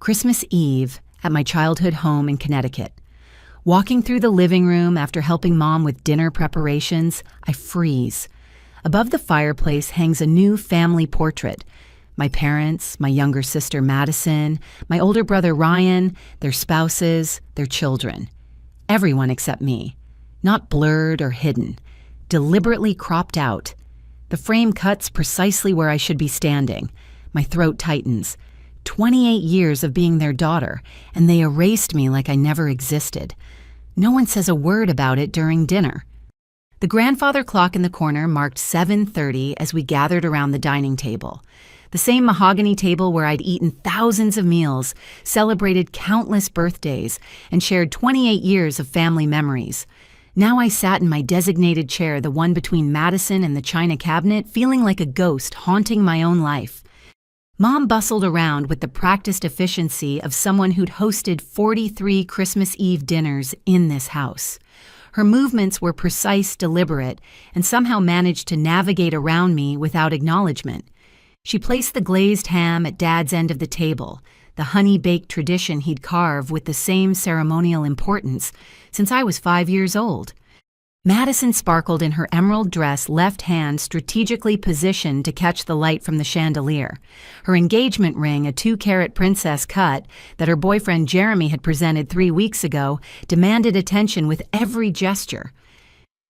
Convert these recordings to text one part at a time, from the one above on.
Christmas Eve at my childhood home in Connecticut. Walking through the living room after helping Mom with dinner preparations, I freeze. Above the fireplace hangs a new family portrait. My parents, my younger sister Madison, my older brother Ryan, their spouses, their children. Everyone except me. Not blurred or hidden. Deliberately cropped out. The frame cuts precisely where I should be standing. My throat tightens. 28 years of being their daughter, and they erased me like I never existed. No one says a word about it during dinner. The grandfather clock in the corner marked 7:30 as we gathered around the dining table. The same mahogany table where I'd eaten thousands of meals, celebrated countless birthdays, and shared 28 years of family memories. Now I sat in my designated chair, the one between Madison and the china cabinet, feeling like a ghost haunting my own life. Mom bustled around with the practiced efficiency of someone who'd hosted 43 Christmas Eve dinners in this house. Her movements were precise, deliberate, and somehow managed to navigate around me without acknowledgement. She placed the glazed ham at Dad's end of the table, the honey-baked tradition he'd carved with the same ceremonial importance since I was 5 years old. Madison sparkled in her emerald dress, left hand strategically positioned to catch the light from the chandelier. Her engagement ring, a 2-carat princess cut that her boyfriend Jeremy had presented 3 weeks ago, demanded attention with every gesture.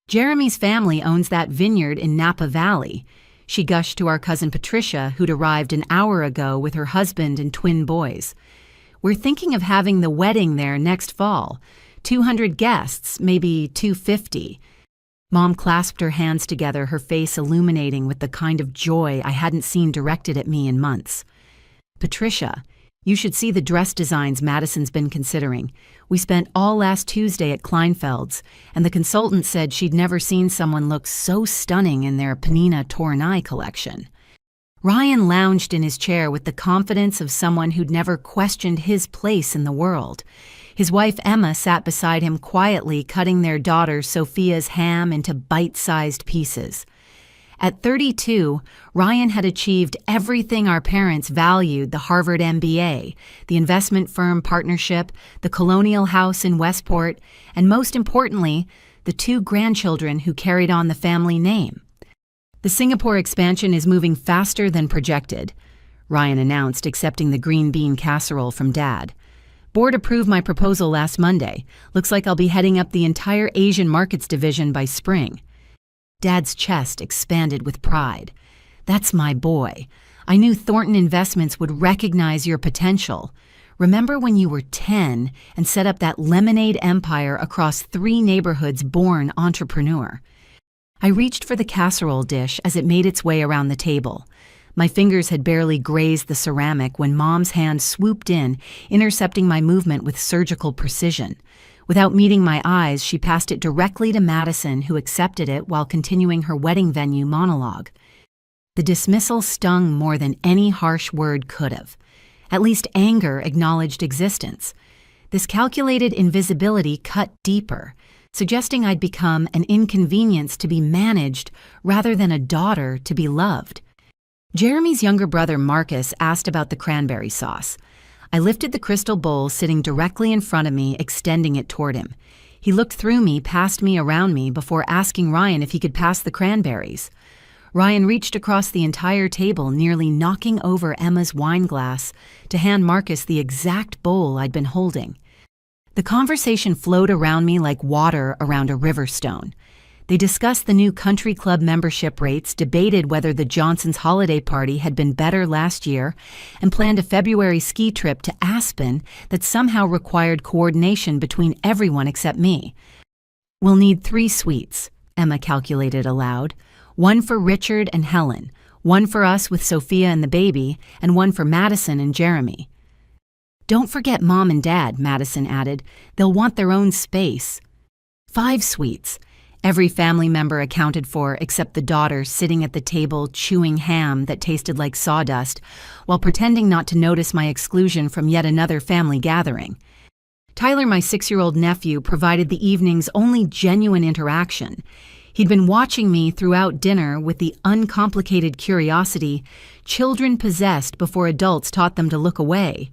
Jeremy's family owns that vineyard in Napa Valley. She gushed to our cousin Patricia, who'd arrived an hour ago with her husband and twin boys. We're thinking of having the wedding there next fall. 200 guests, maybe 250. Mom clasped her hands together, her face illuminating with the kind of joy I hadn't seen directed at me in months. Patricia, you should see the dress designs Madison's been considering. We spent all last Tuesday at Kleinfeld's, and the consultant said she'd never seen someone look so stunning in their Panina Tornai collection. Ryan lounged in his chair with the confidence of someone who'd never questioned his place in the world. His wife Emma sat beside him quietly, cutting their daughter Sophia's ham into bite-sized pieces. At 32, Ryan had achieved everything our parents valued: the Harvard MBA, the investment firm partnership, the colonial house in Westport, and most importantly, the 2 grandchildren who carried on the family name. The Singapore expansion is moving faster than projected, Ryan announced, accepting the green bean casserole from Dad. Board approved my proposal last Monday. Looks like I'll be heading up the entire Asian markets division by spring. Dad's chest expanded with pride. That's my boy. I knew Thornton Investments would recognize your potential. Remember when you were 10 and set up that lemonade empire across 3 neighborhoods, born entrepreneur? I reached for the casserole dish as it made its way around the table. My fingers had barely grazed the ceramic when Mom's hand swooped in, intercepting my movement with surgical precision. Without meeting my eyes, she passed it directly to Madison, who accepted it while continuing her wedding venue monologue. The dismissal stung more than any harsh word could have. At least anger acknowledged existence. This calculated invisibility cut deeper, suggesting I'd become an inconvenience to be managed rather than a daughter to be loved. Jeremy's younger brother Marcus asked about the cranberry sauce. I lifted the crystal bowl sitting directly in front of me, extending it toward him. He looked through me, past me, around me, before asking Ryan if he could pass the cranberries. Ryan reached across the entire table, nearly knocking over Emma's wine glass, to hand Marcus the exact bowl I'd been holding. The conversation flowed around me like water around a river stone. They discussed the new country club membership rates, debated whether the Johnsons' holiday party had been better last year, and planned a February ski trip to Aspen that somehow required coordination between everyone except me. We'll need 3 suites, Emma calculated aloud. 1 for Richard and Helen, 1 for us with Sophia and the baby, and 1 for Madison and Jeremy. Don't forget Mom and Dad, Madison added. They'll want their own space. 5 suites. Every family member accounted for except the daughter sitting at the table chewing ham that tasted like sawdust while pretending not to notice my exclusion from yet another family gathering. Tyler, my 6-year-old nephew, provided the evening's only genuine interaction. He'd been watching me throughout dinner with the uncomplicated curiosity children possessed before adults taught them to look away.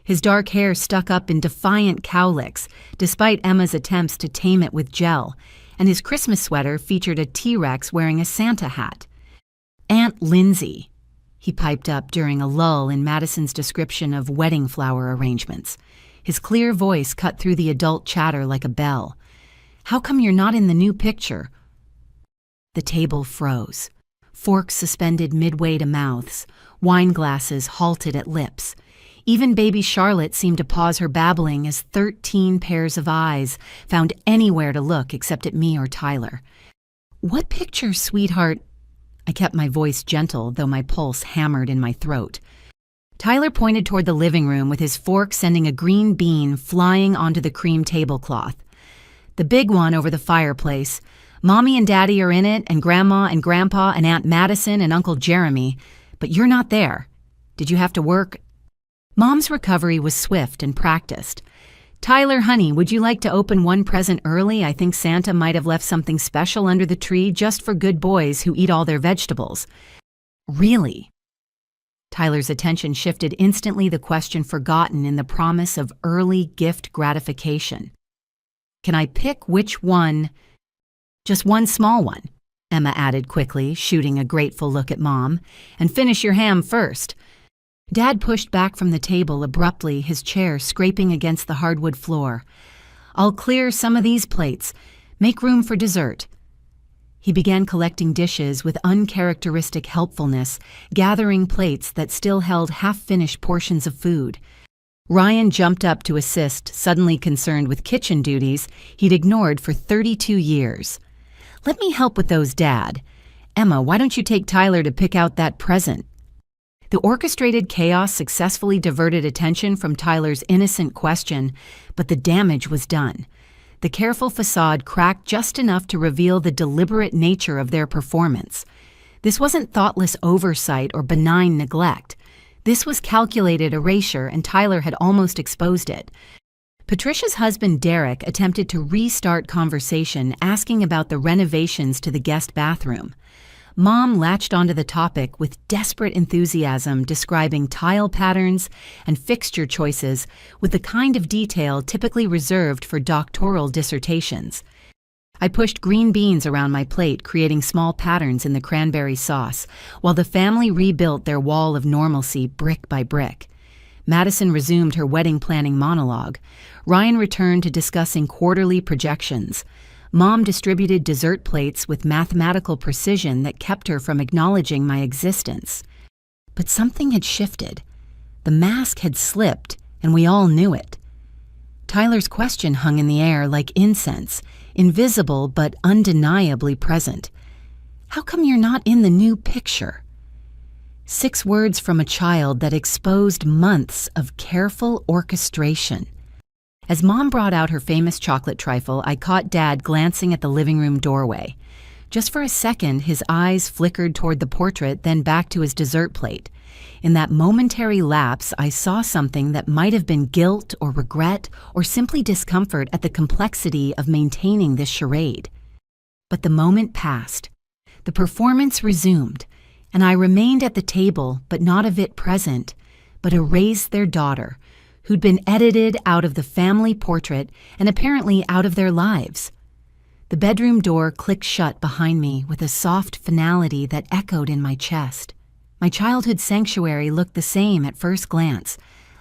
His dark hair stuck up in defiant cowlicks, despite Emma's attempts to tame it with gel, and his Christmas sweater featured a T-Rex wearing a Santa hat. "Aunt Lindsay," he piped up during a lull in Madison's description of wedding flower arrangements. His clear voice cut through the adult chatter like a bell. "How come you're not in the new picture?" The table froze. Forks suspended midway to mouths, wine glasses halted at lips. Even baby Charlotte seemed to pause her babbling as 13 pairs of eyes found anywhere to look except at me or Tyler. "What picture, sweetheart?" I kept my voice gentle, though my pulse hammered in my throat. Tyler pointed toward the living room with his fork sending a green bean flying onto the cream tablecloth. "The big one over the fireplace. Mommy and Daddy are in it, and Grandma and Grandpa and Aunt Madison and Uncle Jeremy, but you're not there. Did you have to work?" Mom's recovery was swift and practiced. "Tyler, honey, would you like to open one present early? I think Santa might have left something special under the tree just for good boys who eat all their vegetables." "Really?" Tyler's attention shifted instantly, the question forgotten in the promise of early gift gratification. "Can I pick which one?" "Just one small one," Emma added quickly, shooting a grateful look at Mom. "And finish your ham first." Dad pushed back from the table abruptly, his chair scraping against the hardwood floor. "I'll clear some of these plates. Make room for dessert." He began collecting dishes with uncharacteristic helpfulness, gathering plates that still held half-finished portions of food. Ryan jumped up to assist, suddenly concerned with kitchen duties he'd ignored for 32 years. "Let me help with those, Dad. Emma, why don't you take Tyler to pick out that present?" The orchestrated chaos successfully diverted attention from Tyler's innocent question, but the damage was done. The careful facade cracked just enough to reveal the deliberate nature of their performance. This wasn't thoughtless oversight or benign neglect. This was calculated erasure, and Tyler had almost exposed it. Patricia's husband, Derek, attempted to restart conversation, asking about the renovations to the guest bathroom. Mom latched onto the topic with desperate enthusiasm, describing tile patterns and fixture choices with the kind of detail typically reserved for doctoral dissertations. I pushed green beans around my plate, creating small patterns in the cranberry sauce, while the family rebuilt their wall of normalcy brick by brick. Madison resumed her wedding planning monologue. Ryan returned to discussing quarterly projections. Mom distributed dessert plates with mathematical precision that kept her from acknowledging my existence. But something had shifted. The mask had slipped, and we all knew it. Tyler's question hung in the air like incense, invisible but undeniably present. "How come you're not in the new picture?" 6 words from a child that exposed months of careful orchestration. As Mom brought out her famous chocolate trifle, I caught Dad glancing at the living room doorway. Just for a second, his eyes flickered toward the portrait, then back to his dessert plate. In that momentary lapse, I saw something that might have been guilt or regret or simply discomfort at the complexity of maintaining this charade. But the moment passed. The performance resumed, and I remained at the table, but not a bit present, but erased their daughter, who'd been edited out of the family portrait and apparently out of their lives. The bedroom door clicked shut behind me with a soft finality that echoed in my chest. My childhood sanctuary looked the same at first glance.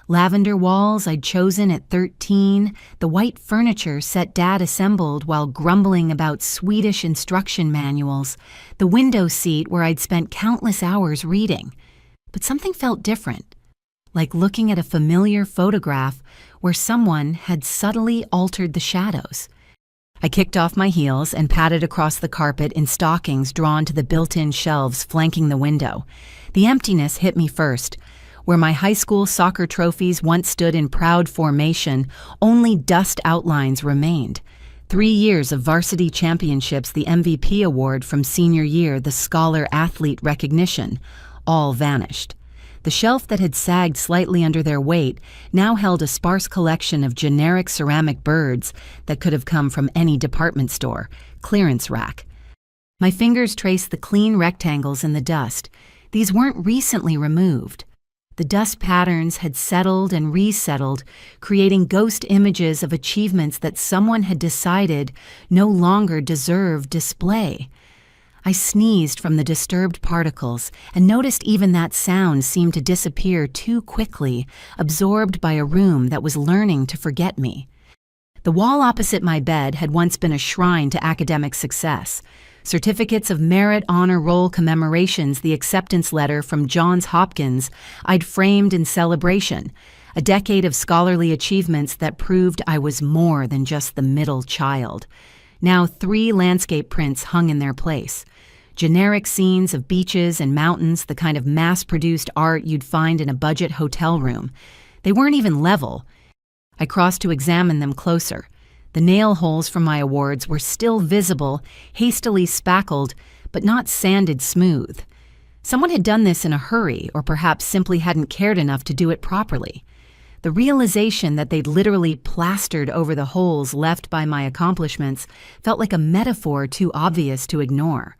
Lavender walls I'd chosen at 13, the white furniture set Dad assembled while grumbling about Swedish instruction manuals, the window seat where I'd spent countless hours reading. But something felt different. Like looking at a familiar photograph where someone had subtly altered the shadows. I kicked off my heels and padded across the carpet in stockings drawn to the built-in shelves flanking the window. The emptiness hit me first. Where my high school soccer trophies once stood in proud formation, only dust outlines remained. 3 years of varsity championships, the MVP award from senior year, the scholar-athlete recognition, all vanished. The shelf that had sagged slightly under their weight now held a sparse collection of generic ceramic birds that could have come from any department store, clearance rack. My fingers traced the clean rectangles in the dust. These weren't recently removed. The dust patterns had settled and resettled, creating ghost images of achievements that someone had decided no longer deserved display. I sneezed from the disturbed particles and noticed even that sound seemed to disappear too quickly, absorbed by a room that was learning to forget me. The wall opposite my bed had once been a shrine to academic success. Certificates of merit, honor roll commemorations, the acceptance letter from Johns Hopkins I'd framed in celebration, a decade of scholarly achievements that proved I was more than just the middle child. Now 3 landscape prints hung in their place. Generic scenes of beaches and mountains, the kind of mass-produced art you'd find in a budget hotel room. They weren't even level. I crossed to examine them closer. The nail holes from my awards were still visible, hastily spackled, but not sanded smooth. Someone had done this in a hurry, or perhaps simply hadn't cared enough to do it properly. The realization that they'd literally plastered over the holes left by my accomplishments felt like a metaphor too obvious to ignore.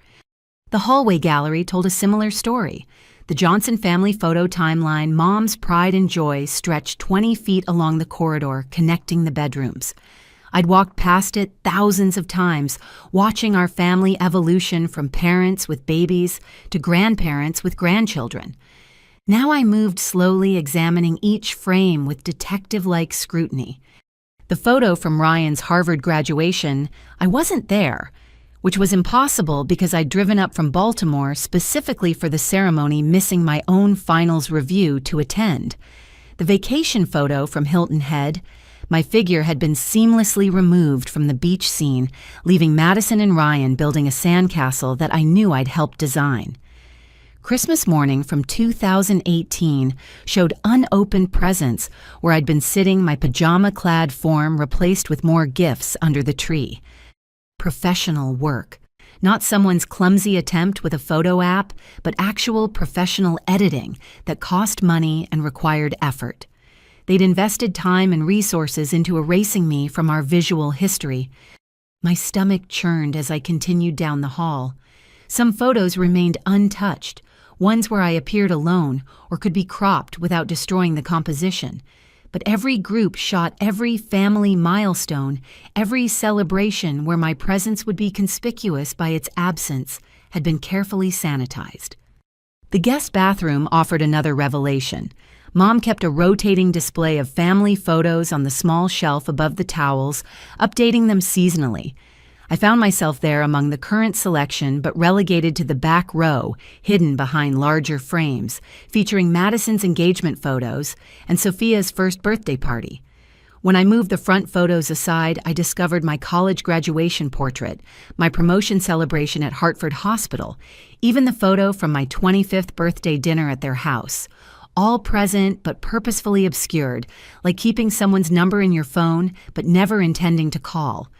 The hallway gallery told a similar story. The Johnson family photo timeline, Mom's pride and joy, stretched 20 feet along the corridor connecting the bedrooms. I'd walked past it thousands of times, watching our family evolution from parents with babies to grandparents with grandchildren. Now I moved slowly, examining each frame with detective-like scrutiny. The photo from Ryan's Harvard graduation, I wasn't there, which was impossible because I'd driven up from Baltimore specifically for the ceremony, missing my own finals review to attend. The vacation photo from Hilton Head, my figure had been seamlessly removed from the beach scene, leaving Madison and Ryan building a sandcastle that I knew I'd helped design. Christmas morning from 2018 showed unopened presents where I'd been sitting, my pajama-clad form replaced with more gifts under the tree. Professional work. Not someone's clumsy attempt with a photo app, but actual professional editing that cost money and required effort. They'd invested time and resources into erasing me from our visual history. My stomach churned as I continued down the hall. Some photos remained untouched, ones where I appeared alone or could be cropped without destroying the composition. But every group shot every family milestone, every celebration where my presence would be conspicuous by its absence, had been carefully sanitized. The guest bathroom offered another revelation. Mom kept a rotating display of family photos on the small shelf above the towels, updating them seasonally. I found myself there among the current selection, but relegated to the back row, hidden behind larger frames, featuring Madison's engagement photos and Sophia's first birthday party. When I moved the front photos aside, I discovered my college graduation portrait, my promotion celebration at Hartford Hospital, even the photo from my 25th birthday dinner at their house. All present but purposefully obscured, like keeping someone's number in your phone but never intending to call.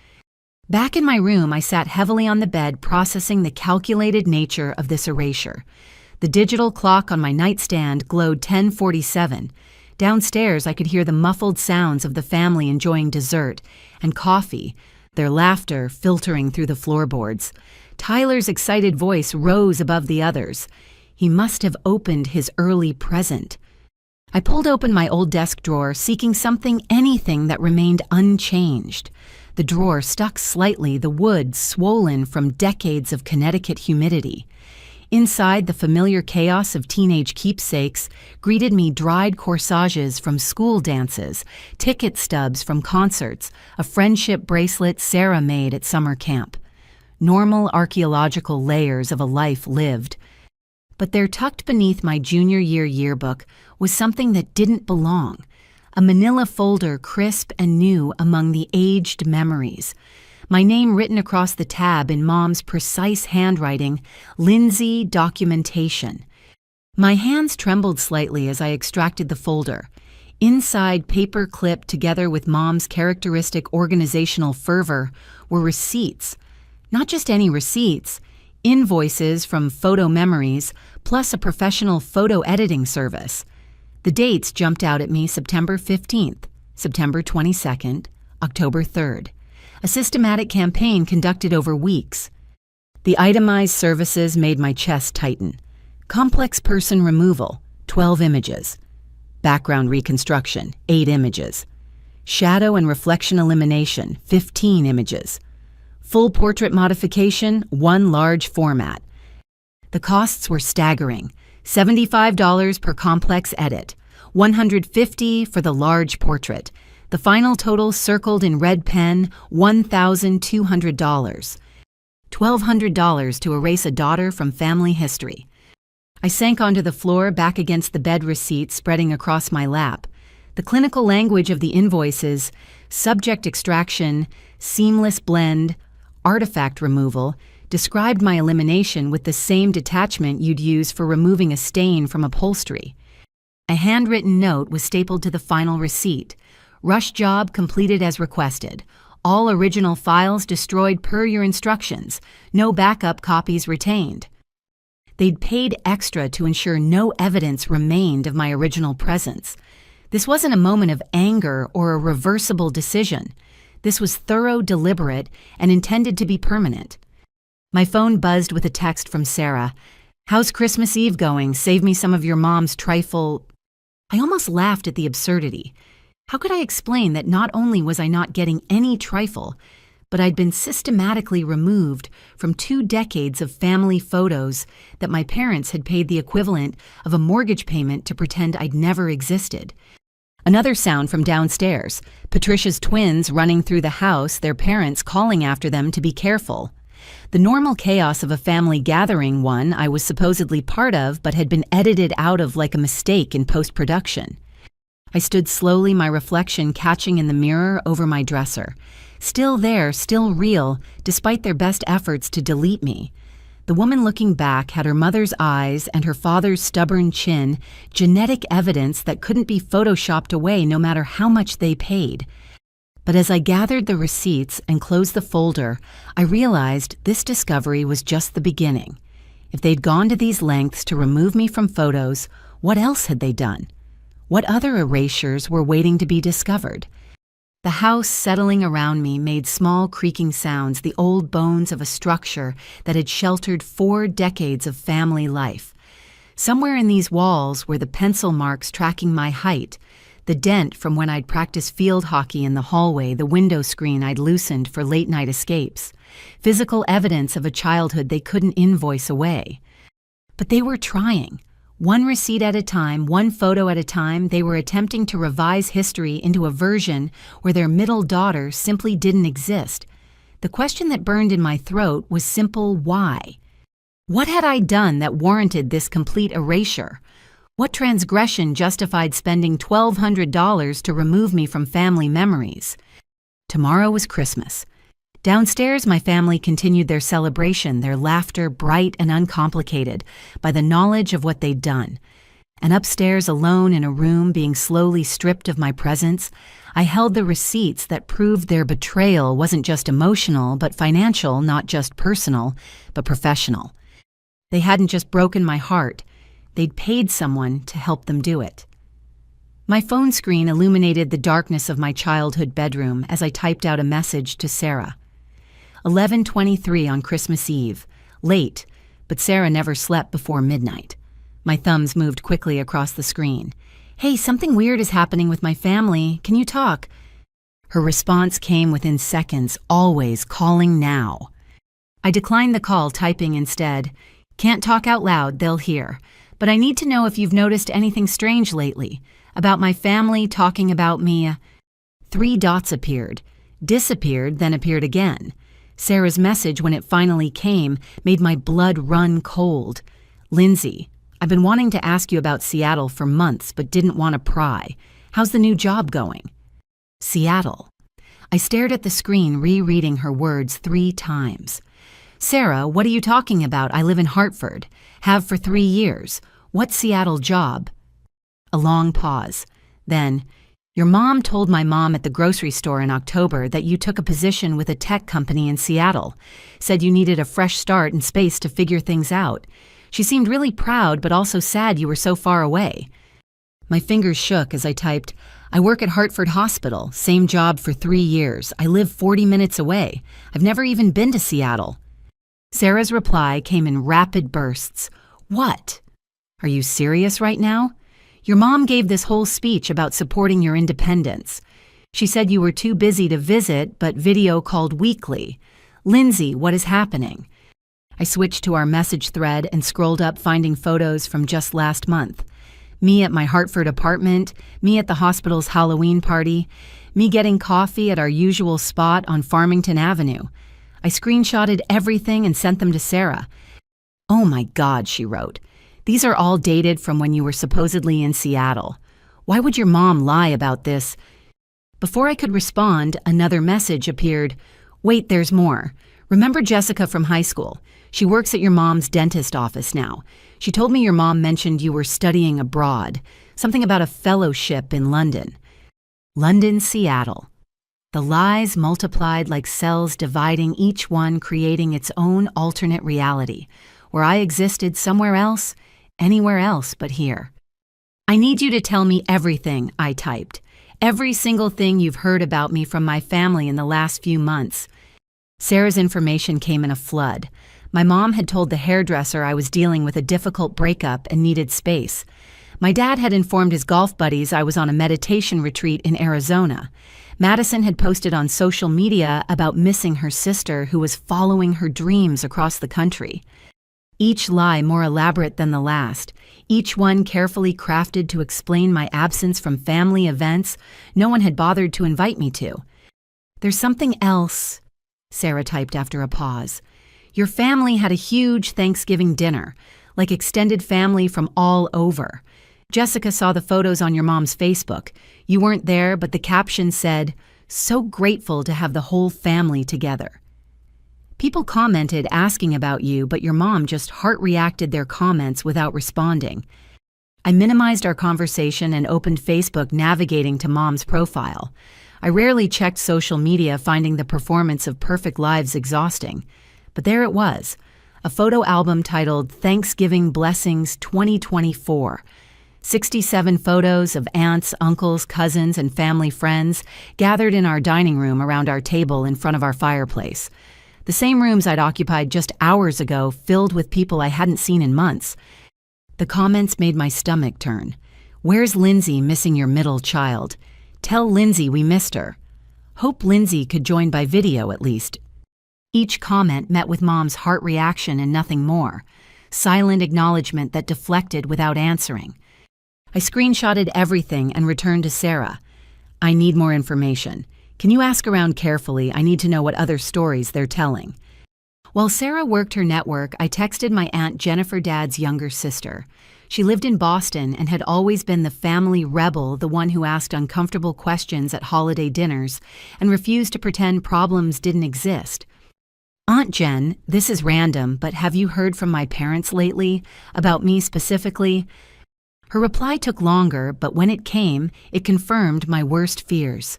Back in my room, I sat heavily on the bed, processing the calculated nature of this erasure. The digital clock on my nightstand glowed 10:47. Downstairs, I could hear the muffled sounds of the family enjoying dessert and coffee, their laughter filtering through the floorboards. Tyler's excited voice rose above the others. He must have opened his early present. I pulled open my old desk drawer, seeking anything that remained unchanged. The drawer stuck slightly, the wood swollen from decades of Connecticut humidity. Inside, the familiar chaos of teenage keepsakes greeted me: dried corsages from school dances, ticket stubs from concerts, a friendship bracelet Sarah made at summer camp. Normal archaeological layers of a life lived. But there, tucked beneath my junior year yearbook, was something that didn't belong. A manila folder, crisp and new among the aged memories. My name written across the tab in Mom's precise handwriting, Lindsay Documentation. My hands trembled slightly as I extracted the folder. Inside, paper clipped together with Mom's characteristic organizational fervor, were receipts. Not just any receipts, invoices from Photo Memories, plus a professional photo editing service. The dates jumped out at me: September 15th, September 22nd, October 3rd. A systematic campaign conducted over weeks. The itemized services made my chest tighten. Complex person removal, 12 images. Background reconstruction, 8 images. Shadow and reflection elimination, 15 images. Full portrait modification, 1 large format. The costs were staggering. $75 per complex edit, $150 for the large portrait. The final total circled in red pen, $1,200. $1,200 to erase a daughter from family history. I sank onto the floor, back against the bed receipt spreading across my lap. The clinical language of the invoices, subject extraction, seamless blend, artifact removal, described my elimination with the same detachment you'd use for removing a stain from upholstery. A handwritten note was stapled to the final receipt. Rush job completed as requested. All original files destroyed per your instructions. No backup copies retained. They'd paid extra to ensure no evidence remained of my original presence. This wasn't a moment of anger or a reversible decision. This was thorough, deliberate, and intended to be permanent. My phone buzzed with a text from Sarah. "How's Christmas Eve going? Save me some of your mom's trifle." I almost laughed at the absurdity. How could I explain that not only was I not getting any trifle, but I'd been systematically removed from 2 decades of family photos that my parents had paid the equivalent of a mortgage payment to pretend I'd never existed? Another sound from downstairs, Patricia's twins running through the house, their parents calling after them to be careful. The normal chaos of a family gathering, one I was supposedly part of but had been edited out of like a mistake in post-production. I stood slowly, my reflection catching in the mirror over my dresser. Still there, still real, despite their best efforts to delete me. The woman looking back had her mother's eyes and her father's stubborn chin, genetic evidence that couldn't be photoshopped away no matter how much they paid. But as I gathered the receipts and closed the folder, I realized this discovery was just the beginning. If they'd gone to these lengths to remove me from photos, what else had they done? What other erasures were waiting to be discovered? The house settling around me made small creaking sounds, the old bones of a structure that had sheltered 4 decades of family life. Somewhere in these walls were the pencil marks tracking my height, the dent from when I'd practiced field hockey in the hallway, the window screen I'd loosened for late-night escapes, physical evidence of a childhood they couldn't invoice away. But they were trying. One receipt at a time, one photo at a time, they were attempting to revise history into a version where their middle daughter simply didn't exist. The question that burned in my throat was simple: why? What had I done that warranted this complete erasure? What transgression justified spending $1,200 to remove me from family memories? Tomorrow was Christmas. Downstairs, my family continued their celebration, their laughter bright and uncomplicated by the knowledge of what they'd done. And upstairs, alone in a room being slowly stripped of my presence, I held the receipts that proved their betrayal wasn't just emotional but financial, not just personal, but professional. They hadn't just broken my heart. They'd paid someone to help them do it. My phone screen illuminated the darkness of my childhood bedroom as I typed out a message to Sarah. 11:23 on Christmas Eve. Late, but Sarah never slept before midnight. My thumbs moved quickly across the screen. "Hey, something weird is happening with my family. Can you talk?" Her response came within seconds, always calling now. I declined the call, typing instead, "Can't talk out loud, they'll hear. But I need to know if you've noticed anything strange lately. About my family, talking about me." 3 dots appeared, disappeared, then appeared again. Sarah's message, when it finally came, made my blood run cold. "Lindsay, I've been wanting to ask you about Seattle for months, but didn't want to pry. How's the new job going?" Seattle. I stared at the screen, rereading her words 3 times. "Sarah, what are you talking about? I live in Hartford. Have for 3 years. What Seattle job?" A long pause. Then, "Your mom told my mom at the grocery store in October that you took a position with a tech company in Seattle. Said you needed a fresh start and space to figure things out. She seemed really proud, but also sad you were so far away." My fingers shook as I typed, "I work at Hartford Hospital. Same job for 3 years. I live 40 minutes away. I've never even been to Seattle." Sarah's reply came in rapid bursts. "What? Are you serious right now? Your mom gave this whole speech about supporting your independence. She said you were too busy to visit, but video called weekly. Lindsay, what is happening? I switched to our message thread and scrolled up, finding photos from just last month. Me at my Hartford apartment, me at the hospital's Halloween party, me getting coffee at our usual spot on Farmington Avenue. I screenshotted everything and sent them to Sarah. "Oh my God," she wrote. "These are all dated from when you were supposedly in Seattle. Why would your mom lie about this?" Before I could respond, another message appeared. "Wait, there's more. Remember Jessica from high school? She works at your mom's dentist office now. She told me your mom mentioned you were studying abroad, something about a fellowship in London." London, Seattle. The lies multiplied like cells dividing, each one creating its own alternate reality, where I existed somewhere else, anywhere else but here. "I need you to tell me everything," I typed. "Every single thing you've heard about me from my family in the last few months." Sarah's information came in a flood. My mom had told the hairdresser I was dealing with a difficult breakup and needed space. My dad had informed his golf buddies I was on a meditation retreat in Arizona. Madison had posted on social media about missing her sister who was following her dreams across the country. Each lie more elaborate than the last, each one carefully crafted to explain my absence from family events no one had bothered to invite me to. "There's something else," Sarah typed after a pause. "Your family had a huge Thanksgiving dinner, like extended family from all over. Jessica saw the photos on your mom's Facebook. You weren't there, but the caption said, 'So grateful to have the whole family together.' People commented asking about you, but your mom just heart-reacted their comments without responding. I minimized our conversation and opened Facebook, navigating to mom's profile. I rarely checked social media, finding the performance of perfect lives exhausting. But there it was, a photo album titled Thanksgiving Blessings 2024. 67 photos of aunts, uncles, cousins, and family friends gathered in our dining room around our table in front of our fireplace. The same rooms I'd occupied just hours ago, filled with people I hadn't seen in months. The comments made my stomach turn. "Where's Lindsay missing your middle child? Tell Lindsay we missed her. Hope Lindsay could join by video at least." Each comment met with mom's heart reaction and nothing more. Silent acknowledgement that deflected without answering. I screenshotted everything and returned to Sarah. "I need more information. Can you ask around carefully? I need to know what other stories they're telling." While Sarah worked her network, I texted my Aunt Jennifer, Dad's younger sister. She lived in Boston and had always been the family rebel, the one who asked uncomfortable questions at holiday dinners and refused to pretend problems didn't exist. "Aunt Jen, this is random, but have you heard from my parents lately? About me specifically?" Her reply took longer, but when it came, it confirmed my worst fears.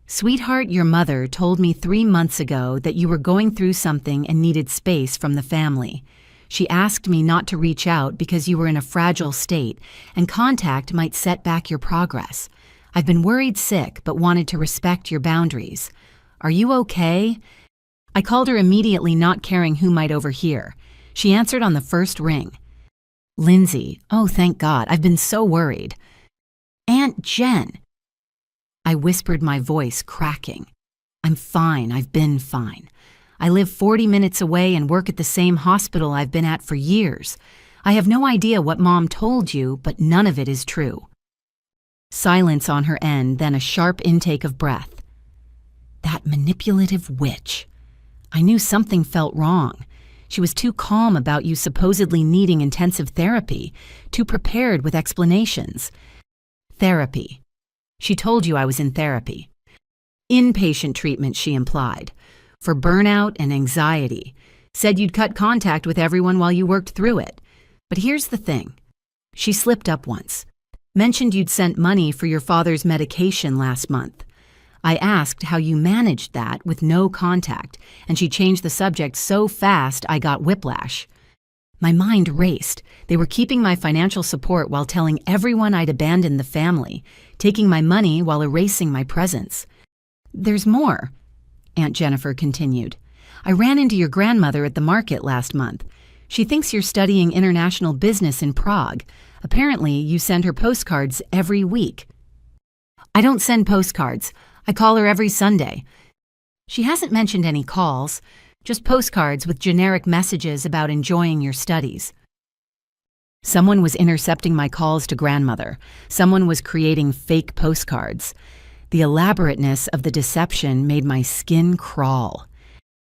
"Sweetheart, your mother told me 3 months ago that you were going through something and needed space from the family. She asked me not to reach out because you were in a fragile state and contact might set back your progress. I've been worried sick but wanted to respect your boundaries. Are you okay?" I called her immediately, not caring who might overhear. She answered on the first ring. "Lindsay, oh thank God, I've been so worried." "Aunt Jen." I whispered, my voice cracking. "I'm fine, I've been fine. I live 40 minutes away and work at the same hospital I've been at for years. I have no idea what Mom told you, but none of it is true." Silence on her end, then a sharp intake of breath. That manipulative witch. I knew something felt wrong. She was too calm about you supposedly needing intensive therapy, too prepared with explanations. Therapy. She told you I was in therapy. Inpatient treatment, she implied. For burnout and anxiety. Said you'd cut contact with everyone while you worked through it. But here's the thing. She slipped up once. Mentioned you'd sent money for your father's medication last month. I asked how you managed that with no contact, and she changed the subject so fast I got whiplash. My mind raced. They were keeping my financial support while telling everyone I'd abandoned the family, taking my money while erasing my presence. "There's more," Aunt Jennifer continued. "I ran into your grandmother at the market last month. She thinks you're studying international business in Prague. Apparently, you send her postcards every week. I don't send postcards. I call her every Sunday. She hasn't mentioned any calls, just postcards with generic messages about enjoying your studies. Someone was intercepting my calls to grandmother. Someone was creating fake postcards. The elaborateness of the deception made my skin crawl.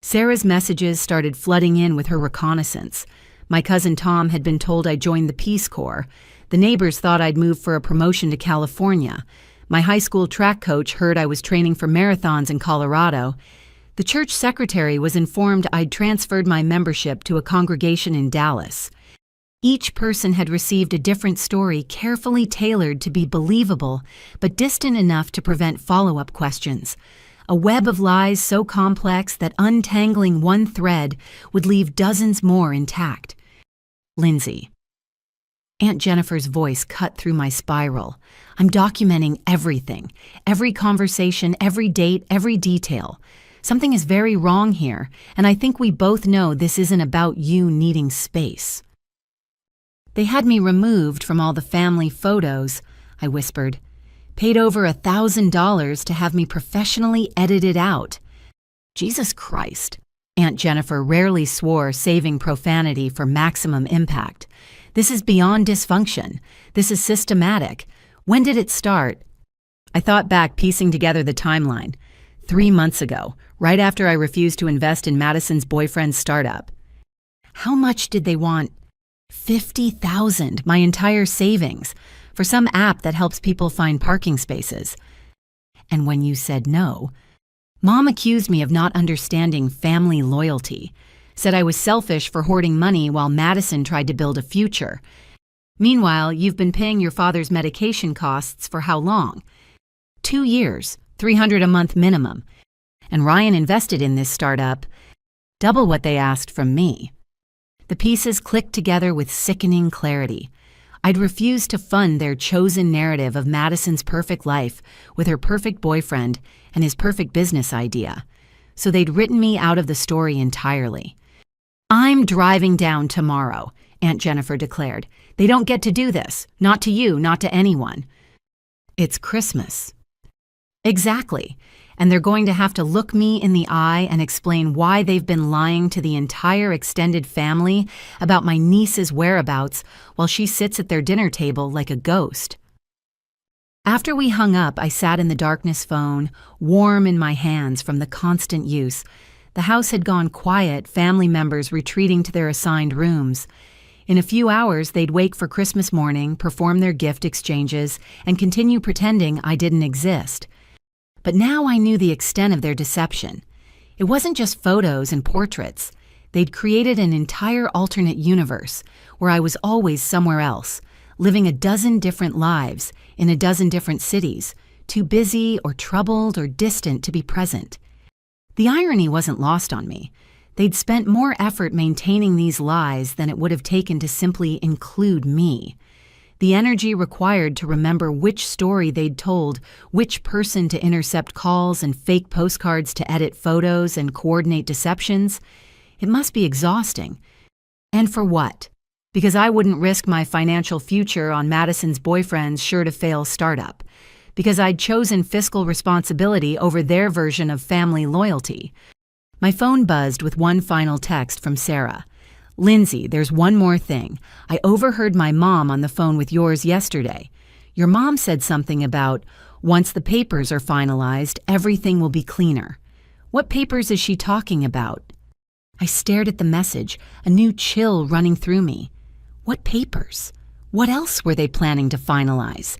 Sarah's messages started flooding in with her reconnaissance. My cousin Tom had been told I'd joined the Peace Corps. The neighbors thought I'd moved for a promotion to California. My high school track coach heard I was training for marathons in Colorado. The church secretary was informed I'd transferred my membership to a congregation in Dallas. Each person had received a different story carefully tailored to be believable, but distant enough to prevent follow-up questions. A web of lies so complex that untangling one thread would leave dozens more intact. Lindsay. Aunt Jennifer's voice cut through my spiral. I'm documenting everything, every conversation, every date, every detail. Something is very wrong here, and I think we both know this isn't about you needing space. They had me removed from all the family photos, I whispered. Paid over $1,000 to have me professionally edited out. Jesus Christ. Aunt Jennifer rarely swore, saving profanity for maximum impact. This is beyond dysfunction. This is systematic. When did it start? I thought back, piecing together the timeline. 3 months ago, right after I refused to invest in Madison's boyfriend's startup. How much did they want? $50,000, my entire savings, for some app that helps people find parking spaces. And when you said no, Mom accused me of not understanding family loyalty, said I was selfish for hoarding money while Madison tried to build a future. Meanwhile, you've been paying your father's medication costs for how long? 2 years, $300 a month minimum. And Ryan invested in this startup, double what they asked from me. The pieces clicked together with sickening clarity. I'd refused to fund their chosen narrative of Madison's perfect life with her perfect boyfriend and his perfect business idea. So they'd written me out of the story entirely. I'm driving down tomorrow, Aunt Jennifer declared. They don't get to do this. Not to you, not to anyone. It's Christmas. Exactly. And they're going to have to look me in the eye and explain why they've been lying to the entire extended family about my niece's whereabouts while she sits at their dinner table like a ghost. After we hung up, I sat in the darkness phone, warm in my hands from the constant use. The house had gone quiet, family members retreating to their assigned rooms. In a few hours, they'd wake for Christmas morning, perform their gift exchanges, and continue pretending I didn't exist. But now I knew the extent of their deception. It wasn't just photos and portraits. They'd created an entire alternate universe where I was always somewhere else, living a dozen different lives in a dozen different cities, too busy or troubled or distant to be present. The irony wasn't lost on me. They'd spent more effort maintaining these lies than it would have taken to simply include me. The energy required to remember which story they'd told, which person to intercept calls and fake postcards to edit photos and coordinate deceptions, it must be exhausting. And for what? Because I wouldn't risk my financial future on Madison's boyfriend's sure-to-fail startup. Because I'd chosen fiscal responsibility over their version of family loyalty. My phone buzzed with one final text from Sarah. Lindsay, there's one more thing. I overheard my mom on the phone with yours yesterday. Your mom said something about, once the papers are finalized, everything will be cleaner. What papers is she talking about? I stared at the message, a new chill running through me. What papers? What else were they planning to finalize?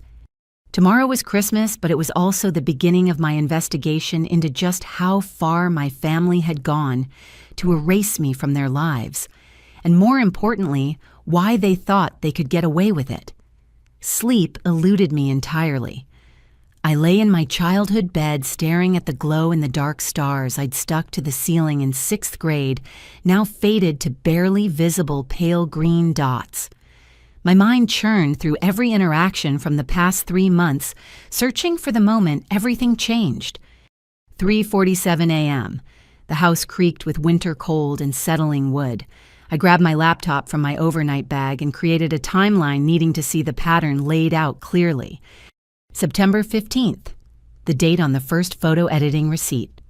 Tomorrow was Christmas, but it was also the beginning of my investigation into just how far my family had gone to erase me from their lives. And more importantly, why they thought they could get away with it. Sleep eluded me entirely. I lay in my childhood bed staring at the glow-in-the-dark stars I'd stuck to the ceiling in 6th grade, now faded to barely visible pale green dots. My mind churned through every interaction from the past 3 months, searching for the moment everything changed. 3:47 a.m. The house creaked with winter cold and settling wood. I grabbed my laptop from my overnight bag and created a timeline needing to see the pattern laid out clearly. September 15th, the date on the first photo editing receipt.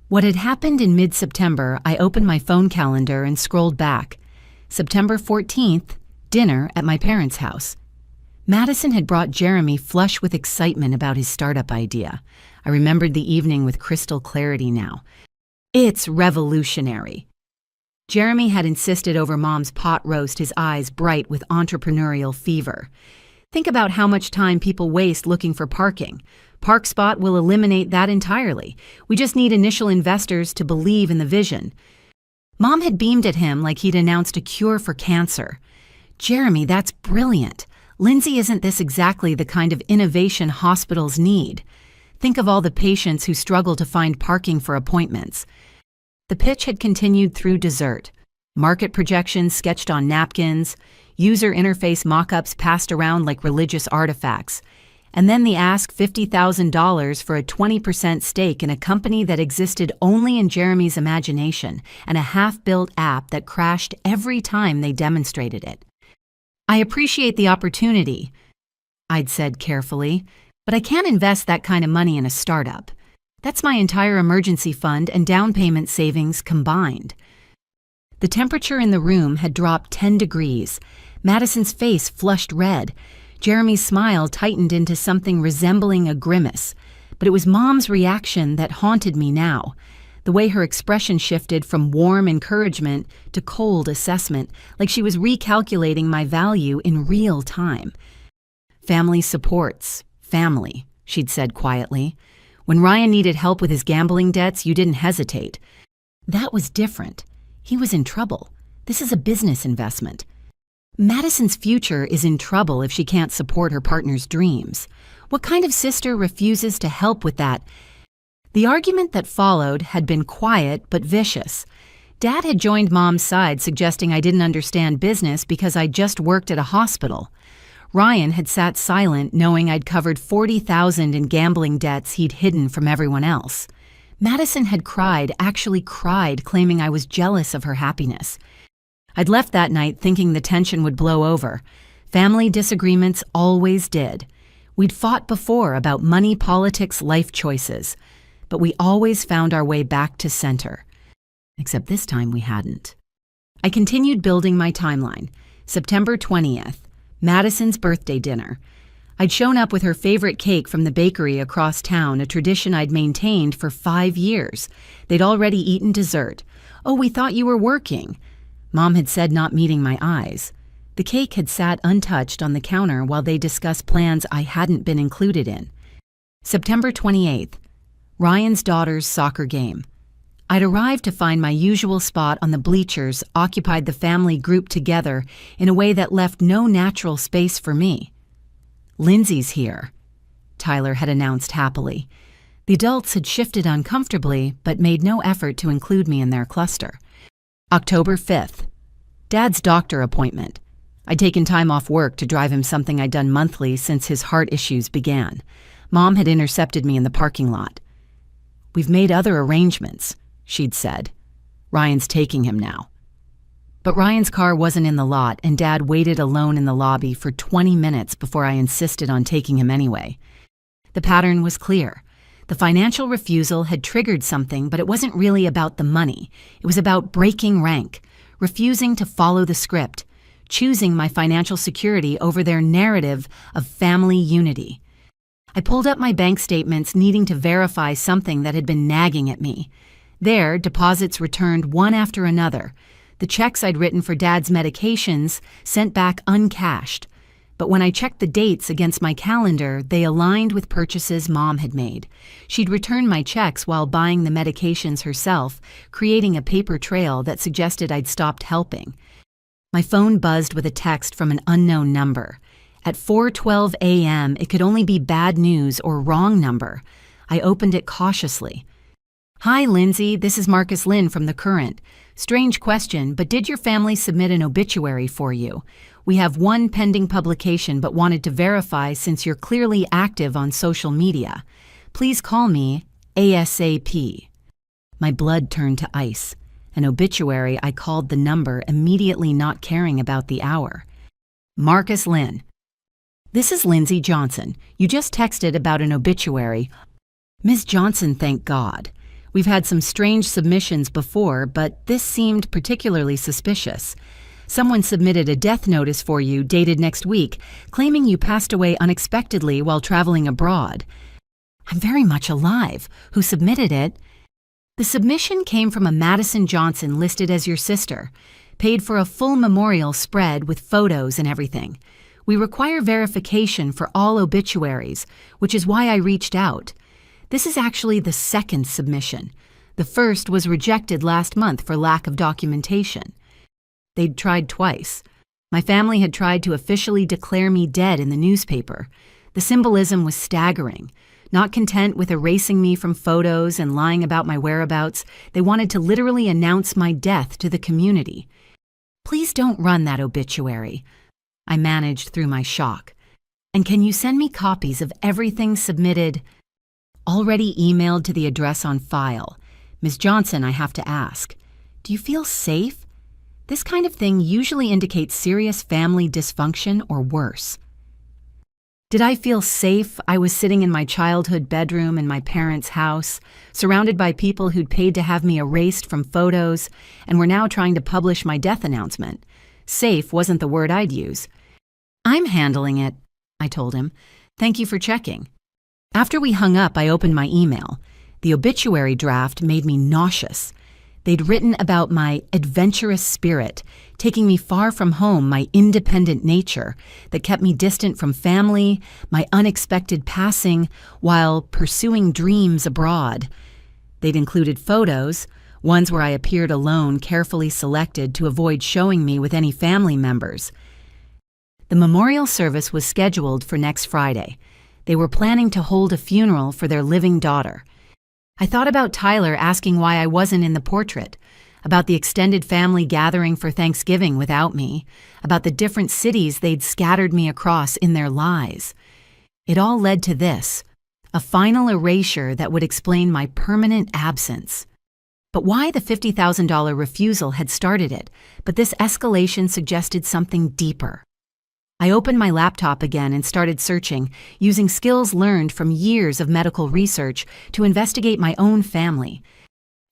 What had happened in mid-September, I opened my phone calendar and scrolled back. September 14th, dinner at my parents' house. Madison had brought Jeremy flush with excitement about his startup idea. I remembered the evening with crystal clarity now. It's revolutionary. Jeremy had insisted over Mom's pot roast, his eyes bright with entrepreneurial fever. Think about how much time people waste looking for parking. ParkSpot will eliminate that entirely. We just need initial investors to believe in the vision. Mom had beamed at him like he'd announced a cure for cancer. Jeremy, that's brilliant. Lindsay, isn't this exactly the kind of innovation hospitals need? Think of all the patients who struggle to find parking for appointments. The pitch had continued through dessert. Market projections sketched on napkins, user interface mock-ups passed around like religious artifacts, and then the ask $50,000 for a 20% stake in a company that existed only in Jeremy's imagination and a half-built app that crashed every time they demonstrated it. I appreciate the opportunity, I'd said carefully, but I can't invest that kind of money in a startup. That's my entire emergency fund and down payment savings combined. The temperature in the room had dropped 10 degrees. Madison's face flushed red. Jeremy's smile tightened into something resembling a grimace. But it was Mom's reaction that haunted me now. The way her expression shifted from warm encouragement to cold assessment, like she was recalculating my value in real time. Family supports family, she'd said quietly. When Ryan needed help with his gambling debts, you didn't hesitate. That was different. He was in trouble. This is a business investment. Madison's future is in trouble if she can't support her partner's dreams. What kind of sister refuses to help with that? The argument that followed had been quiet but vicious. Dad had joined Mom's side, suggesting I didn't understand business because I just worked at a hospital. Ryan had sat silent, knowing I'd covered $40,000 in gambling debts he'd hidden from everyone else. Madison had cried, actually cried, claiming I was jealous of her happiness. I'd left that night thinking the tension would blow over. Family disagreements always did. We'd fought before about money, politics, life choices. But we always found our way back to center. Except this time we hadn't. I continued building my timeline. September 20th, Madison's birthday dinner. I'd shown up with her favorite cake from the bakery across town, a tradition I'd maintained for 5 years. They'd already eaten dessert. Oh, we thought you were working. Mom had said, not meeting my eyes. The cake had sat untouched on the counter while they discussed plans I hadn't been included in. September 28th, Ryan's daughter's soccer game. I'd arrived to find my usual spot on the bleachers occupied the family grouped together in a way that left no natural space for me. Lindsay's here, Tyler had announced happily. The adults had shifted uncomfortably but made no effort to include me in their cluster. October 5th, Dad's doctor appointment. I'd taken time off work to drive him something I'd done monthly since his heart issues began. Mom had intercepted me in the parking lot. We've made other arrangements, she'd said. Ryan's taking him now. But Ryan's car wasn't in the lot, and Dad waited alone in the lobby for 20 minutes before I insisted on taking him anyway. The pattern was clear. The financial refusal had triggered something, but it wasn't really about the money. It was about breaking rank, refusing to follow the script, choosing my financial security over their narrative of family unity. I pulled up my bank statements, needing to verify something that had been nagging at me. There, deposits returned one after another. The checks I'd written for Dad's medications sent back uncashed. But when I checked the dates against my calendar, they aligned with purchases Mom had made. She'd returned my checks while buying the medications herself, creating a paper trail that suggested I'd stopped helping. My phone buzzed with a text from an unknown number. At 4:12 a.m., it could only be bad news or wrong number. I opened it cautiously. Hi, Lindsay, this is Marcus Lynn from The Current. Strange question, but did your family submit an obituary for you? We have one pending publication but wanted to verify since you're clearly active on social media. Please call me ASAP. My blood turned to ice. An obituary, I called the number, immediately not caring about the hour. Marcus Lynn. This is Lindsay Johnson. You just texted about an obituary. Ms. Johnson, thank God. We've had some strange submissions before, but this seemed particularly suspicious. Someone submitted a death notice for you dated next week, claiming you passed away unexpectedly while traveling abroad. I'm very much alive. Who submitted it? The submission came from a Madison Johnson listed as your sister, paid for a full memorial spread with photos and everything. We require verification for all obituaries, which is why I reached out. This is actually the second submission. The first was rejected last month for lack of documentation. They'd tried twice. My family had tried to officially declare me dead in the newspaper. The symbolism was staggering. Not content with erasing me from photos and lying about my whereabouts, they wanted to literally announce my death to the community. Please don't run that obituary. I managed through my shock. And can you send me copies of everything submitted? Already emailed to the address on file. Ms. Johnson, I have to ask, do you feel safe? This kind of thing usually indicates serious family dysfunction or worse. Did I feel safe? I was sitting in my childhood bedroom in my parents' house, surrounded by people who'd paid to have me erased from photos and were now trying to publish my death announcement. Safe wasn't the word I'd use. I'm handling it, I told him. Thank you for checking. After we hung up, I opened my email. The obituary draft made me nauseous. They'd written about my adventurous spirit, taking me far from home, my independent nature that kept me distant from family, my unexpected passing while pursuing dreams abroad. They'd included photos, ones where I appeared alone, carefully selected to avoid showing me with any family members. The memorial service was scheduled for next Friday. They were planning to hold a funeral for their living daughter. I thought about Tyler asking why I wasn't in the portrait, about the extended family gathering for Thanksgiving without me, about the different cities they'd scattered me across in their lies. It all led to this, a final erasure that would explain my permanent absence. But why the $50,000 refusal had started it, but this escalation suggested something deeper. I opened my laptop again and started searching, using skills learned from years of medical research to investigate my own family.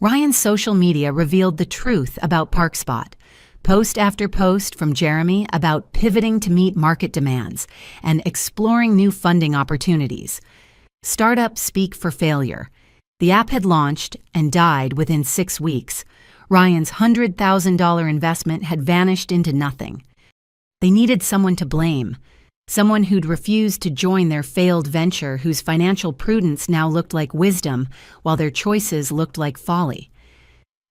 Ryan's social media revealed the truth about ParkSpot. Post after post from Jeremy about pivoting to meet market demands and exploring new funding opportunities. Startups speak for failure. The app had launched and died within 6 weeks. Ryan's $100,000 investment had vanished into nothing. They needed someone to blame, someone who'd refused to join their failed venture, whose financial prudence now looked like wisdom while their choices looked like folly.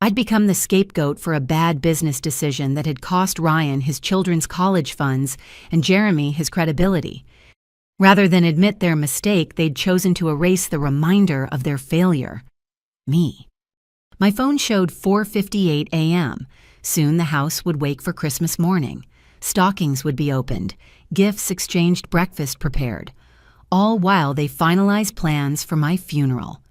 I'd become the scapegoat for a bad business decision that had cost Ryan his children's college funds and Jeremy his credibility. Rather than admit their mistake, they'd chosen to erase the reminder of their failure. Me. My phone showed 4:58 a.m. Soon the house would wake for Christmas morning. Stockings would be opened, gifts exchanged, breakfast prepared, all while they finalized plans for my funeral.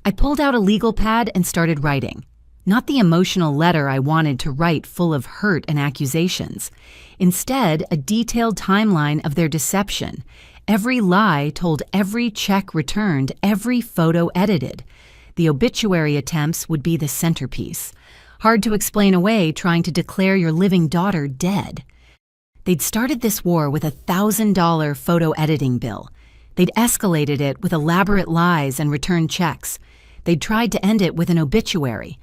I pulled out a legal pad and started writing. Not the emotional letter I wanted to write full of hurt and accusations. Instead, a detailed timeline of their deception. Every lie told, every check returned, every photo edited. The obituary attempts would be the centerpiece. Hard to explain away trying to declare your living daughter dead. They'd started this war with a $1,000 photo editing bill. They'd escalated it with elaborate lies and returned checks. They'd tried to end it with an obituary.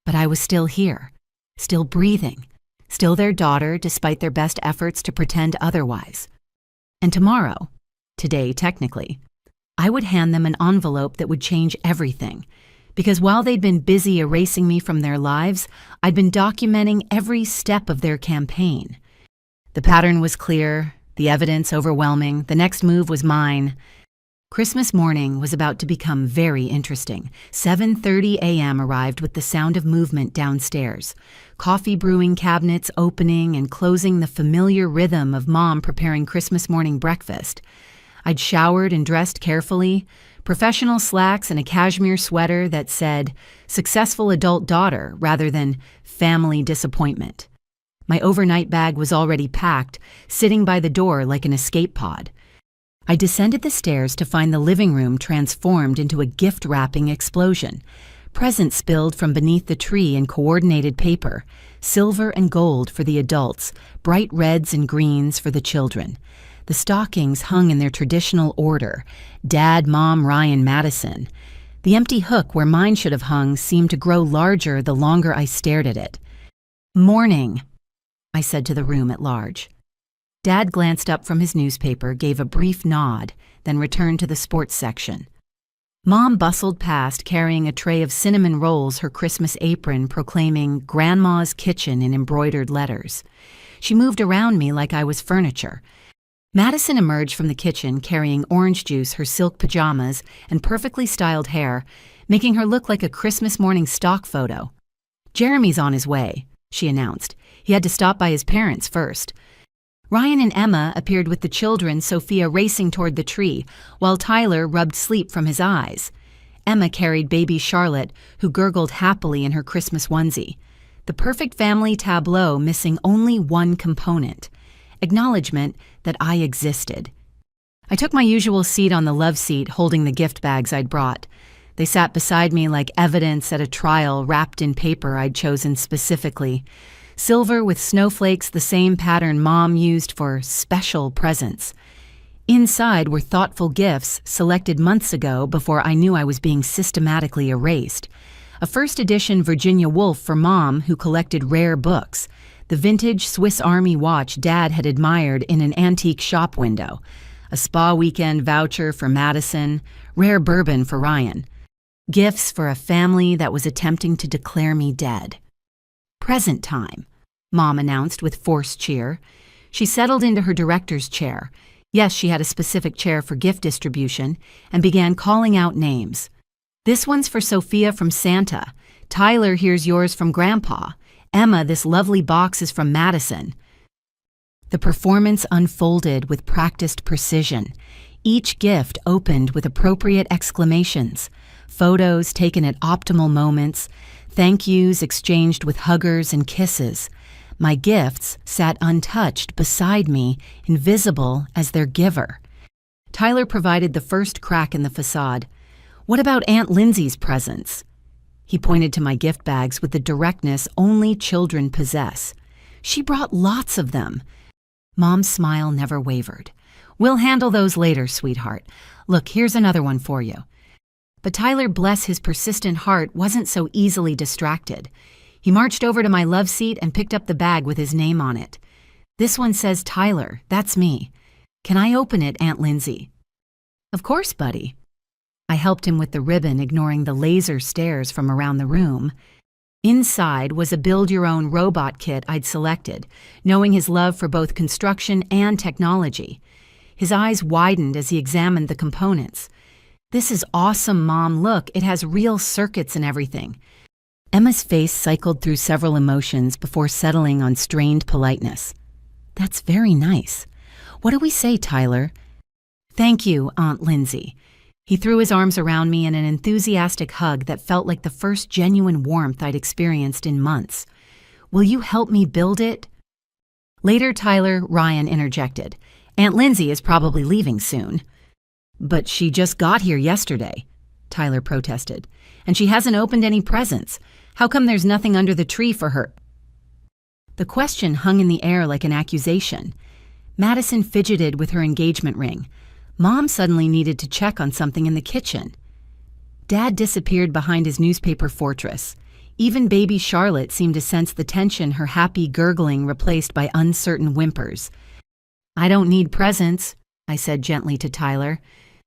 But I was still here, still breathing, still their daughter despite their best efforts to pretend otherwise. And tomorrow, today technically, I would hand them an envelope that would change everything. Because while they'd been busy erasing me from their lives, I'd been documenting every step of their campaign. The pattern was clear, the evidence overwhelming, the next move was mine. Christmas morning was about to become very interesting. 7:30 a.m. arrived with the sound of movement downstairs. Coffee brewing cabinets opening and closing, the familiar rhythm of Mom preparing Christmas morning breakfast. I'd showered and dressed carefully, professional slacks and a cashmere sweater that said successful adult daughter rather than family disappointment. My overnight bag was already packed, sitting by the door like an escape pod. I descended the stairs to find the living room transformed into a gift-wrapping explosion. Presents spilled from beneath the tree in coordinated paper, silver and gold for the adults, bright reds and greens for the children. The stockings hung in their traditional order: Dad, Mom, Ryan, Madison. The empty hook where mine should have hung seemed to grow larger the longer I stared at it. "Morning," I said to the room at large. Dad glanced up from his newspaper, gave a brief nod, then returned to the sports section. Mom bustled past carrying a tray of cinnamon rolls, her Christmas apron proclaiming Grandma's Kitchen in embroidered letters. She moved around me like I was furniture. Madison emerged from the kitchen carrying orange juice, her silk pajamas, and perfectly styled hair, making her look like a Christmas morning stock photo. "Jeremy's on his way," she announced. He had to stop by his parents first. Ryan and Emma appeared with the children, Sophia racing toward the tree, while Tyler rubbed sleep from his eyes. Emma carried baby Charlotte, who gurgled happily in her Christmas onesie. The perfect family tableau missing only one component: acknowledgement that I existed. I took my usual seat on the love seat, holding the gift bags I'd brought. They sat beside me like evidence at a trial wrapped in paper I'd chosen specifically. Silver with snowflakes, the same pattern Mom used for special presents. Inside were thoughtful gifts selected months ago before I knew I was being systematically erased. A first edition Virginia Woolf for Mom, who collected rare books. The vintage Swiss Army watch Dad had admired in an antique shop window. A spa weekend voucher for Madison. Rare bourbon for Ryan. Gifts for a family that was attempting to declare me dead. "Present time," Mom announced with forced cheer. She settled into her director's chair. Yes, she had a specific chair for gift distribution, and began calling out names. "This one's for Sophia from Santa. Tyler, here's yours from Grandpa. Emma, this lovely box is from Madison." The performance unfolded with practiced precision. Each gift opened with appropriate exclamations, photos taken at optimal moments, thank yous exchanged with huggers and kisses. My gifts sat untouched beside me, invisible as their giver. Tyler provided the first crack in the facade. "What about Aunt Lindsay's presents?" He pointed to my gift bags with the directness only children possess. "She brought lots of them." Mom's smile never wavered. "We'll handle those later, sweetheart. Look, here's another one for you." But Tyler, bless his persistent heart, wasn't so easily distracted. He marched over to my love seat and picked up the bag with his name on it. "This one says Tyler. That's me. Can I open it, Aunt Lindsay?" "Of course, buddy." I helped him with the ribbon, ignoring the laser stares from around the room. Inside was a build-your-own robot kit I'd selected, knowing his love for both construction and technology. His eyes widened as he examined the components. "This is awesome, Mom. Look, it has real circuits and everything." Emma's face cycled through several emotions before settling on strained politeness. "That's very nice. What do we say, Tyler?" "Thank you, Aunt Lindsay." He threw his arms around me in an enthusiastic hug that felt like the first genuine warmth I'd experienced in months. "Will you help me build it?" Later, Ryan interjected. "Aunt Lindsay is probably leaving soon." "But she just got here yesterday," Tyler protested. "And she hasn't opened any presents. How come there's nothing under the tree for her?" The question hung in the air like an accusation. Madison fidgeted with her engagement ring. Mom suddenly needed to check on something in the kitchen. Dad disappeared behind his newspaper fortress. Even baby Charlotte seemed to sense the tension, her happy gurgling replaced by uncertain whimpers. "I don't need presents," I said gently to Tyler.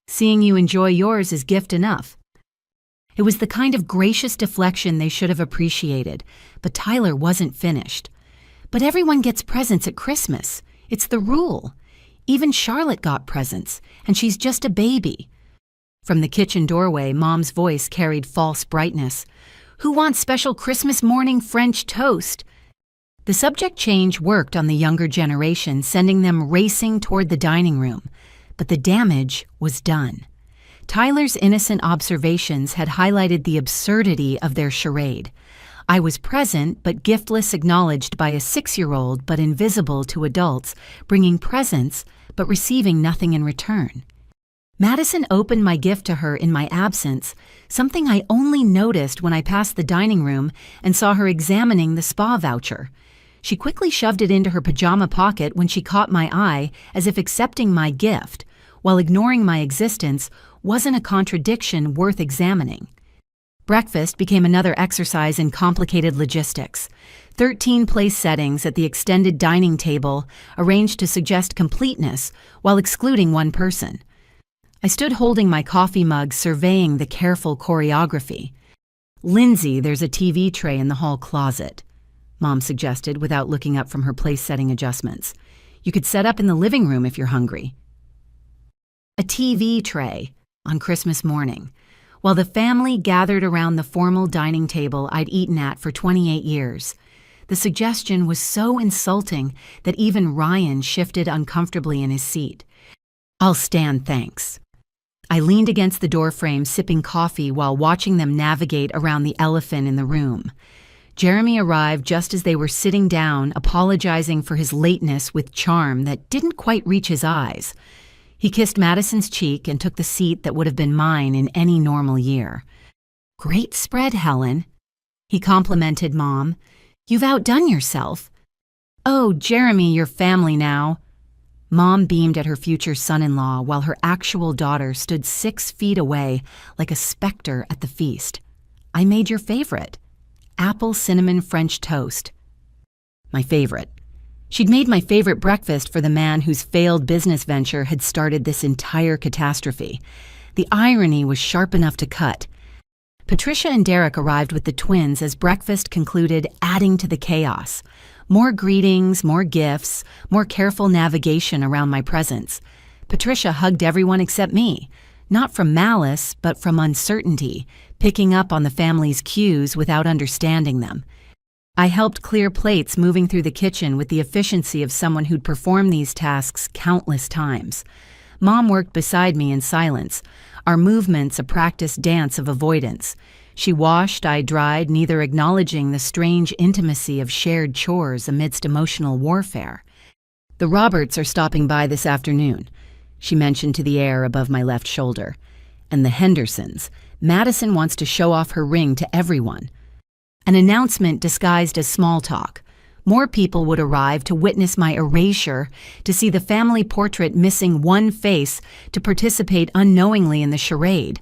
"Seeing you enjoy yours is gift enough." It was the kind of gracious deflection they should have appreciated, but Tyler wasn't finished. "But everyone gets presents at Christmas. It's the rule. Even Charlotte got presents, and she's just a baby." From the kitchen doorway, Mom's voice carried false brightness. "Who wants special Christmas morning French toast?" The subject change worked on the younger generation, sending them racing toward the dining room. but the damage was done. Tyler's innocent observations had highlighted the absurdity of their charade. I was present but giftless, acknowledged by a 6-year-old but invisible to adults, bringing presents but receiving nothing in return. Madison opened my gift to her in my absence, something I only noticed when I passed the dining room and saw her examining the spa voucher. She quickly shoved it into her pajama pocket when she caught my eye, as if accepting my gift, while ignoring my existence wasn't a contradiction worth examining. Breakfast became another exercise in complicated logistics. 13 place settings at the extended dining table, arranged to suggest completeness while excluding one person. I stood holding my coffee mug, surveying the careful choreography. "Lindsay, there's a TV tray in the hall closet," Mom suggested without looking up from her place-setting adjustments. "You could set up in the living room if you're hungry." A TV tray on Christmas morning, while the family gathered around the formal dining table I'd eaten at for 28 years. The suggestion was so insulting that even Ryan shifted uncomfortably in his seat. "I'll stand, thanks." I leaned against the doorframe, sipping coffee while watching them navigate around the elephant in the room. Jeremy arrived just as they were sitting down, apologizing for his lateness with charm that didn't quite reach his eyes. He kissed Madison's cheek and took the seat that would have been mine in any normal year. "Great spread, Helen," he complimented Mom. "You've outdone yourself." "Oh, Jeremy, you're family now." Mom beamed at her future son-in-law while her actual daughter stood 6 feet away like a specter at the feast. "I made your favorite. Apple cinnamon French toast." My favorite. She'd made my favorite breakfast for the man whose failed business venture had started this entire catastrophe. The irony was sharp enough to cut. Patricia and Derek arrived with the twins as breakfast concluded, adding to the chaos. More greetings, more gifts, more careful navigation around my presence. Patricia hugged everyone except me, not from malice, but from uncertainty, picking up on the family's cues without understanding them. I helped clear plates, moving through the kitchen with the efficiency of someone who'd performed these tasks countless times. Mom worked beside me in silence, our movements a practiced dance of avoidance. She washed, I dried, neither acknowledging the strange intimacy of shared chores amidst emotional warfare. "The Roberts are stopping by this afternoon," she mentioned to the air above my left shoulder. "And the Hendersons. Madison wants to show off her ring to everyone." An announcement disguised as small talk. More people would arrive to witness my erasure, to see the family portrait missing one face, to participate unknowingly in the charade.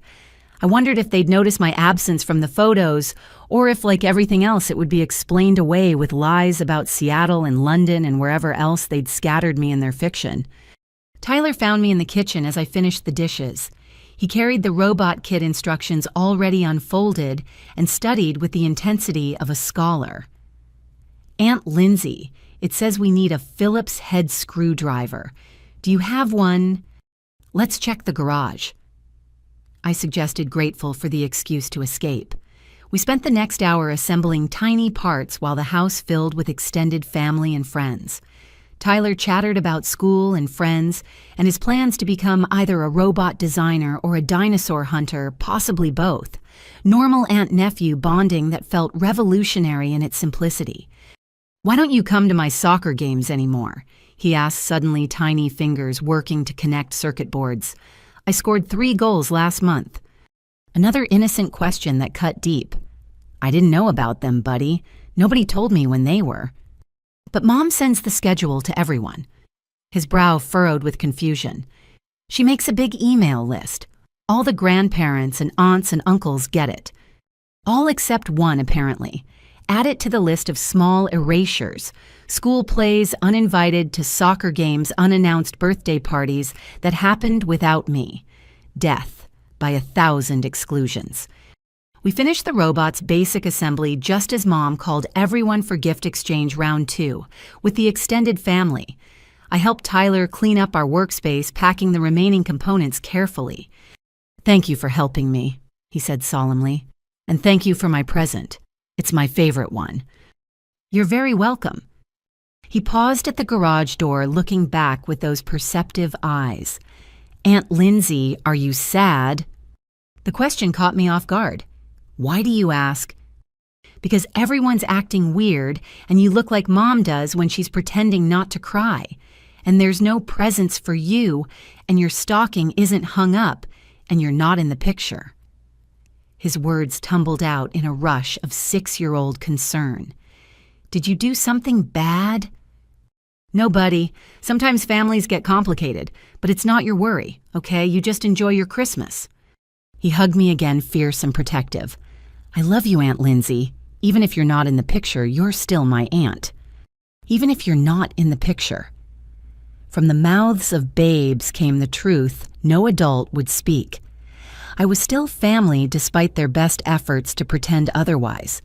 I wondered if they'd notice my absence from the photos, or if, like everything else, it would be explained away with lies about Seattle and London and wherever else they'd scattered me in their fiction. Tyler found me in the kitchen as I finished the dishes. He carried the robot kit instructions already unfolded and studied with the intensity of a scholar. "Aunt Lindsay, it says we need a Phillips head screwdriver. Do you have one? Let's check the garage," I suggested, grateful for the excuse to escape. We spent the next hour assembling tiny parts while the house filled with extended family and friends. Tyler chattered about school and friends and his plans to become either a robot designer or a dinosaur hunter, possibly both. Normal aunt-nephew bonding that felt revolutionary in its simplicity. "Why don't you come to my soccer games anymore?" he asked, suddenly tiny fingers working to connect circuit boards. "I scored 3 goals last month." Another innocent question that cut deep. "I didn't know about them, buddy. Nobody told me when they were." "But Mom sends the schedule to everyone." His brow furrowed with confusion. "She makes a big email list. All the grandparents and aunts and uncles get it. All except one, apparently. Add it to the list of small erasures, school plays uninvited to soccer games, unannounced birthday parties that happened without me. Death by 1,000 exclusions." We finished the robot's basic assembly just as Mom called everyone for gift exchange round 2, with the extended family. I helped Tyler clean up our workspace, packing the remaining components carefully. "Thank you for helping me," he said solemnly. "And thank you for my present. It's my favorite one." "You're very welcome." He paused at the garage door, looking back with those perceptive eyes. "Aunt Lindsay, are you sad?" The question caught me off guard. Why do you ask? Because everyone's acting weird, and you look like Mom does when she's pretending not to cry. And there's no presents for you, and your stocking isn't hung up, and you're not in the picture. His words tumbled out in a rush of 6-year-old concern. Did you do something bad? No, buddy. Sometimes families get complicated, but it's not your worry, okay? You just enjoy your Christmas. He hugged me again, fierce and protective. I love you, Aunt Lindsay. Even if you're not in the picture, you're still my aunt. Even if you're not in the picture. From the mouths of babes came the truth no adult would speak. I was still family despite their best efforts to pretend otherwise.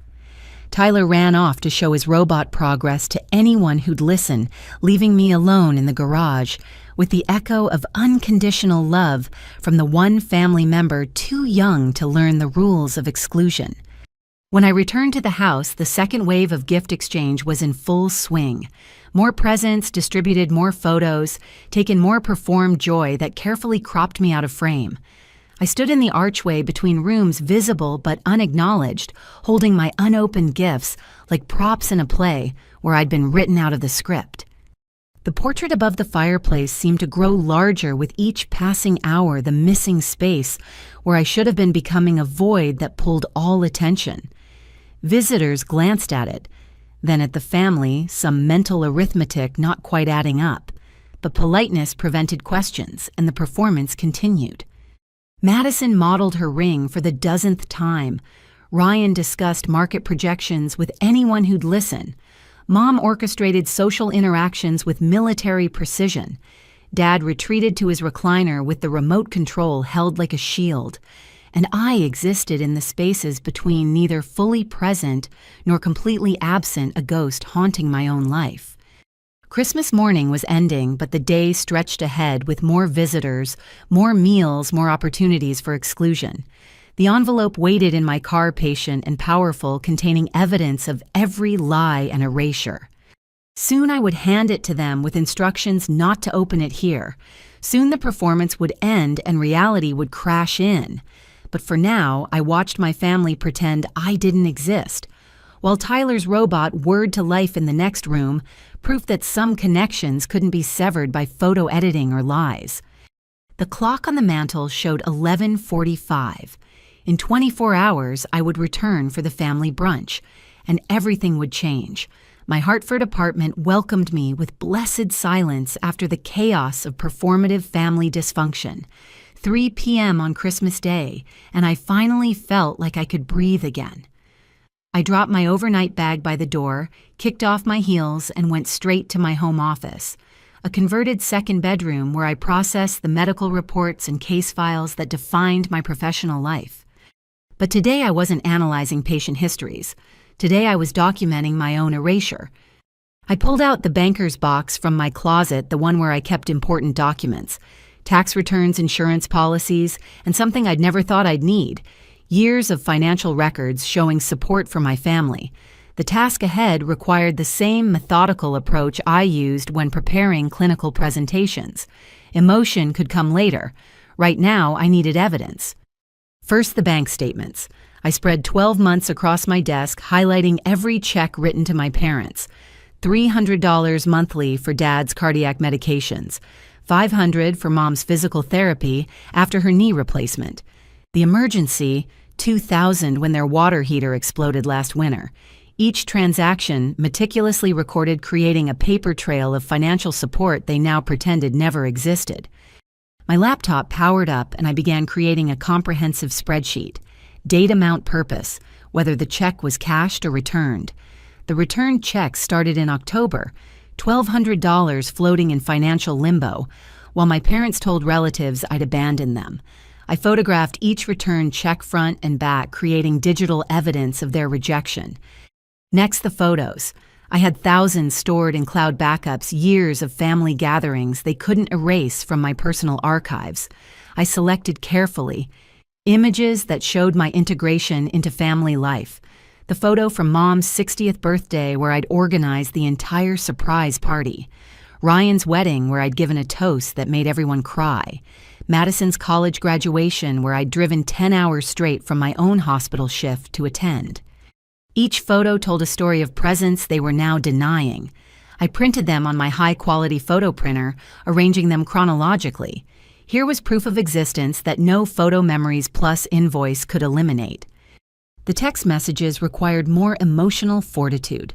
Tyler ran off to show his robot progress to anyone who'd listen, leaving me alone in the garage with the echo of unconditional love from the one family member too young to learn the rules of exclusion. When I returned to the house, the second wave of gift exchange was in full swing. More presents, distributed more photos, taken more performed joy that carefully cropped me out of frame. I stood in the archway between rooms visible but unacknowledged, holding my unopened gifts like props in a play where I'd been written out of the script. The portrait above the fireplace seemed to grow larger with each passing hour, the missing space where I should have been becoming a void that pulled all attention. Visitors glanced at it, then at the family, some mental arithmetic not quite adding up. But politeness prevented questions, and the performance continued. Madison modeled her ring for the dozenth time. Ryan discussed market projections with anyone who'd listen. Mom orchestrated social interactions with military precision. Dad retreated to his recliner with the remote control held like a shield. And I existed in the spaces between, neither fully present nor completely absent, a ghost haunting my own life. Christmas morning was ending, but the day stretched ahead with more visitors, more meals, more opportunities for exclusion. The envelope waited in my car, patient and powerful, containing evidence of every lie and erasure. Soon I would hand it to them with instructions not to open it here. Soon the performance would end and reality would crash in. But for now, I watched my family pretend I didn't exist, while Tyler's robot whirred to life in the next room, proof that some connections couldn't be severed by photo editing or lies. The clock on the mantel showed 11:45. In 24 hours, I would return for the family brunch, and everything would change. My Hartford apartment welcomed me with blessed silence after the chaos of performative family dysfunction. 3 p.m. on Christmas Day, and I finally felt like I could breathe again. I dropped my overnight bag by the door, kicked off my heels, and went straight to my home office, a converted second bedroom where I processed the medical reports and case files that defined my professional life. But today I wasn't analyzing patient histories. Today I was documenting my own erasure. I pulled out the banker's box from my closet, the one where I kept important documents, tax returns, insurance policies, and something I'd never thought I'd need. Years of financial records showing support for my family. The task ahead required the same methodical approach I used when preparing clinical presentations. Emotion could come later. Right now, I needed evidence. First, the bank statements. I spread 12 months across my desk, highlighting every check written to my parents. $300 monthly for Dad's cardiac medications. $500 for Mom's physical therapy after her knee replacement. The emergency, $2,000 when their water heater exploded last winter. Each transaction meticulously recorded, creating a paper trail of financial support they now pretended never existed. My laptop powered up and I began creating a comprehensive spreadsheet. Date, amount, purpose, whether the check was cashed or returned. The returned check started in October, $1,200 floating in financial limbo, while my parents told relatives I'd abandoned them. I photographed each returned check front and back, creating digital evidence of their rejection. Next, the photos. I had thousands stored in cloud backups, years of family gatherings they couldn't erase from my personal archives. I selected carefully images that showed my integration into family life. The photo from Mom's 60th birthday where I'd organized the entire surprise party. Ryan's wedding where I'd given a toast that made everyone cry. Madison's college graduation, where I'd driven 10 hours straight from my own hospital shift to attend. Each photo told a story of presence they were now denying. I printed them on my high-quality photo printer, arranging them chronologically. Here was proof of existence that no Photo Memories Plus invoice could eliminate. The text messages required more emotional fortitude.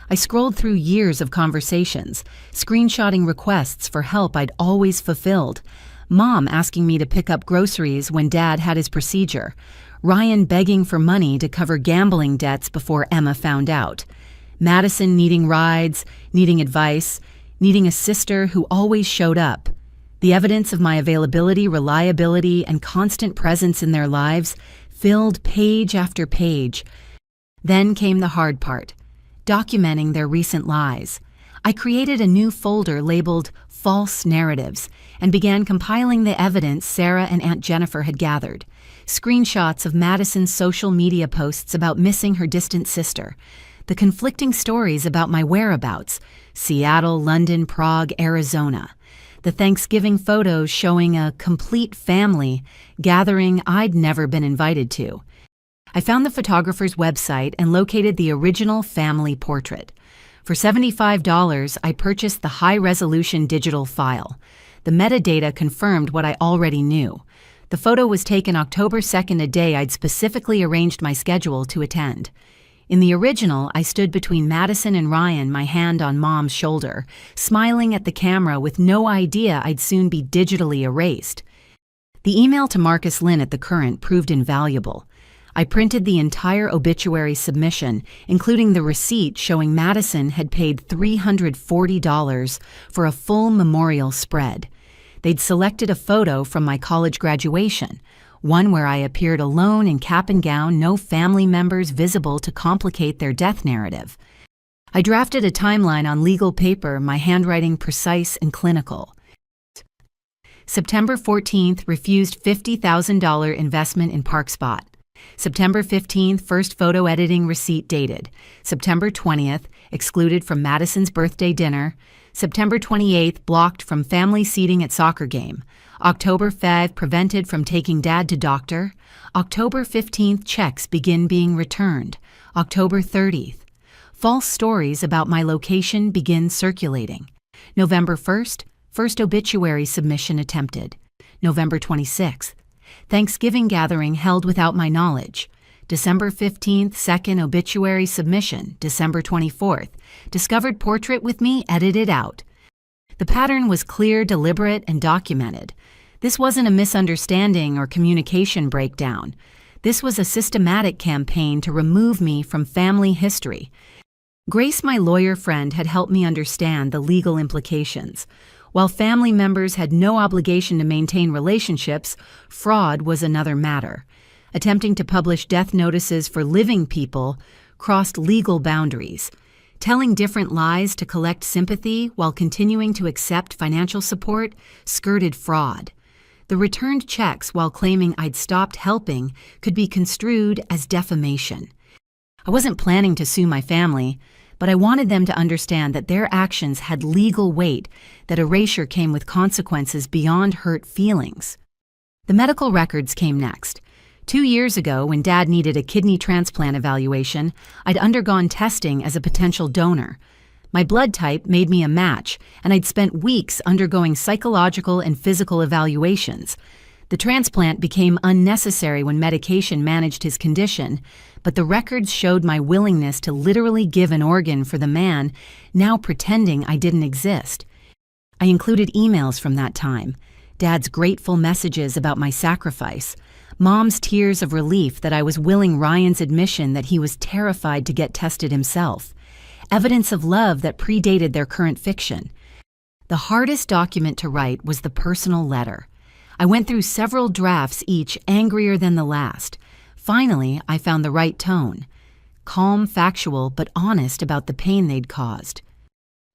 I scrolled through years of conversations, screenshotting requests for help I'd always fulfilled. Mom asking me to pick up groceries when Dad had his procedure. Ryan begging for money to cover gambling debts before Emma found out. Madison needing rides, needing advice, needing a sister who always showed up. The evidence of my availability, reliability, and constant presence in their lives filled page after page. Then came the hard part, documenting their recent lies. I created a new folder labeled False Narratives and began compiling the evidence Sarah and Aunt Jennifer had gathered. Screenshots of Madison's social media posts about missing her distant sister, the conflicting stories about my whereabouts, Seattle, London, Prague, Arizona, the Thanksgiving photos showing a complete family gathering I'd never been invited to. I found the photographer's website and located the original family portrait. For $75, I purchased the high-resolution digital file. The metadata confirmed what I already knew. The photo was taken October 2nd, a day I'd specifically arranged my schedule to attend. In the original, I stood between Madison and Ryan, my hand on Mom's shoulder, smiling at the camera with no idea I'd soon be digitally erased. The email to Marcus Lynn at the Current proved invaluable. I printed the entire obituary submission, including the receipt showing Madison had paid $340 for a full memorial spread. They'd selected a photo from my college graduation, one where I appeared alone in cap and gown, no family members visible to complicate their death narrative. I drafted a timeline on legal paper, my handwriting precise and clinical. September 14th, refused $50,000 investment in Park Spot. September 15th, first photo editing receipt dated. September 20th, excluded from Madison's birthday dinner. September 28th, blocked from family seating at soccer game. October 5th, prevented from taking Dad to doctor. October 15th, checks begin being returned. October 30th, false stories about my location begin circulating. November 1st, first obituary submission attempted. November 26th, Thanksgiving gathering held without my knowledge. December 15th, second obituary submission. December 24th, discovered portrait with me edited out. The pattern was clear, deliberate, and documented. This wasn't a misunderstanding or communication breakdown. This was a systematic campaign to remove me from family history. Grace, my lawyer friend, had helped me understand the legal implications. While family members had no obligation to maintain relationships, fraud was another matter. Attempting to publish death notices for living people crossed legal boundaries. Telling different lies to collect sympathy while continuing to accept financial support skirted fraud. The returned checks while claiming I'd stopped helping could be construed as defamation. I wasn't planning to sue my family, but I wanted them to understand that their actions had legal weight, that erasure came with consequences beyond hurt feelings. The medical records came next. 2 years ago, when Dad needed a kidney transplant evaluation, I'd undergone testing as a potential donor. My blood type made me a match, and I'd spent weeks undergoing psychological and physical evaluations. The transplant became unnecessary when medication managed his condition, but the records showed my willingness to literally give an organ for the man now pretending I didn't exist. I included emails from that time, Dad's grateful messages about my sacrifice, Mom's tears of relief that I was willing Ryan's admission that he was terrified to get tested himself, evidence of love that predated their current fiction. The hardest document to write was the personal letter. I went through several drafts, each angrier than the last. Finally, I found the right tone. Calm, factual, but honest about the pain they'd caused.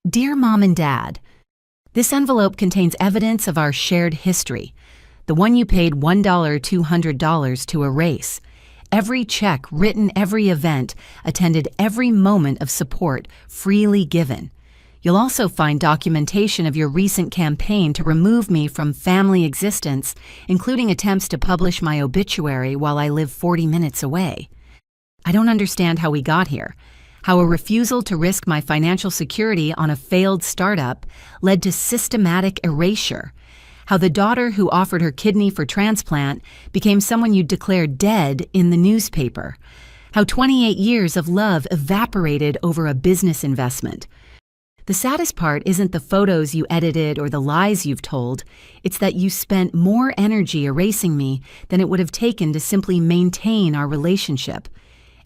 Dear Mom and Dad, this envelope contains evidence of our shared history. The one you paid $200 to erase. Every check, written every event, attended every moment of support freely given. You'll also find documentation of your recent campaign to remove me from family existence, including attempts to publish my obituary while I live 40 minutes away. I don't understand how we got here, how a refusal to risk my financial security on a failed startup led to systematic erasure, how the daughter who offered her kidney for transplant became someone you'd declare dead in the newspaper, how 28 years of love evaporated over a business investment. The saddest part isn't the photos you edited or the lies you've told, it's that you spent more energy erasing me than it would have taken to simply maintain our relationship.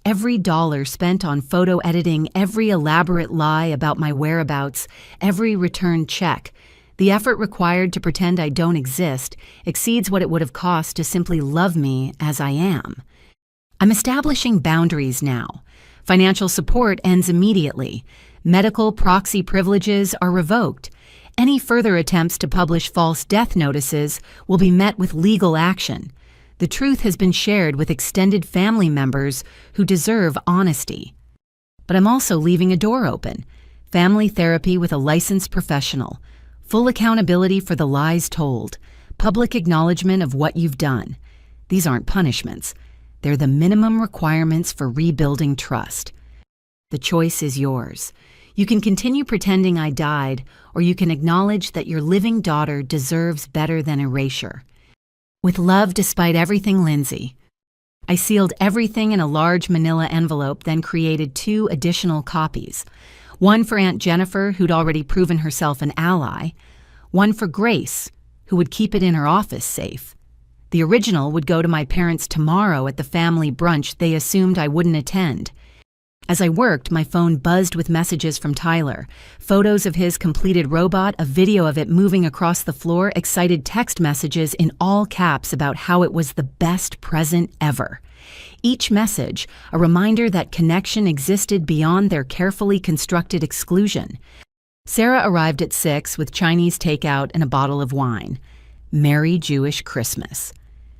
Every dollar spent on photo editing, every elaborate lie about my whereabouts, every returned check, the effort required to pretend I don't exist exceeds what it would have cost to simply love me as I am. I'm establishing boundaries now. Financial support ends immediately. Medical proxy privileges are revoked. Any further attempts to publish false death notices will be met with legal action. The truth has been shared with extended family members who deserve honesty. But I'm also leaving a door open. Family therapy with a licensed professional. Full accountability for the lies told. Public acknowledgement of what you've done. These aren't punishments. They're the minimum requirements for rebuilding trust. The choice is yours. You can continue pretending I died, or you can acknowledge that your living daughter deserves better than erasure. With love despite everything, Lindsay. I sealed everything in a large manila envelope, then created 2 additional copies. One for Aunt Jennifer, who'd already proven herself an ally. One for Grace, who would keep it in her office safe. The original would go to my parents tomorrow at the family brunch they assumed I wouldn't attend. As I worked, my phone buzzed with messages from Tyler. Photos of his completed robot, a video of it moving across the floor, excited text messages in all caps about how it was the best present ever. Each message, a reminder that connection existed beyond their carefully constructed exclusion. Sarah arrived at 6 with Chinese takeout and a bottle of wine. Merry Jewish Christmas.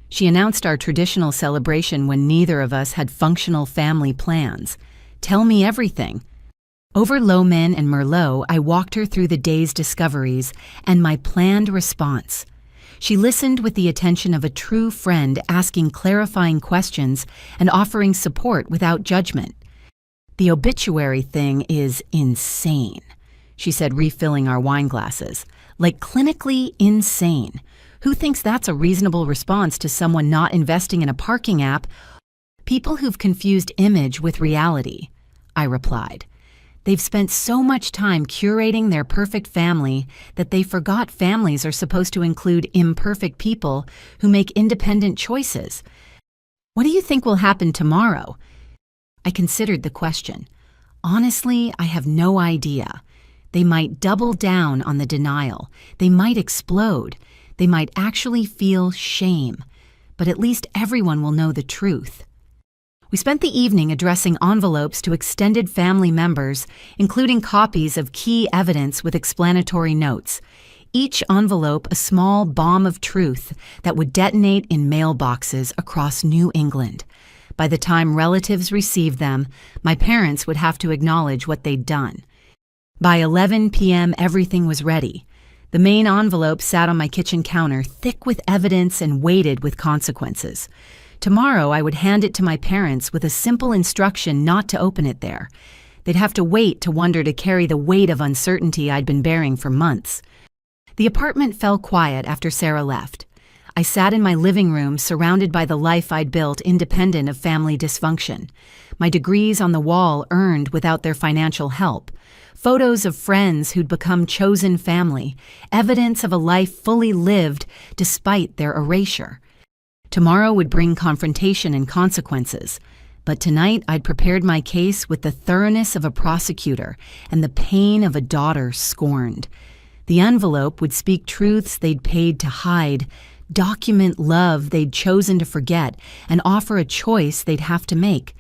She announced our traditional celebration when neither of us had functional family plans. Tell me everything. Over Lomen and Merlot, I walked her through the day's discoveries and my planned response. She listened with the attention of a true friend, asking clarifying questions and offering support without judgment. The obituary thing is insane, she said, refilling our wine glasses. Like clinically insane. Who thinks that's a reasonable response to someone not investing in a parking app? People who've confused image with reality, I replied. They've spent so much time curating their perfect family that they forgot families are supposed to include imperfect people who make independent choices. What do you think will happen tomorrow? I considered the question. Honestly, I have no idea. They might double down on the denial. They might explode. They might actually feel shame. But at least everyone will know the truth. We spent the evening addressing envelopes to extended family members, including copies of key evidence with explanatory notes. Each envelope a small bomb of truth that would detonate in mailboxes across New England. By the time relatives received them, my parents would have to acknowledge what they'd done. By 11 p.m., everything was ready. The main envelope sat on my kitchen counter, thick with evidence and weighted with consequences. Tomorrow, I would hand it to my parents with a simple instruction not to open it there. They'd have to wait to wonder to carry the weight of uncertainty I'd been bearing for months. The apartment fell quiet after Sarah left. I sat in my living room, surrounded by the life I'd built independent of family dysfunction. My degrees on the wall earned without their financial help. Photos of friends who'd become chosen family. Evidence of a life fully lived despite their erasure. Tomorrow would bring confrontation and consequences. But tonight I'd prepared my case with the thoroughness of a prosecutor and the pain of a daughter scorned. The envelope would speak truths they'd paid to hide, document love they'd chosen to forget, and offer a choice they'd have to make.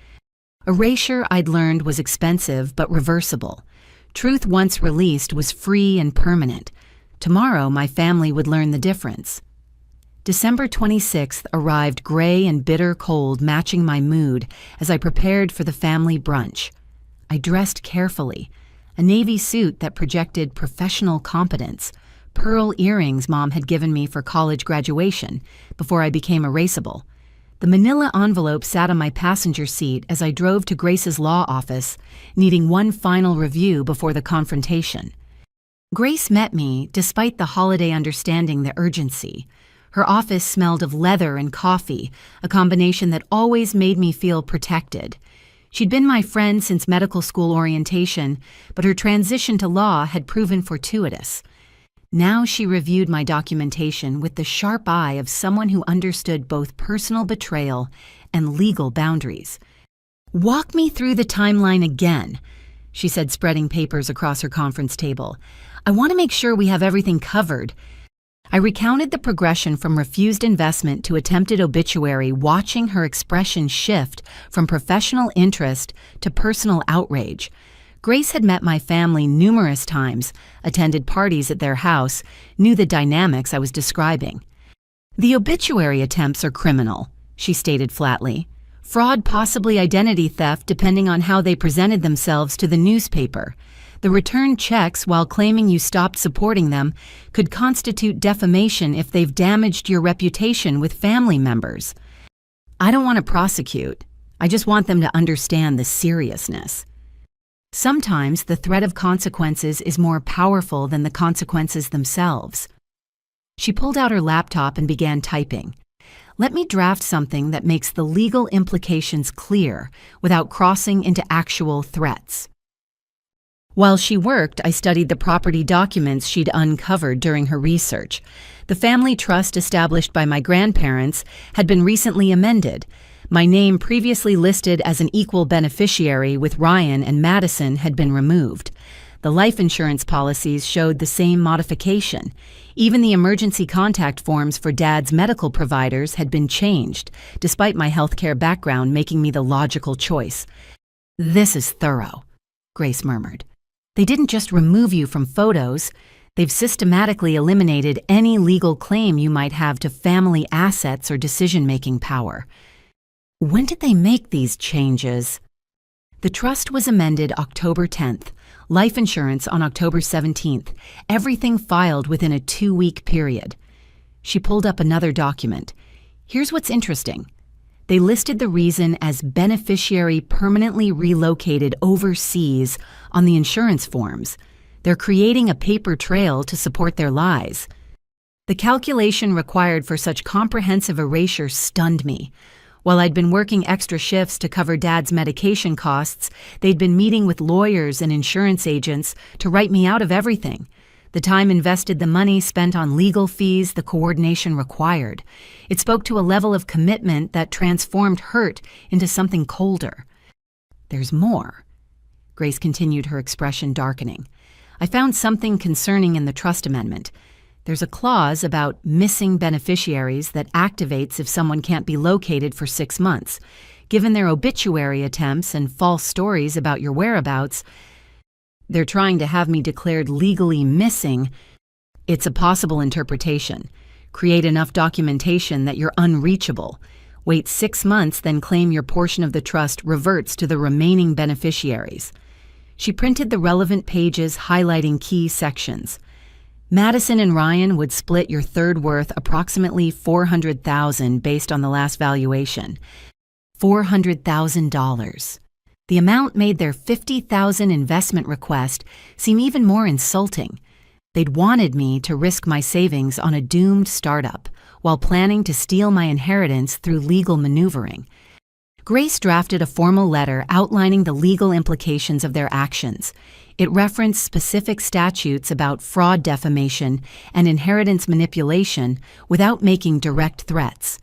Erasure, I'd learned, was expensive but reversible. Truth once released was free and permanent. Tomorrow my family would learn the difference. December 26th arrived gray and bitter cold, matching my mood as I prepared for the family brunch. I dressed carefully. a navy suit that projected professional competence, pearl earrings Mom had given me for college graduation before I became erasable. The manila envelope sat on my passenger seat as I drove to Grace's law office, needing one final review before the confrontation. Grace met me despite the holiday understanding the urgency. Her office smelled of leather and coffee, a combination that always made me feel protected. She'd been my friend since medical school orientation, but her transition to law had proven fortuitous. Now she reviewed my documentation with the sharp eye of someone who understood both personal betrayal and legal boundaries. "Walk me through the timeline again," she said, spreading papers across her conference table. "I want to make sure we have everything covered." I recounted the progression from refused investment to attempted obituary, watching her expression shift from professional interest to personal outrage. Grace had met my family numerous times, attended parties at their house, knew the dynamics I was describing. "The obituary attempts are criminal," she stated flatly. "Fraud, possibly identity theft, depending on how they presented themselves to the newspaper. The return checks, while claiming you stopped supporting them, could constitute defamation if they've damaged your reputation with family members. I don't want to prosecute. I just want them to understand the seriousness. Sometimes the threat of consequences is more powerful than the consequences themselves." She pulled out her laptop and began typing. "Let me draft something that makes the legal implications clear without crossing into actual threats." While she worked, I studied the property documents she'd uncovered during her research. The family trust established by my grandparents had been recently amended. My name, previously listed as an equal beneficiary with Ryan and Madison, had been removed. The life insurance policies showed the same modification. Even the emergency contact forms for Dad's medical providers had been changed, despite my healthcare background making me the logical choice. "This is thorough," Grace murmured. "They didn't just remove you from photos. They've systematically eliminated any legal claim you might have to family assets or decision-making power." "When did they make these changes?" "The trust was amended October 10th, life insurance on October 17th, everything filed within a 2-week period." She pulled up another document. "Here's what's interesting. They listed the reason as beneficiary permanently relocated overseas on the insurance forms. They're creating a paper trail to support their lies." The calculation required for such comprehensive erasure stunned me. While I'd been working extra shifts to cover Dad's medication costs, they'd been meeting with lawyers and insurance agents to write me out of everything. The time invested, the money spent on legal fees, the coordination required. It spoke to a level of commitment that transformed hurt into something colder. "There's more." Grace continued, her expression darkening. "I found something concerning in the trust amendment. There's a clause about missing beneficiaries that activates if someone can't be located for 6 months. Given their obituary attempts and false stories about your whereabouts, they're trying to have me declared legally missing. It's a possible interpretation. Create enough documentation that you're unreachable. Wait 6 months, then claim your portion of the trust reverts to the remaining beneficiaries." She printed the relevant pages, highlighting key sections. "Madison and Ryan would split your third worth approximately $400,000 based on the last valuation. $400,000. The amount made their $50,000 investment request seem even more insulting. They'd wanted me to risk my savings on a doomed startup while planning to steal my inheritance through legal maneuvering. Grace drafted a formal letter outlining the legal implications of their actions. It referenced specific statutes about fraud defamation and inheritance manipulation without making direct threats.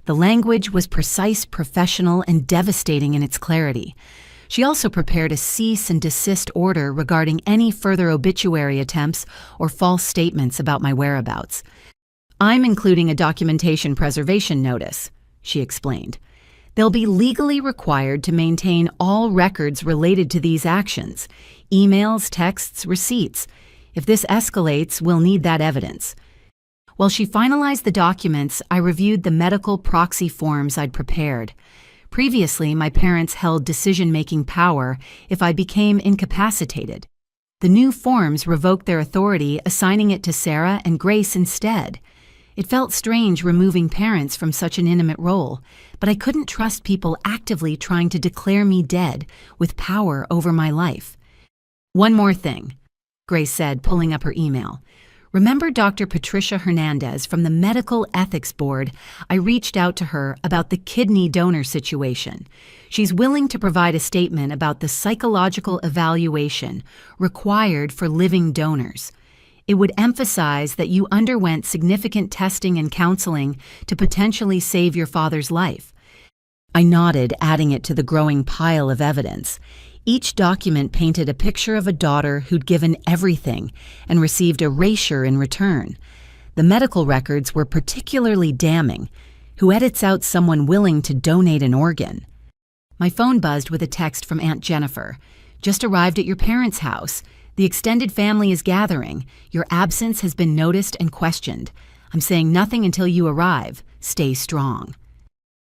The language was precise, professional, and devastating in its clarity. She also prepared a cease and desist order regarding any further obituary attempts or false statements about my whereabouts. "I'm including a documentation preservation notice," she explained. "They'll be legally required to maintain all records related to these actions: emails, texts, receipts. If this escalates, we'll need that evidence." While she finalized the documents, I reviewed the medical proxy forms I'd prepared. Previously, my parents held decision-making power if I became incapacitated. The new forms revoked their authority, assigning it to Sarah and Grace instead. It felt strange removing parents from such an intimate role, but I couldn't trust people actively trying to declare me dead with power over my life. "One more thing," Grace said, pulling up her email. "Remember Dr. Patricia Hernandez from the Medical Ethics Board? I reached out to her about the kidney donor situation. She's willing to provide a statement about the psychological evaluation required for living donors. It would emphasize that you underwent significant testing and counseling to potentially save your father's life." I nodded, adding it to the growing pile of evidence. Each document painted a picture of a daughter who'd given everything and received erasure in return. The medical records were particularly damning. Who edits out someone willing to donate an organ? My phone buzzed with a text from Aunt Jennifer. "Just arrived at your parents' house. The extended family is gathering. Your absence has been noticed and questioned. I'm saying nothing until you arrive. Stay strong."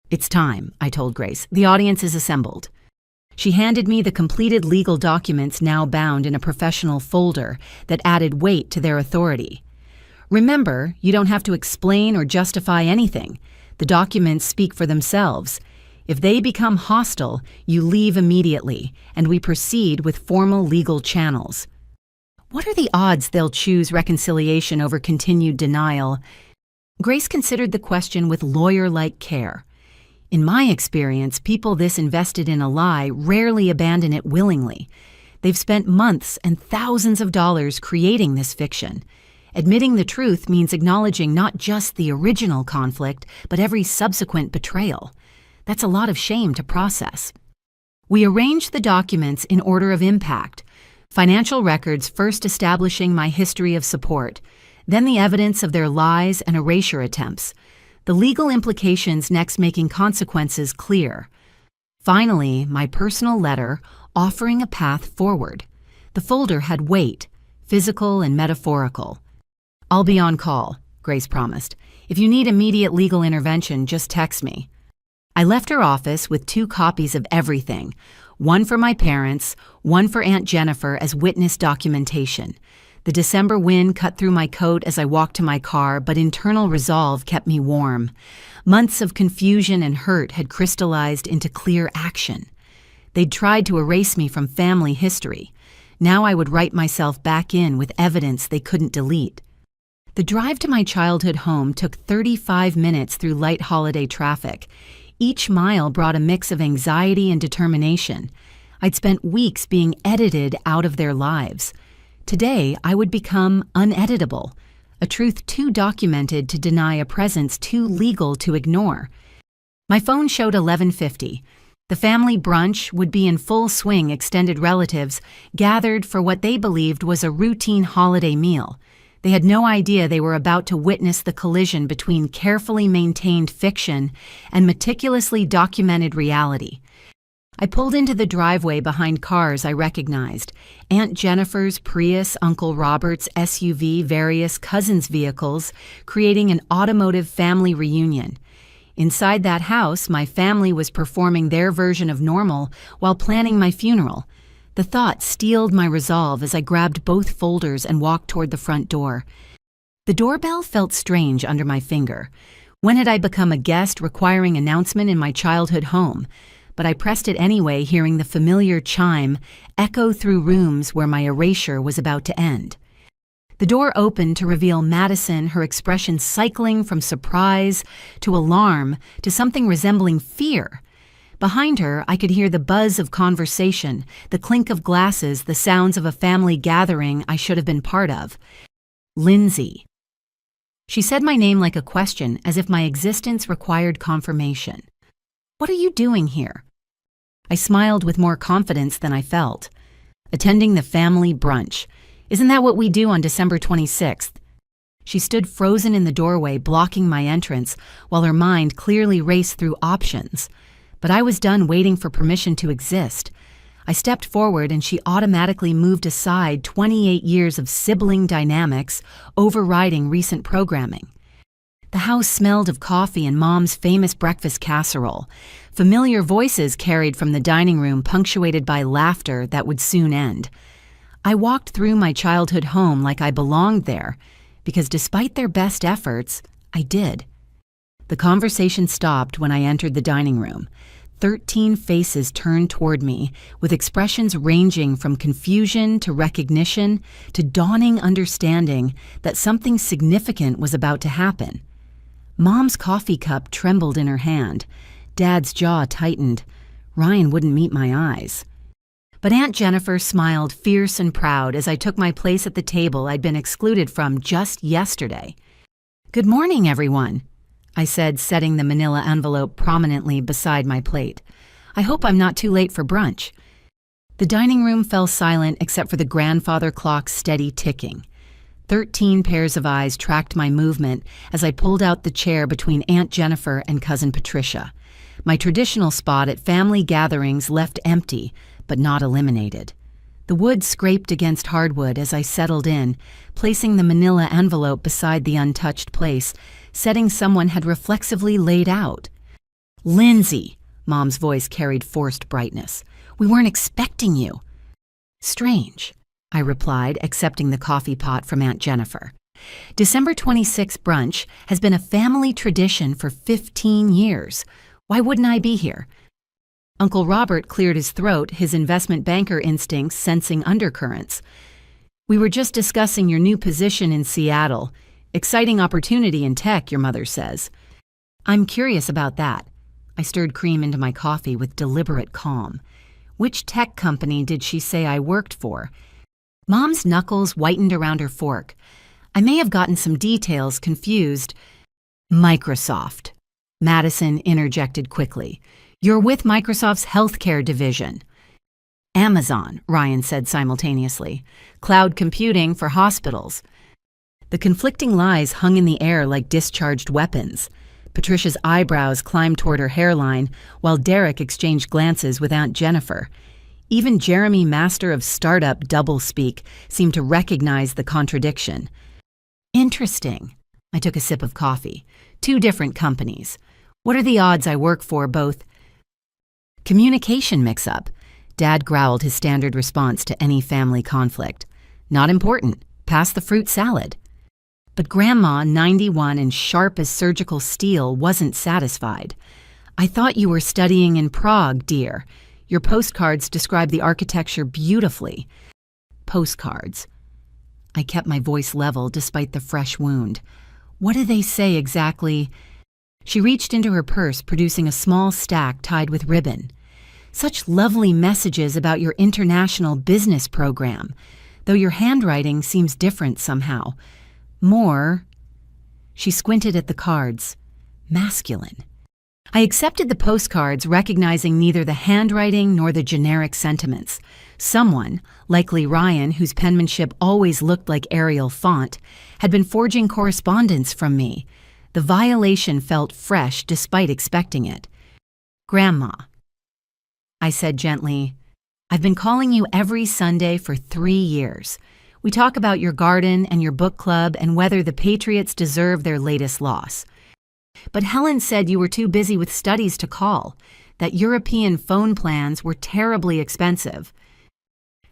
"It's time," I told Grace. "The audience is assembled." She handed me the completed legal documents, now bound in a professional folder that added weight to their authority. "Remember, you don't have to explain or justify anything. The documents speak for themselves. If they become hostile, you leave immediately, and we proceed with formal legal channels." What are the odds they'll choose reconciliation over continued denial? Grace considered the question with lawyer-like care. In my experience, people this invested in a lie rarely abandon it willingly. They've spent months and thousands of dollars creating this fiction. Admitting the truth means acknowledging not just the original conflict, but every subsequent betrayal. That's a lot of shame to process. We arranged the documents in order of impact. Financial records first establishing my history of support, then the evidence of their lies and erasure attempts. The legal implications next making consequences clear. Finally, my personal letter offering a path forward. The folder had weight, physical and metaphorical. "I'll be on call," Grace promised. "If you need immediate legal intervention, just text me." I left her office with 2 copies of everything, one for my parents, one for Aunt Jennifer as witness documentation. The December wind cut through my coat as I walked to my car, but internal resolve kept me warm. Months of confusion and hurt had crystallized into clear action. They'd tried to erase me from family history. Now I would write myself back in with evidence they couldn't delete. The drive to my childhood home took 35 minutes through light holiday traffic. Each mile brought a mix of anxiety and determination. I'd spent weeks being edited out of their lives. Today, I would become uneditable, a truth too documented to deny, a presence too legal to ignore. My phone showed 11:50. The family brunch would be in full swing. Extended relatives gathered for what they believed was a routine holiday meal. They had no idea they were about to witness the collision between carefully maintained fiction and meticulously documented reality. I pulled into the driveway behind cars I recognized: Aunt Jennifer's Prius, Uncle Robert's SUV, various cousins' vehicles, creating an automotive family reunion. Inside that house, my family was performing their version of normal while planning my funeral. The thought steeled my resolve as I grabbed both folders and walked toward the front door. The doorbell felt strange under my finger. When had I become a guest requiring announcement in my childhood home? But I pressed it anyway, hearing the familiar chime echo through rooms where my erasure was about to end. The door opened to reveal Madison, her expression cycling from surprise to alarm to something resembling fear. Behind her, I could hear the buzz of conversation, the clink of glasses, the sounds of a family gathering I should have been part of. "Lindsay." She said my name like a question, as if my existence required confirmation. "What are you doing here?" I smiled with more confidence than I felt. "Attending the family brunch. Isn't that what we do on December 26th? She stood frozen in the doorway, blocking my entrance, while her mind clearly raced through options. But I was done waiting for permission to exist. I stepped forward and she automatically moved aside, 28 years of sibling dynamics overriding recent programming. The house smelled of coffee and Mom's famous breakfast casserole. Familiar voices carried from the dining room, punctuated by laughter that would soon end. I walked through my childhood home like I belonged there, because despite their best efforts, I did. The conversation stopped when I entered the dining room. 13 faces turned toward me, with expressions ranging from confusion to recognition to dawning understanding that something significant was about to happen. Mom's coffee cup trembled in her hand. Dad's jaw tightened. Ryan wouldn't meet my eyes. But Aunt Jennifer smiled fierce and proud as I took my place at the table I'd been excluded from just yesterday. "Good morning, everyone," I said, setting the manila envelope prominently beside my plate. "I hope I'm not too late for brunch." The dining room fell silent except for the grandfather clock's steady ticking. 13 pairs of eyes tracked my movement as I pulled out the chair between Aunt Jennifer and Cousin Patricia. My traditional spot at family gatherings left empty, but not eliminated. The wood scraped against hardwood as I settled in, placing the manila envelope beside the untouched place, setting someone had reflexively laid out. "Lindsay," Mom's voice carried forced brightness. "We weren't expecting you." "Strange," I replied, accepting the coffee pot from Aunt Jennifer. "December 26th brunch has been a family tradition for 15 years. Why wouldn't I be here?" Uncle Robert cleared his throat, his investment banker instincts sensing undercurrents. "We were just discussing your new position in Seattle. Exciting opportunity in tech, your mother says." "I'm curious about that." I stirred cream into my coffee with deliberate calm. Which tech company did she say I worked for? Mom's knuckles whitened around her fork. I may have gotten some details confused. "Microsoft," Madison interjected quickly. "You're with Microsoft's healthcare division." "Amazon," Ryan said simultaneously. "Cloud computing for hospitals." The conflicting lies hung in the air like discharged weapons. Patricia's eyebrows climbed toward her hairline, while Derek exchanged glances with Aunt Jennifer. Even Jeremy, master of startup doublespeak, seemed to recognize the contradiction. "Interesting." I took a sip of coffee. "Two different companies. What are the odds I work for both?" "Communication mix-up." Dad growled his standard response to any family conflict. "Not important. Pass the fruit salad." But Grandma, 91 and sharp as surgical steel, wasn't satisfied. "I thought you were studying in Prague, dear. Your postcards describe the architecture beautifully." Postcards. I kept my voice level despite the fresh wound. "What do they say exactly?" She reached into her purse, producing a small stack tied with ribbon. "Such lovely messages about your international business program, though your handwriting seems different somehow. More." She squinted at the cards. "Masculine." I accepted the postcards, recognizing neither the handwriting nor the generic sentiments. Someone, likely Ryan, whose penmanship always looked like Arial font, had been forging correspondence from me. The violation felt fresh despite expecting it. "Grandma," I said gently, "I've been calling you every Sunday for 3 years. We talk about your garden and your book club and whether the Patriots deserve their latest loss. But Helen said you were too busy with studies to call, that European phone plans were terribly expensive."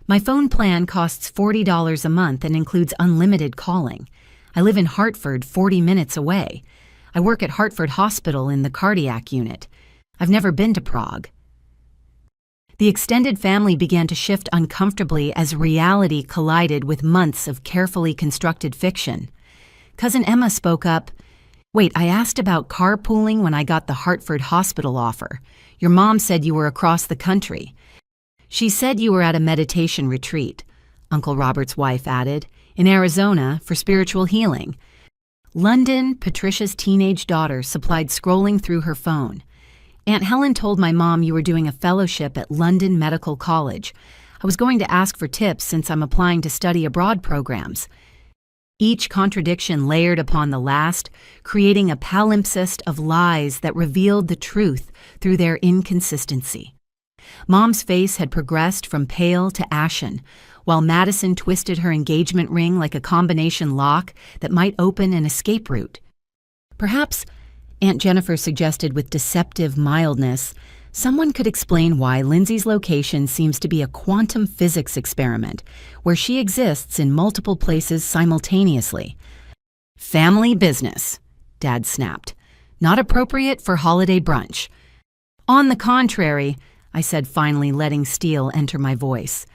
"My phone plan costs $40 a month and includes unlimited calling. I live in Hartford, 40 minutes away. I work at Hartford Hospital in the cardiac unit. I've never been to Prague." The extended family began to shift uncomfortably as reality collided with months of carefully constructed fiction. Cousin Emma spoke up. "Wait, I asked about carpooling when I got the Hartford Hospital offer. Your mom said you were across the country." "She said you were at a meditation retreat," Uncle Robert's wife added, "in Arizona for spiritual healing." London, Patricia's teenage daughter, supplied scrolling through her phone. "Aunt Helen told my mom you were doing a fellowship at London Medical College. I was going to ask for tips since I'm applying to study abroad programs." Each contradiction layered upon the last, creating a palimpsest of lies that revealed the truth through their inconsistency. Mom's face had progressed from pale to ashen, while Madison twisted her engagement ring like a combination lock that might open an escape route. "Perhaps," Aunt Jennifer suggested with deceptive mildness, Someone could explain why Lindsay's location seems to be a quantum physics experiment, where she exists in multiple places simultaneously. Family business, Dad snapped. Not appropriate for holiday brunch. On the contrary, I said, finally letting steel enter my voice.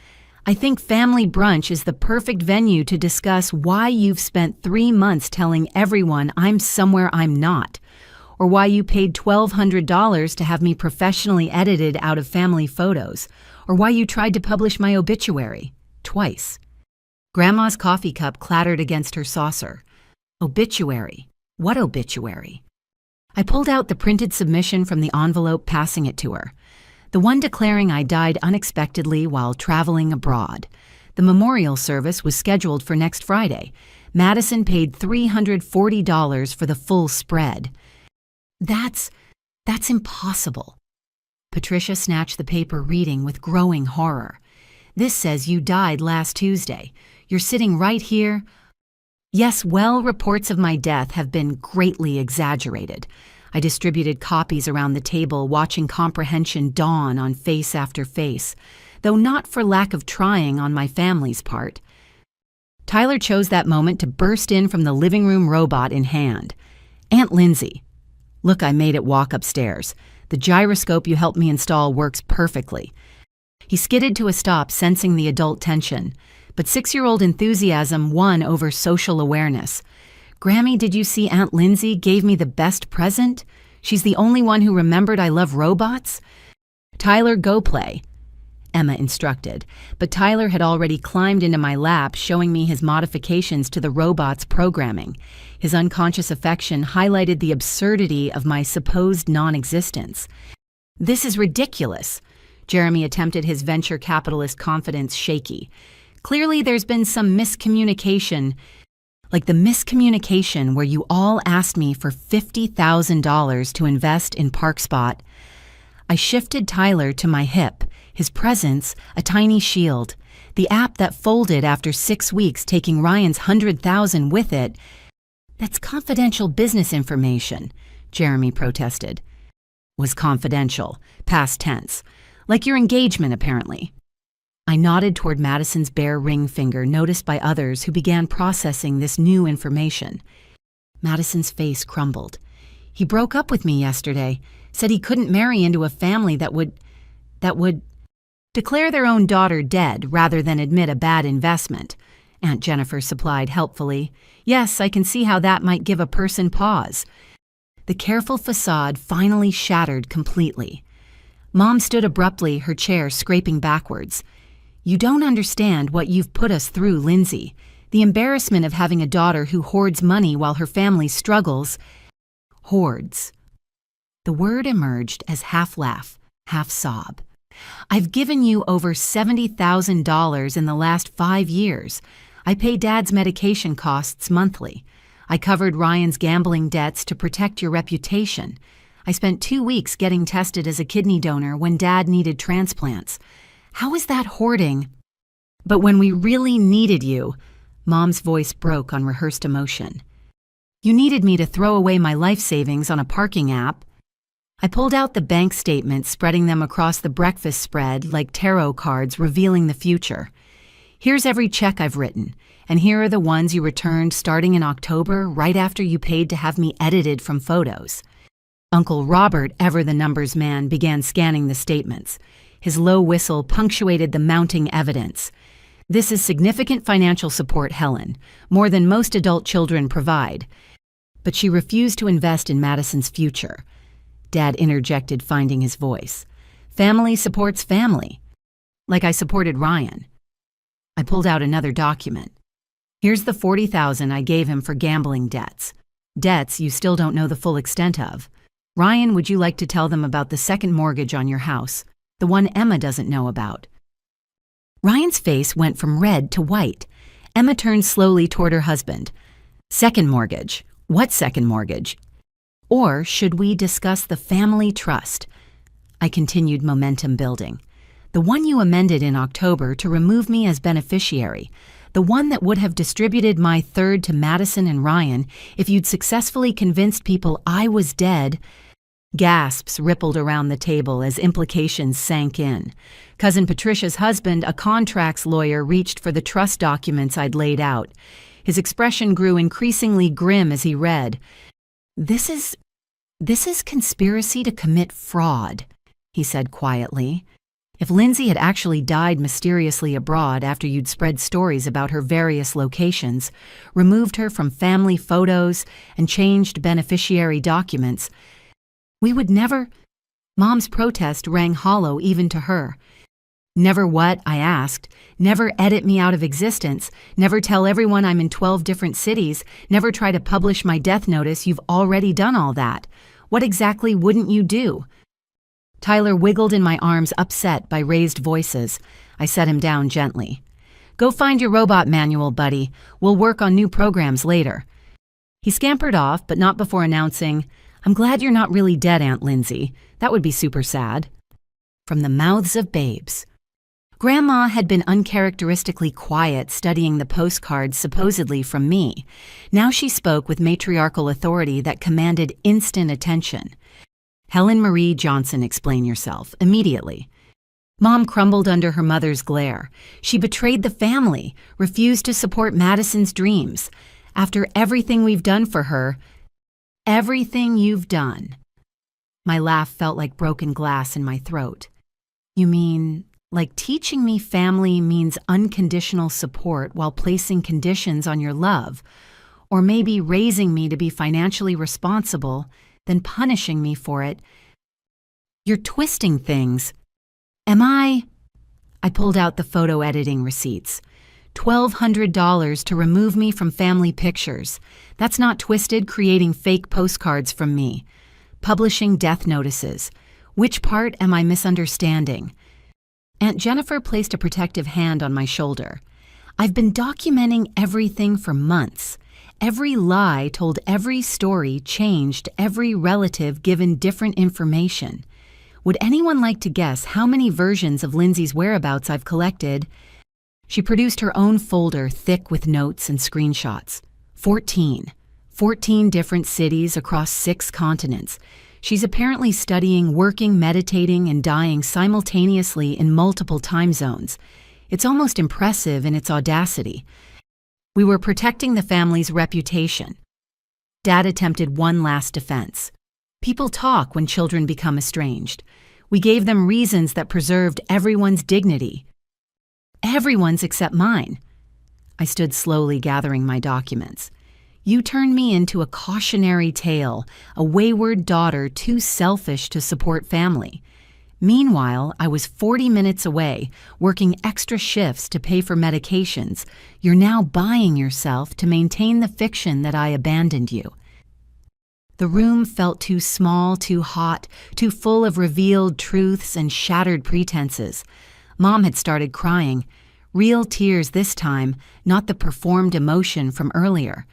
I think family brunch is the perfect venue to discuss why you've spent 3 months telling everyone I'm somewhere I'm not, or why you paid $1,200 to have me professionally edited out of family photos, or why you tried to publish my obituary, twice. Grandma's coffee cup clattered against her saucer. Obituary? What obituary? I pulled out the printed submission from the envelope, passing it to her. The one declaring I died unexpectedly while traveling abroad. The memorial service was scheduled for next Friday. Madison paid $340 for the full spread. That's impossible. Patricia snatched the paper, reading with growing horror. This says you died last Tuesday. You're sitting right here. Yes, well, reports of my death have been greatly exaggerated. I distributed copies around the table, watching comprehension dawn on face after face, though not for lack of trying on my family's part. Tyler chose that moment to burst in from the living room, robot in hand. Aunt Lindsay. Look, I made it walk upstairs. The gyroscope you helped me install works perfectly. He skidded to a stop, sensing the adult tension, but 6-year-old enthusiasm won over social awareness. Grammy, did you see Aunt Lindsay gave me the best present? She's the only one who remembered I love robots. Tyler, go play, Emma instructed, but Tyler had already climbed into my lap, showing me his modifications to the robot's programming. His unconscious affection highlighted the absurdity of my supposed non-existence. This is ridiculous. Jeremy attempted his venture capitalist confidence shaky. Clearly there's been some miscommunication, like the miscommunication where you all asked me for $50,000 to invest in ParkSpot. I shifted Tyler to my hip, his presence a tiny shield, the app that folded after 6 weeks, taking Ryan's $100,000 with it. That's confidential business information, Jeremy protested. Was confidential, past tense, like your engagement apparently. I nodded toward Madison's bare ring finger, noticed by others who began processing this new information. Madison's face crumbled. He broke up with me yesterday, said he couldn't marry into a family that would declare their own daughter dead rather than admit a bad investment, Aunt Jennifer supplied helpfully. Yes, I can see how that might give a person pause. The careful facade finally shattered completely. Mom stood abruptly, her chair scraping backwards. You don't understand what you've put us through, Lindsay. The embarrassment of having a daughter who hoards money while her family struggles. Hoards. The word emerged as half laugh, half sob. I've given you over $70,000 in the last 5 years. I pay Dad's medication costs monthly. I covered Ryan's gambling debts to protect your reputation. I spent 2 weeks getting tested as a kidney donor when Dad needed transplants. How is that hoarding? But when we really needed you, Mom's voice broke on rehearsed emotion. You needed me to throw away my life savings on a parking app. I pulled out the bank statements, spreading them across the breakfast spread like tarot cards revealing the future. Here's every check I've written, and here are the ones you returned starting in October, right after you paid to have me edited from photos. Uncle Robert, ever the numbers man, began scanning the statements. His low whistle punctuated the mounting evidence. This is significant financial support, Helen, more than most adult children provide. But she refused to invest in Madison's future. Dad interjected, finding his voice. Family supports family. Like I supported Ryan. I pulled out another document. Here's the $40,000 I gave him for gambling debts. Debts you still don't know the full extent of. Ryan, would you like to tell them about the second mortgage on your house? The one Emma doesn't know about. Ryan's face went from red to white. Emma turned slowly toward her husband. Second mortgage. What second mortgage? Or should we discuss the family trust? I continued, momentum building. The one you amended in October to remove me as beneficiary. The one that would have distributed my third to Madison and Ryan if you'd successfully convinced people I was dead. Gasps rippled around the table as implications sank in. Cousin Patricia's husband, a contracts lawyer, reached for the trust documents I'd laid out. His expression grew increasingly grim as he read. This is conspiracy to commit fraud," he said quietly. "If Lindsay had actually died mysteriously abroad after you'd spread stories about her various locations, removed her from family photos, and changed beneficiary documents, we would never—" Mom's protest rang hollow even to her. "Never what?" I asked. "Never edit me out of existence, never tell everyone I'm in 12 different cities, never try to publish my death notice. You've already done all that. What exactly wouldn't you do?" Tyler wiggled in my arms, upset by raised voices. I set him down gently. "Go find your robot manual, buddy. We'll work on new programs later." He scampered off, but not before announcing, "I'm glad you're not really dead, Aunt Lindsay. That would be super sad." From the mouths of babes. Grandma had been uncharacteristically quiet studying the postcards supposedly from me. Now she spoke with matriarchal authority that commanded instant attention. "Helen Marie Johnson, explain yourself, immediately." Mom crumbled under her mother's glare. She betrayed the family, refused to support Madison's dreams. After everything we've done for her, everything you've done. My laugh felt like broken glass in my throat. "You mean, like teaching me family means unconditional support while placing conditions on your love, or maybe raising me to be financially responsible, then punishing me for it. You're twisting things. Am I pulled out the photo editing receipts. $1,200 to remove me from family pictures. That's not twisted, creating fake postcards from me. Publishing death notices. Which part am I misunderstanding?" Aunt Jennifer placed a protective hand on my shoulder. "I've been documenting everything for months. Every lie told, every story changed, every relative given different information. Would anyone like to guess how many versions of Lindsay's whereabouts I've collected?" She produced her own folder thick with notes and screenshots. 14 different cities across 6 continents. She's apparently studying, working, meditating, and dying simultaneously in multiple time zones. It's almost impressive in its audacity. We were protecting the family's reputation. Dad attempted one last defense. People talk when children become estranged. We gave them reasons that preserved everyone's dignity. Everyone's except mine. I stood slowly gathering my documents. You turned me into a cautionary tale, a wayward daughter too selfish to support family. Meanwhile, I was 40 minutes away, working extra shifts to pay for medications. You're now buying yourself to maintain the fiction that I abandoned you. The room felt too small, too hot, too full of revealed truths and shattered pretenses. Mom had started crying. Real tears this time, not the performed emotion from earlier.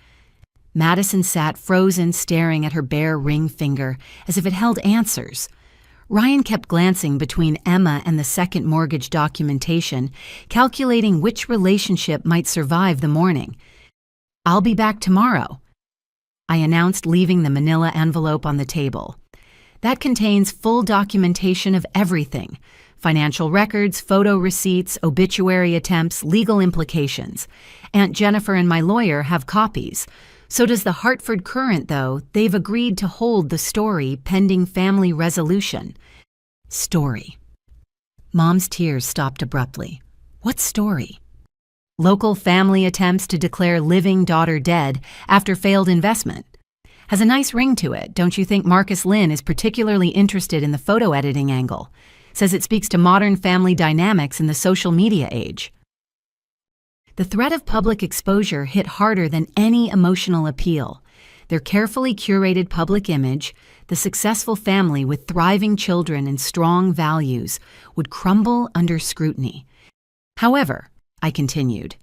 Madison sat frozen, staring at her bare ring finger, as if it held answers. Ryan kept glancing between Emma and the second mortgage documentation, calculating which relationship might survive the morning. "I'll be back tomorrow," I announced, leaving the manila envelope on the table. That contains full documentation of everything: financial records, photo receipts, obituary attempts, legal implications. Aunt Jennifer and my lawyer have copies. So does the Hartford Courant, though. They've agreed to hold the story pending family resolution. Story. Mom's tears stopped abruptly. What story? Local family attempts to declare living daughter dead after failed investment. Has a nice ring to it. Don't you think Marcus Lynn is particularly interested in the photo editing angle? Says it speaks to modern family dynamics in the social media age. The threat of public exposure hit harder than any emotional appeal. Their carefully curated public image, the successful family with thriving children and strong values, would crumble under scrutiny. However, I continued,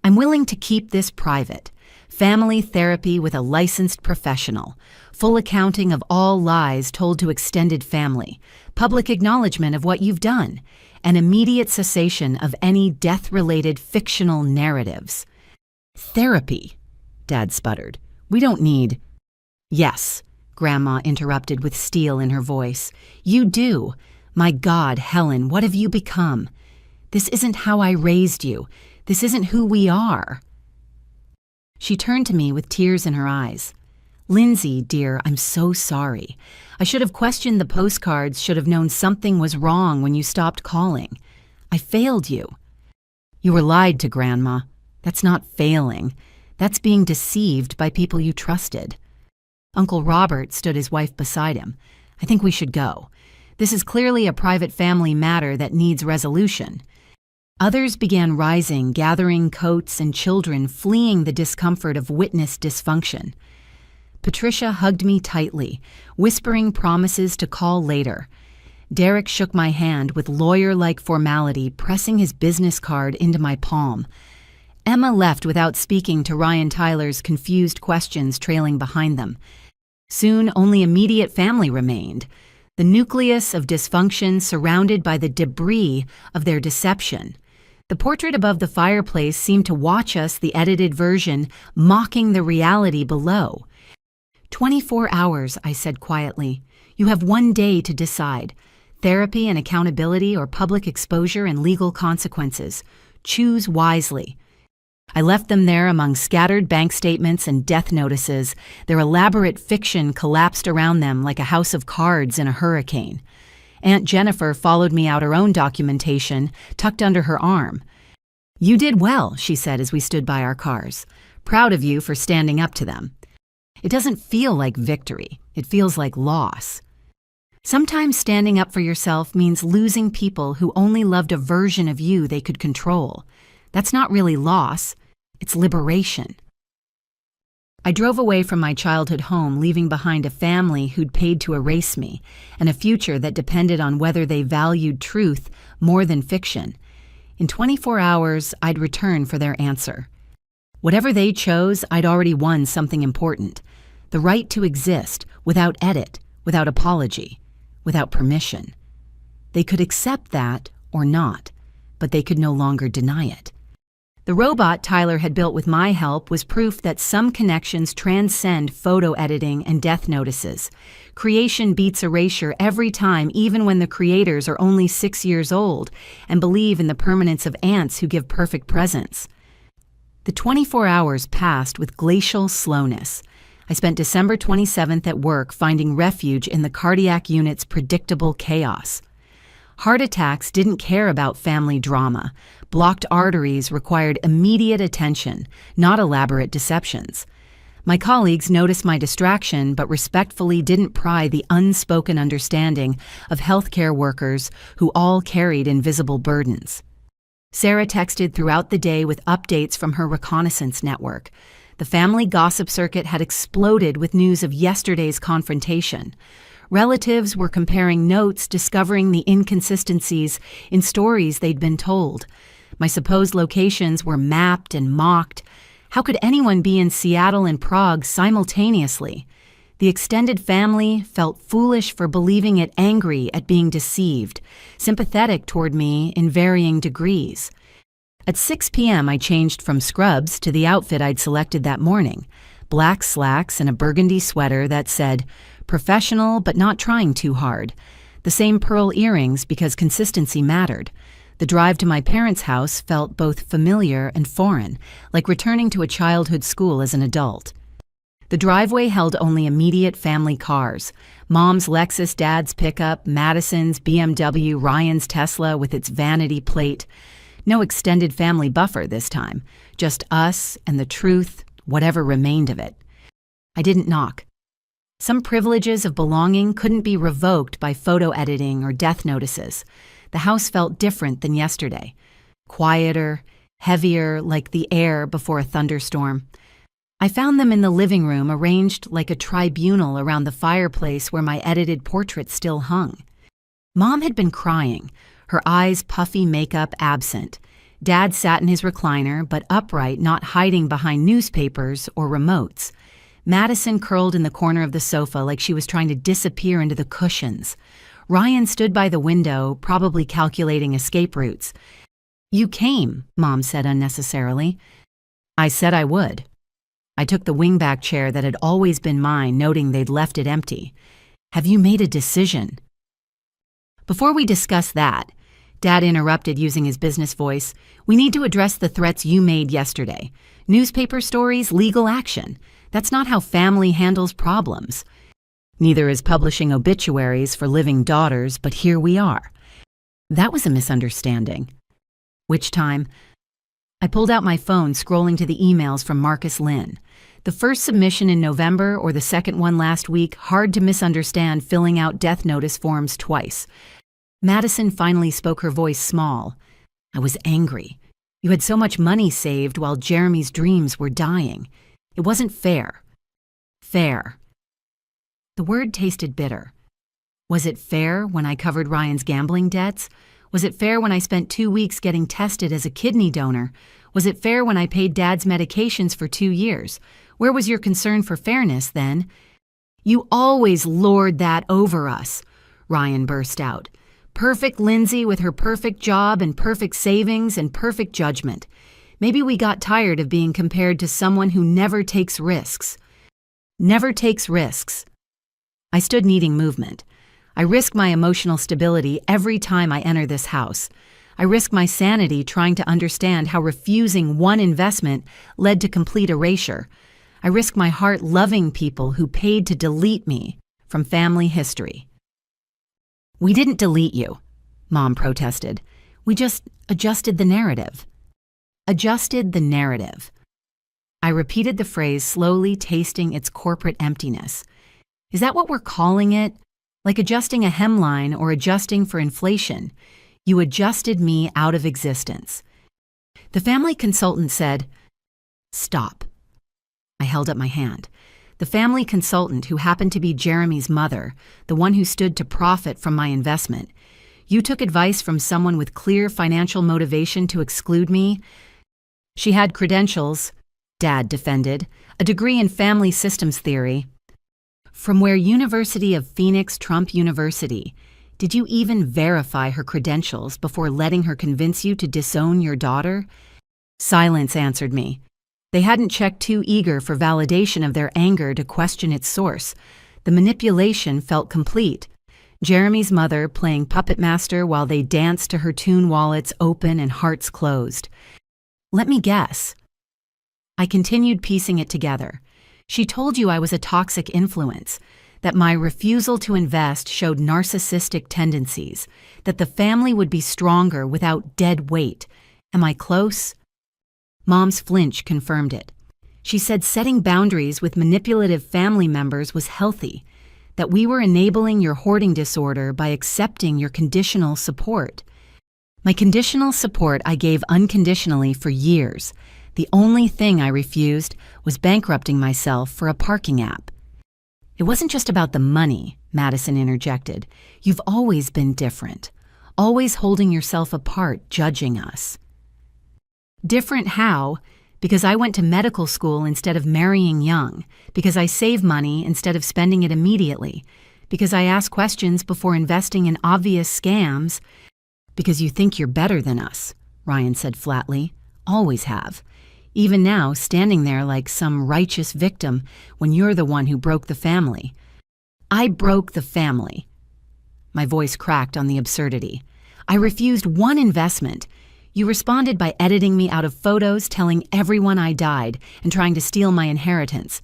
I'm willing to keep this private. Family therapy with a licensed professional, full accounting of all lies told to extended family, public acknowledgement of what you've done, and immediate cessation of any death-related fictional narratives. Therapy, Dad sputtered. We don't need... Yes, Grandma interrupted with steel in her voice. "You do. My God, Helen, what have you become? This isn't how I raised you. This isn't who we are." She turned to me with tears in her eyes. "Lindsay, dear, I'm so sorry. I should have questioned the postcards, should have known something was wrong when you stopped calling. I failed you." "You were lied to, Grandma. That's not failing. That's being deceived by people you trusted." Uncle Robert stood his wife beside him. "I think we should go. This is clearly a private family matter that needs resolution." Others began rising, gathering coats and children, fleeing the discomfort of witnessed dysfunction. Patricia hugged me tightly, whispering promises to call later. Derek shook my hand with lawyer-like formality, pressing his business card into my palm. Emma left without speaking to Ryan Tyler's confused questions trailing behind them. Soon, only immediate family remained, the nucleus of dysfunction surrounded by the debris of their deception. The portrait above the fireplace seemed to watch us, the edited version, mocking the reality below. 24 hours, I said quietly. You have 1 day to decide. Therapy and accountability or public exposure and legal consequences. Choose wisely. I left them there among scattered bank statements and death notices. Their elaborate fiction collapsed around them like a house of cards in a hurricane. Aunt Jennifer followed me out her own documentation, tucked under her arm. "You did well," she said as we stood by our cars. "Proud of you for standing up to them." It doesn't feel like victory. It feels like loss. Sometimes standing up for yourself means losing people who only loved a version of you they could control. That's not really loss. It's liberation. I drove away from my childhood home, leaving behind a family who'd paid to erase me, and a future that depended on whether they valued truth more than fiction. In 24 hours, I'd return for their answer. Whatever they chose, I'd already won something important. The right to exist, without edit, without apology, without permission. They could accept that or not, but they could no longer deny it. The robot Tyler had built with my help was proof that some connections transcend photo editing and death notices. Creation beats erasure every time, even when the creators are only 6 years old and believe in the permanence of ants who give perfect presents. The 24 hours passed with glacial slowness. I spent December 27th at work finding refuge in the cardiac unit's predictable chaos. Heart attacks didn't care about family drama. Blocked arteries required immediate attention, not elaborate deceptions. My colleagues noticed my distraction but respectfully didn't pry the unspoken understanding of healthcare workers who all carried invisible burdens. Sarah texted throughout the day with updates from her reconnaissance network. The family gossip circuit had exploded with news of yesterday's confrontation. Relatives were comparing notes, discovering the inconsistencies in stories they'd been told. My supposed locations were mapped and mocked. How could anyone be in Seattle and Prague simultaneously? The extended family felt foolish for believing it, angry at being deceived, sympathetic toward me in varying degrees. At 6 p.m., I changed from scrubs to the outfit I'd selected that morning, black slacks and a burgundy sweater that said, "Professional but not trying too hard." The same pearl earrings because consistency mattered. The drive to my parents' house felt both familiar and foreign, like returning to a childhood school as an adult. The driveway held only immediate family cars. Mom's Lexus, Dad's pickup, Madison's BMW, Ryan's Tesla with its vanity plate. No extended family buffer this time, just us and the truth, whatever remained of it. I didn't knock. Some privileges of belonging couldn't be revoked by photo editing or death notices. The house felt different than yesterday. Quieter, heavier, like the air before a thunderstorm. I found them in the living room, arranged like a tribunal around the fireplace where my edited portrait still hung. Mom had been crying, her eyes puffy, makeup absent. Dad sat in his recliner, but upright, not hiding behind newspapers or remotes. Madison curled in the corner of the sofa like she was trying to disappear into the cushions. Ryan stood by the window, probably calculating escape routes. "You came," Mom said unnecessarily. "I said I would." I took the wingback chair that had always been mine, noting they'd left it empty. Have you made a decision? Before we discuss that, Dad interrupted using his business voice. We need to address the threats you made yesterday. Newspaper stories, legal action. That's not how family handles problems. Neither is publishing obituaries for living daughters, but here we are. That was a misunderstanding. Which time? I pulled out my phone, scrolling to the emails from Marcus Lynn. The first submission in November or the second one last week, hard to misunderstand filling out death notice forms twice. Madison finally spoke, her voice small. I was angry. You had so much money saved while Jeremy's dreams were dying. It wasn't fair. Fair. The word tasted bitter. Was it fair when I covered Ryan's gambling debts? Was it fair when I spent 2 weeks getting tested as a kidney donor? Was it fair when I paid Dad's medications for 2 years? Where was your concern for fairness then? You always lord that over us, Ryan burst out. Perfect Lindsay with her perfect job and perfect savings and perfect judgment. Maybe we got tired of being compared to someone who never takes risks. Never takes risks. I stood needing movement. I risk my emotional stability every time I enter this house. I risk my sanity trying to understand how refusing one investment led to complete erasure. I risk my heart loving people who paid to delete me from family history. We didn't delete you, Mom protested. We just adjusted the narrative. Adjusted the narrative. I repeated the phrase, slowly tasting its corporate emptiness. Is that what we're calling it? Like adjusting a hemline or adjusting for inflation. You adjusted me out of existence. The family consultant said, Stop. I held up my hand. The family consultant, who happened to be Jeremy's mother, the one who stood to profit from my investment. You took advice from someone with clear financial motivation to exclude me? She had credentials, Dad defended, a degree in family systems theory. From where University of Phoenix Trump University? Did you even verify her credentials before letting her convince you to disown your daughter? Silence answered me. They hadn't checked, too eager for validation of their anger to question its source. The manipulation felt complete. Jeremy's mother playing puppet master while they danced to her tune, wallets open and hearts closed. Let me guess. I continued piecing it together. She told you I was a toxic influence, that my refusal to invest showed narcissistic tendencies, that the family would be stronger without dead weight. Am I close? Mom's flinch confirmed it. She said setting boundaries with manipulative family members was healthy, that we were enabling your hoarding disorder by accepting your conditional support. My conditional support I gave unconditionally for years. The only thing I refused was bankrupting myself for a parking app. It wasn't just about the money, Madison interjected. You've always been different, always holding yourself apart, judging us. Different how? Because I went to medical school instead of marrying young, because I save money instead of spending it immediately, because I ask questions before investing in obvious scams, because you think you're better than us, Ryan said flatly. Always have. Even now, standing there like some righteous victim when you're the one who broke the family. I broke the family. My voice cracked on the absurdity. I refused one investment. You responded by editing me out of photos, telling everyone I died, and trying to steal my inheritance.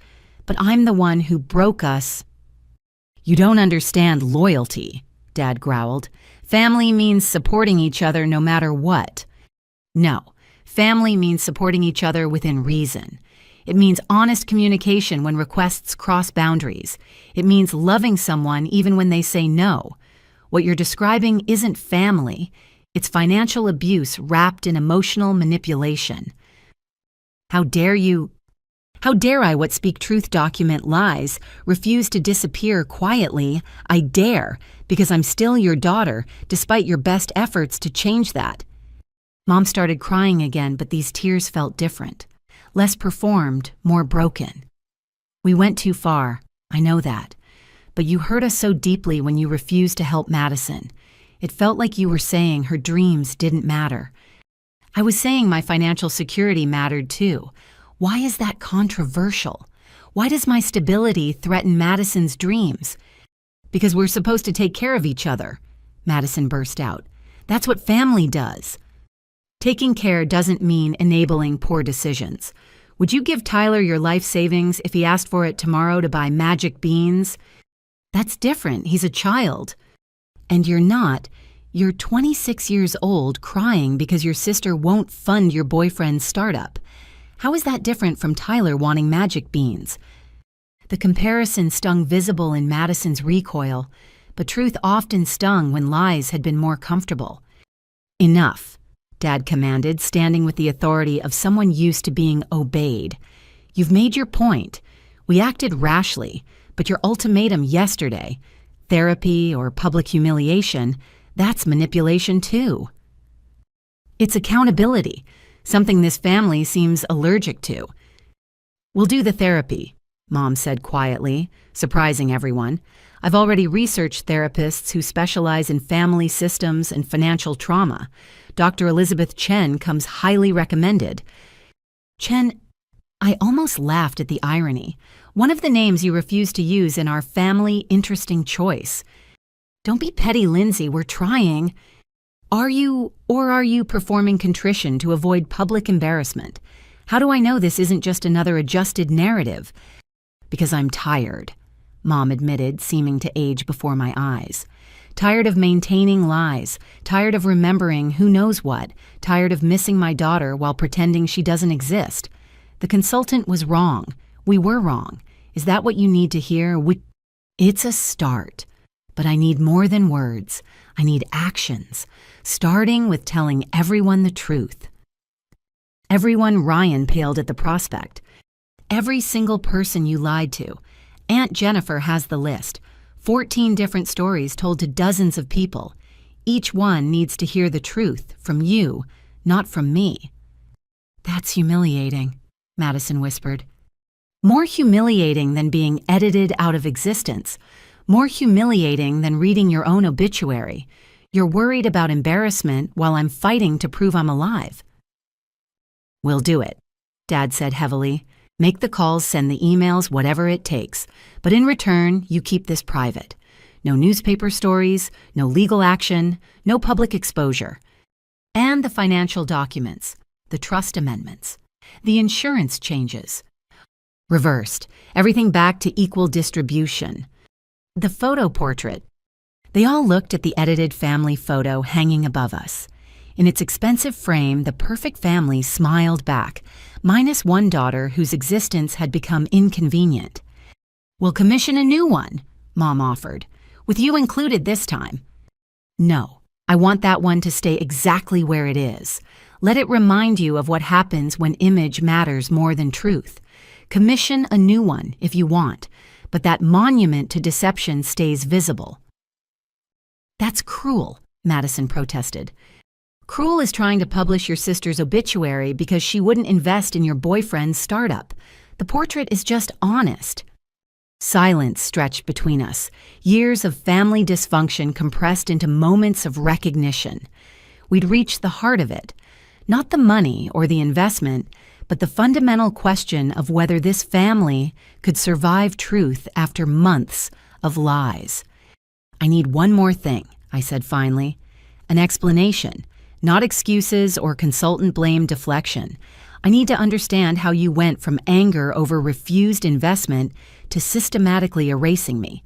But I'm the one who broke us. You don't understand loyalty, Dad growled. Family means supporting each other no matter what. No. Family means supporting each other within reason. It means honest communication when requests cross boundaries. It means loving someone even when they say no. What you're describing isn't family. It's financial abuse wrapped in emotional manipulation. How dare you? How dare I, what Speak Truth document lies, refuse to disappear quietly? I dare, because I'm still your daughter, despite your best efforts to change that. Mom started crying again, but these tears felt different. Less performed, more broken. We went too far, I know that. But you hurt us so deeply when you refused to help Madison. It felt like you were saying her dreams didn't matter. I was saying my financial security mattered too. Why is that controversial? Why does my stability threaten Madison's dreams? Because we're supposed to take care of each other, Madison burst out. That's what family does. Taking care doesn't mean enabling poor decisions. Would you give Tyler your life savings if he asked for it tomorrow to buy magic beans? That's different. He's a child. And you're not. You're 26 years old crying because your sister won't fund your boyfriend's startup. How is that different from Tyler wanting magic beans? The comparison stung visible in Madison's recoil, but truth often stung when lies had been more comfortable. Enough, Dad commanded, standing with the authority of someone used to being obeyed. You've made your point. We acted rashly, but your ultimatum yesterday, therapy or public humiliation, that's manipulation too. It's accountability, something this family seems allergic to. We'll do the therapy, Mom said quietly, surprising everyone. I've already researched therapists who specialize in family systems and financial trauma. Dr. Elizabeth Chen comes highly recommended. Chen, I almost laughed at the irony. One of the names you refused to use in our family interesting choice. Don't be petty, Lindsay, we're trying. Are you performing contrition to avoid public embarrassment? How do I know this isn't just another adjusted narrative? Because I'm tired, Mom admitted, seeming to age before my eyes. Tired of maintaining lies, tired of remembering who knows what, tired of missing my daughter while pretending she doesn't exist. The consultant was wrong. We were wrong. Is that what you need to hear? It's a start. But I need more than words. I need actions, starting with telling everyone the truth. Everyone, Ryan paled at the prospect. Every single person you lied to. Aunt Jennifer has the list. 14 different stories told to dozens of people. Each one needs to hear the truth from you, not from me. That's humiliating, Madison whispered. More humiliating than being edited out of existence. More humiliating than reading your own obituary. You're worried about embarrassment while I'm fighting to prove I'm alive. We'll do it, Dad said heavily. Make the calls, send the emails, whatever it takes. But in return, you keep this private. No newspaper stories, no legal action, no public exposure. And the financial documents, the trust amendments, the insurance changes. Reversed, everything back to equal distribution. The photo portrait. They all looked at the edited family photo hanging above us. In its expensive frame, the perfect family smiled back, minus one daughter whose existence had become inconvenient. We'll commission a new one, Mom offered, with you included this time. No, I want that one to stay exactly where it is. Let it remind you of what happens when image matters more than truth. Commission a new one if you want, but that monument to deception stays visible. That's cruel, Madison protested. Cruel is trying to publish your sister's obituary because she wouldn't invest in your boyfriend's startup. The portrait is just honest. Silence stretched between us, years of family dysfunction compressed into moments of recognition. We'd reached the heart of it, not the money or the investment, but the fundamental question of whether this family could survive truth after months of lies. I need one more thing, I said finally, an explanation. Not excuses or consultant blame deflection. I need to understand how you went from anger over refused investment to systematically erasing me.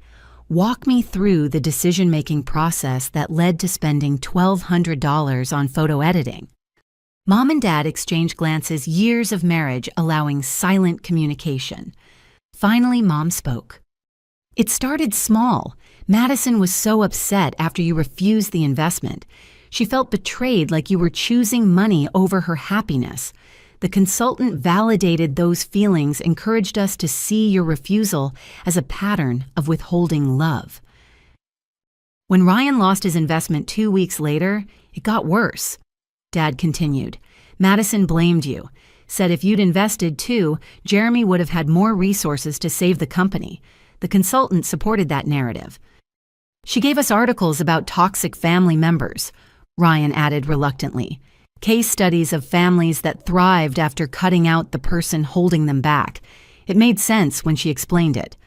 Walk me through the decision-making process that led to spending $1,200 on photo editing. Mom and Dad exchanged glances, years of marriage allowing silent communication. Finally, Mom spoke. It started small. Madison was so upset after you refused the investment. She felt betrayed, like you were choosing money over her happiness. The consultant validated those feelings, encouraged us to see your refusal as a pattern of withholding love. When Ryan lost his investment 2 weeks later, it got worse. Dad continued. Madison blamed you, said if you'd invested too, Jeremy would have had more resources to save the company. The consultant supported that narrative. She gave us articles about toxic family members, Ryan added reluctantly. Case studies of families that thrived after cutting out the person holding them back. It made sense when she explained it.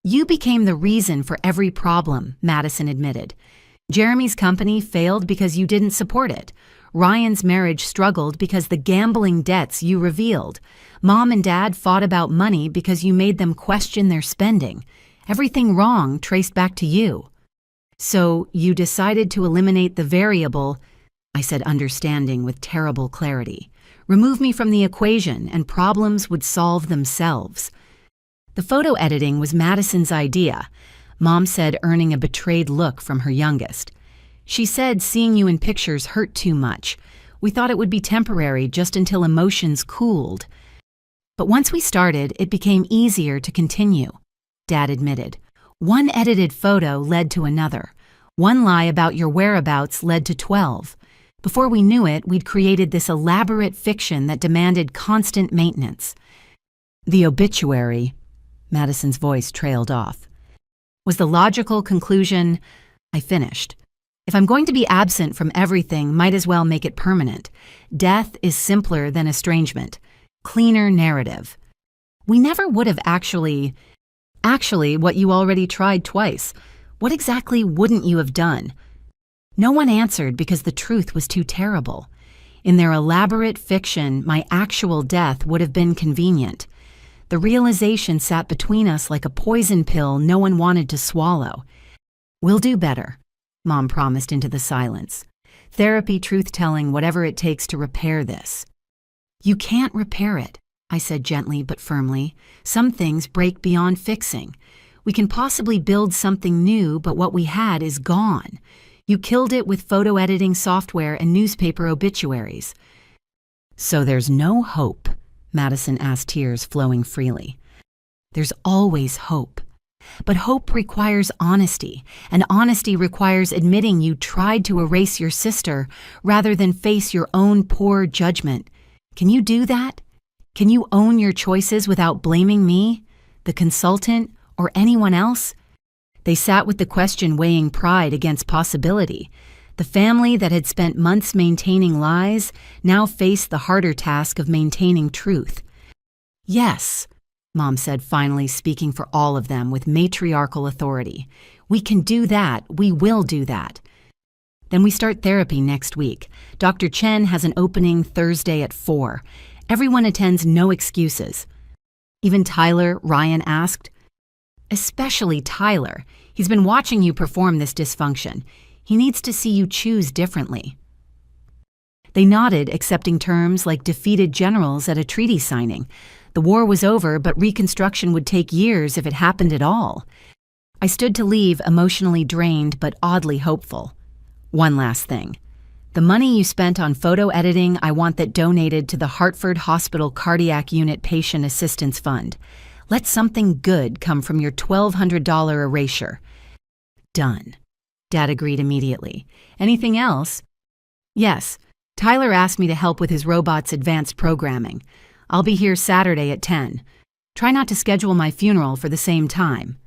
"You became the reason for every problem," Madison admitted. "Jeremy's company failed because you didn't support it. Ryan's marriage struggled because the gambling debts you revealed. Mom and Dad fought about money because you made them question their spending. Everything wrong traced back to you. So you decided to eliminate the variable," I said, understanding with terrible clarity. "Remove me from the equation and problems would solve themselves." The photo editing was Madison's idea, Mom said, earning a betrayed look from her youngest. "She said seeing you in pictures hurt too much. We thought it would be temporary just until emotions cooled. But once we started, it became easier to continue," Dad admitted. "One edited photo led to another. One lie about your whereabouts led to 12. Before we knew it, we'd created this elaborate fiction that demanded constant maintenance." "The obituary," Madison's voice trailed off, "was the logical conclusion." I finished. "If I'm going to be absent from everything, might as well make it permanent. Death is simpler than estrangement. Cleaner narrative. We never would have actually, what you already tried twice. What exactly wouldn't you have done?" No one answered because the truth was too terrible. In their elaborate fiction, my actual death would have been convenient. The realization sat between us like a poison pill no one wanted to swallow. "We'll do better," Mom promised into the silence. "Therapy, truth-telling, whatever it takes to repair this." "You can't repair it," I said gently but firmly. "Some things break beyond fixing. We can possibly build something new, but what we had is gone. You killed it with photo editing software and newspaper obituaries." "So there's no hope?" Madison asked, tears flowing freely. "There's always hope. But hope requires honesty, and honesty requires admitting you tried to erase your sister rather than face your own poor judgment. Can you do that? Can you own your choices without blaming me, the consultant, or anyone else?" They sat with the question weighing pride against possibility. The family that had spent months maintaining lies now faced the harder task of maintaining truth. "Yes," Mom said, finally speaking for all of them with matriarchal authority. "We can do that. We will do that." "Then we start therapy next week. Dr. Chen has an opening Thursday at 4. Everyone attends, no excuses." "Even Tyler?" Ryan asked. "Especially Tyler. He's been watching you perform this dysfunction. He needs to see you choose differently." They nodded, accepting terms like defeated generals at a treaty signing. The war was over, but reconstruction would take years if it happened at all. I stood to leave, emotionally drained but oddly hopeful. "One last thing. The money you spent on photo editing, I want that donated to the Hartford Hospital Cardiac Unit Patient Assistance Fund. Let something good come from your $1,200 erasure." "Done." Dad agreed immediately. "Anything else?" "Yes. Tyler asked me to help with his robot's advanced programming. I'll be here Saturday at 10. Try not to schedule my funeral for the same time."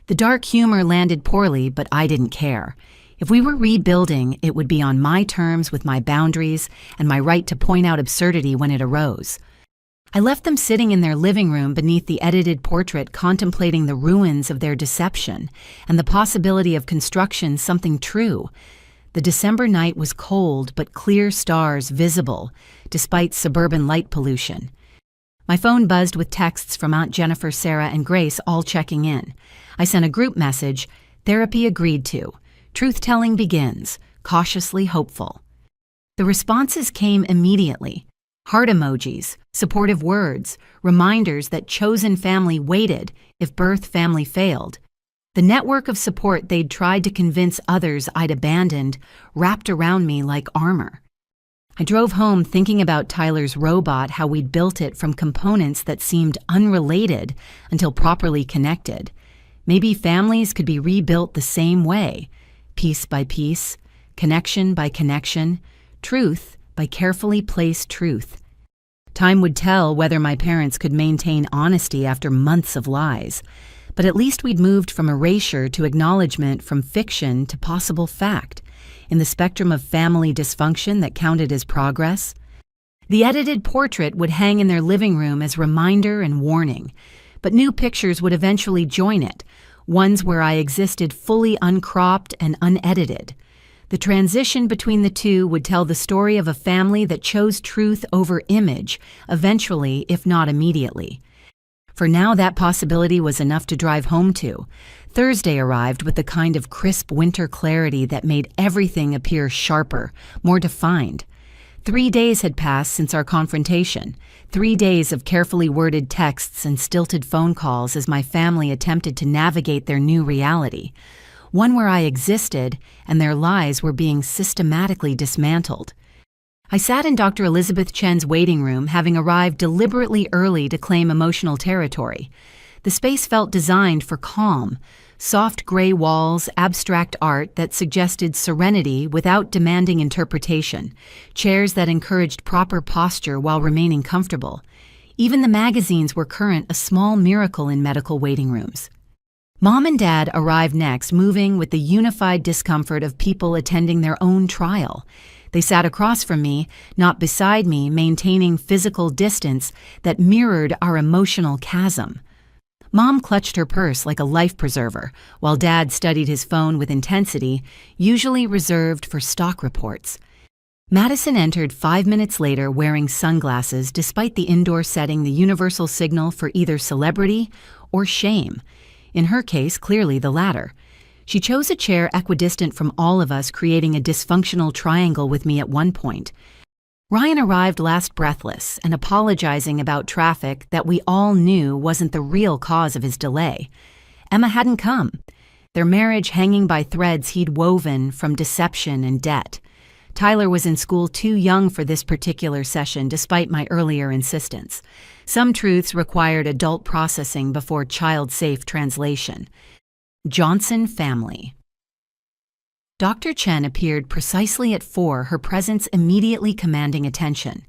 The dark humor landed poorly, but I didn't care. If we were rebuilding, it would be on my terms with my boundaries and my right to point out absurdity when it arose. I left them sitting in their living room beneath the edited portrait, contemplating the ruins of their deception and the possibility of construction something true. The December night was cold, but clear stars visible, despite suburban light pollution. My phone buzzed with texts from Aunt Jennifer, Sarah, and Grace, all checking in. I sent a group message, "Therapy agreed to. Truth-telling begins. Cautiously hopeful." The responses came immediately. Heart emojis, supportive words, reminders that chosen family waited if birth family failed. The network of support they'd tried to convince others I'd abandoned wrapped around me like armor. I drove home thinking about Tyler's robot, how we'd built it from components that seemed unrelated until properly connected. Maybe families could be rebuilt the same way, piece by piece, connection by connection, truth by carefully placed truth. Time would tell whether my parents could maintain honesty after months of lies, but at least we'd moved from erasure to acknowledgement, from fiction to possible fact. in the spectrum of family dysfunction that counted as progress. The edited portrait would hang in their living room as reminder and warning, but new pictures would eventually join it, ones where I existed fully uncropped and unedited. The transition between the two would tell the story of a family that chose truth over image, eventually, if not immediately. For now, that possibility was enough to drive home to. Thursday arrived with the kind of crisp winter clarity that made everything appear sharper, more defined. 3 days had passed since our confrontation, 3 days of carefully worded texts and stilted phone calls as my family attempted to navigate their new reality, one where I existed and their lies were being systematically dismantled. I sat in Dr. Elizabeth Chen's waiting room, having arrived deliberately early to claim emotional territory. The space felt designed for calm, soft gray walls, abstract art that suggested serenity without demanding interpretation, chairs that encouraged proper posture while remaining comfortable. Even the magazines were current, a small miracle in medical waiting rooms. Mom and Dad arrived next, moving with the unified discomfort of people attending their own trial. They sat across from me, not beside me, maintaining physical distance that mirrored our emotional chasm. Mom clutched her purse like a life preserver, while Dad studied his phone with intensity, usually reserved for stock reports. Madison entered 5 minutes later wearing sunglasses, despite the indoor setting the universal signal for either celebrity or shame. In her case, clearly the latter. She chose a chair equidistant from all of us, creating a dysfunctional triangle with me at one point. Ryan arrived last, breathless and apologizing about traffic that we all knew wasn't the real cause of his delay. Emma hadn't come, their marriage hanging by threads he'd woven from deception and debt. Tyler was in school too young for this particular session, despite my earlier insistence. Some truths required adult processing before child-safe translation. Johnson family. Dr. Chen appeared precisely at 4, her presence immediately commanding attention.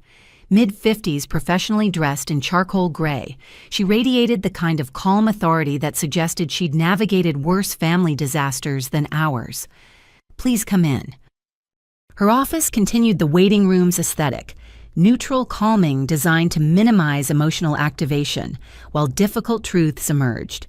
Mid-50s, professionally dressed in charcoal gray, she radiated the kind of calm authority that suggested she'd navigated worse family disasters than ours. "Please come in." Her office continued the waiting room's aesthetic, neutral calming designed to minimize emotional activation, while difficult truths emerged.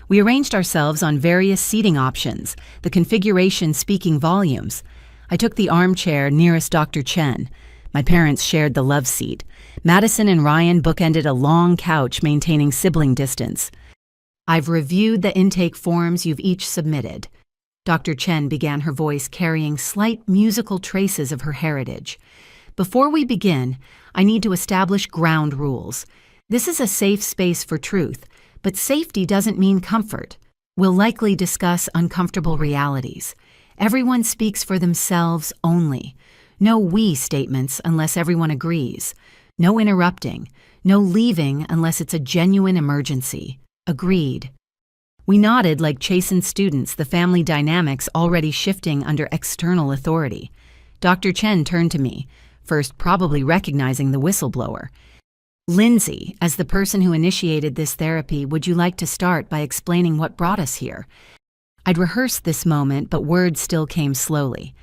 We arranged ourselves on various seating options, the configuration speaking volumes. I took the armchair nearest Dr. Chen. My parents shared the love seat. Madison and Ryan bookended a long couch, maintaining sibling distance. "I've reviewed the intake forms you've each submitted." Dr. Chen began, her voice carrying slight musical traces of her heritage. "Before we begin, I need to establish ground rules. This is a safe space for truth, but safety doesn't mean comfort. We'll likely discuss uncomfortable realities. Everyone speaks for themselves only. No we statements unless everyone agrees. No interrupting. No leaving unless it's a genuine emergency. Agreed." We nodded like chastened students, the family dynamics already shifting under external authority. Dr. Chen turned to me, first probably recognizing the whistleblower. "Lindsay, as the person who initiated this therapy, would you like to start by explaining what brought us here?" I'd rehearsed this moment, but words still came slowly.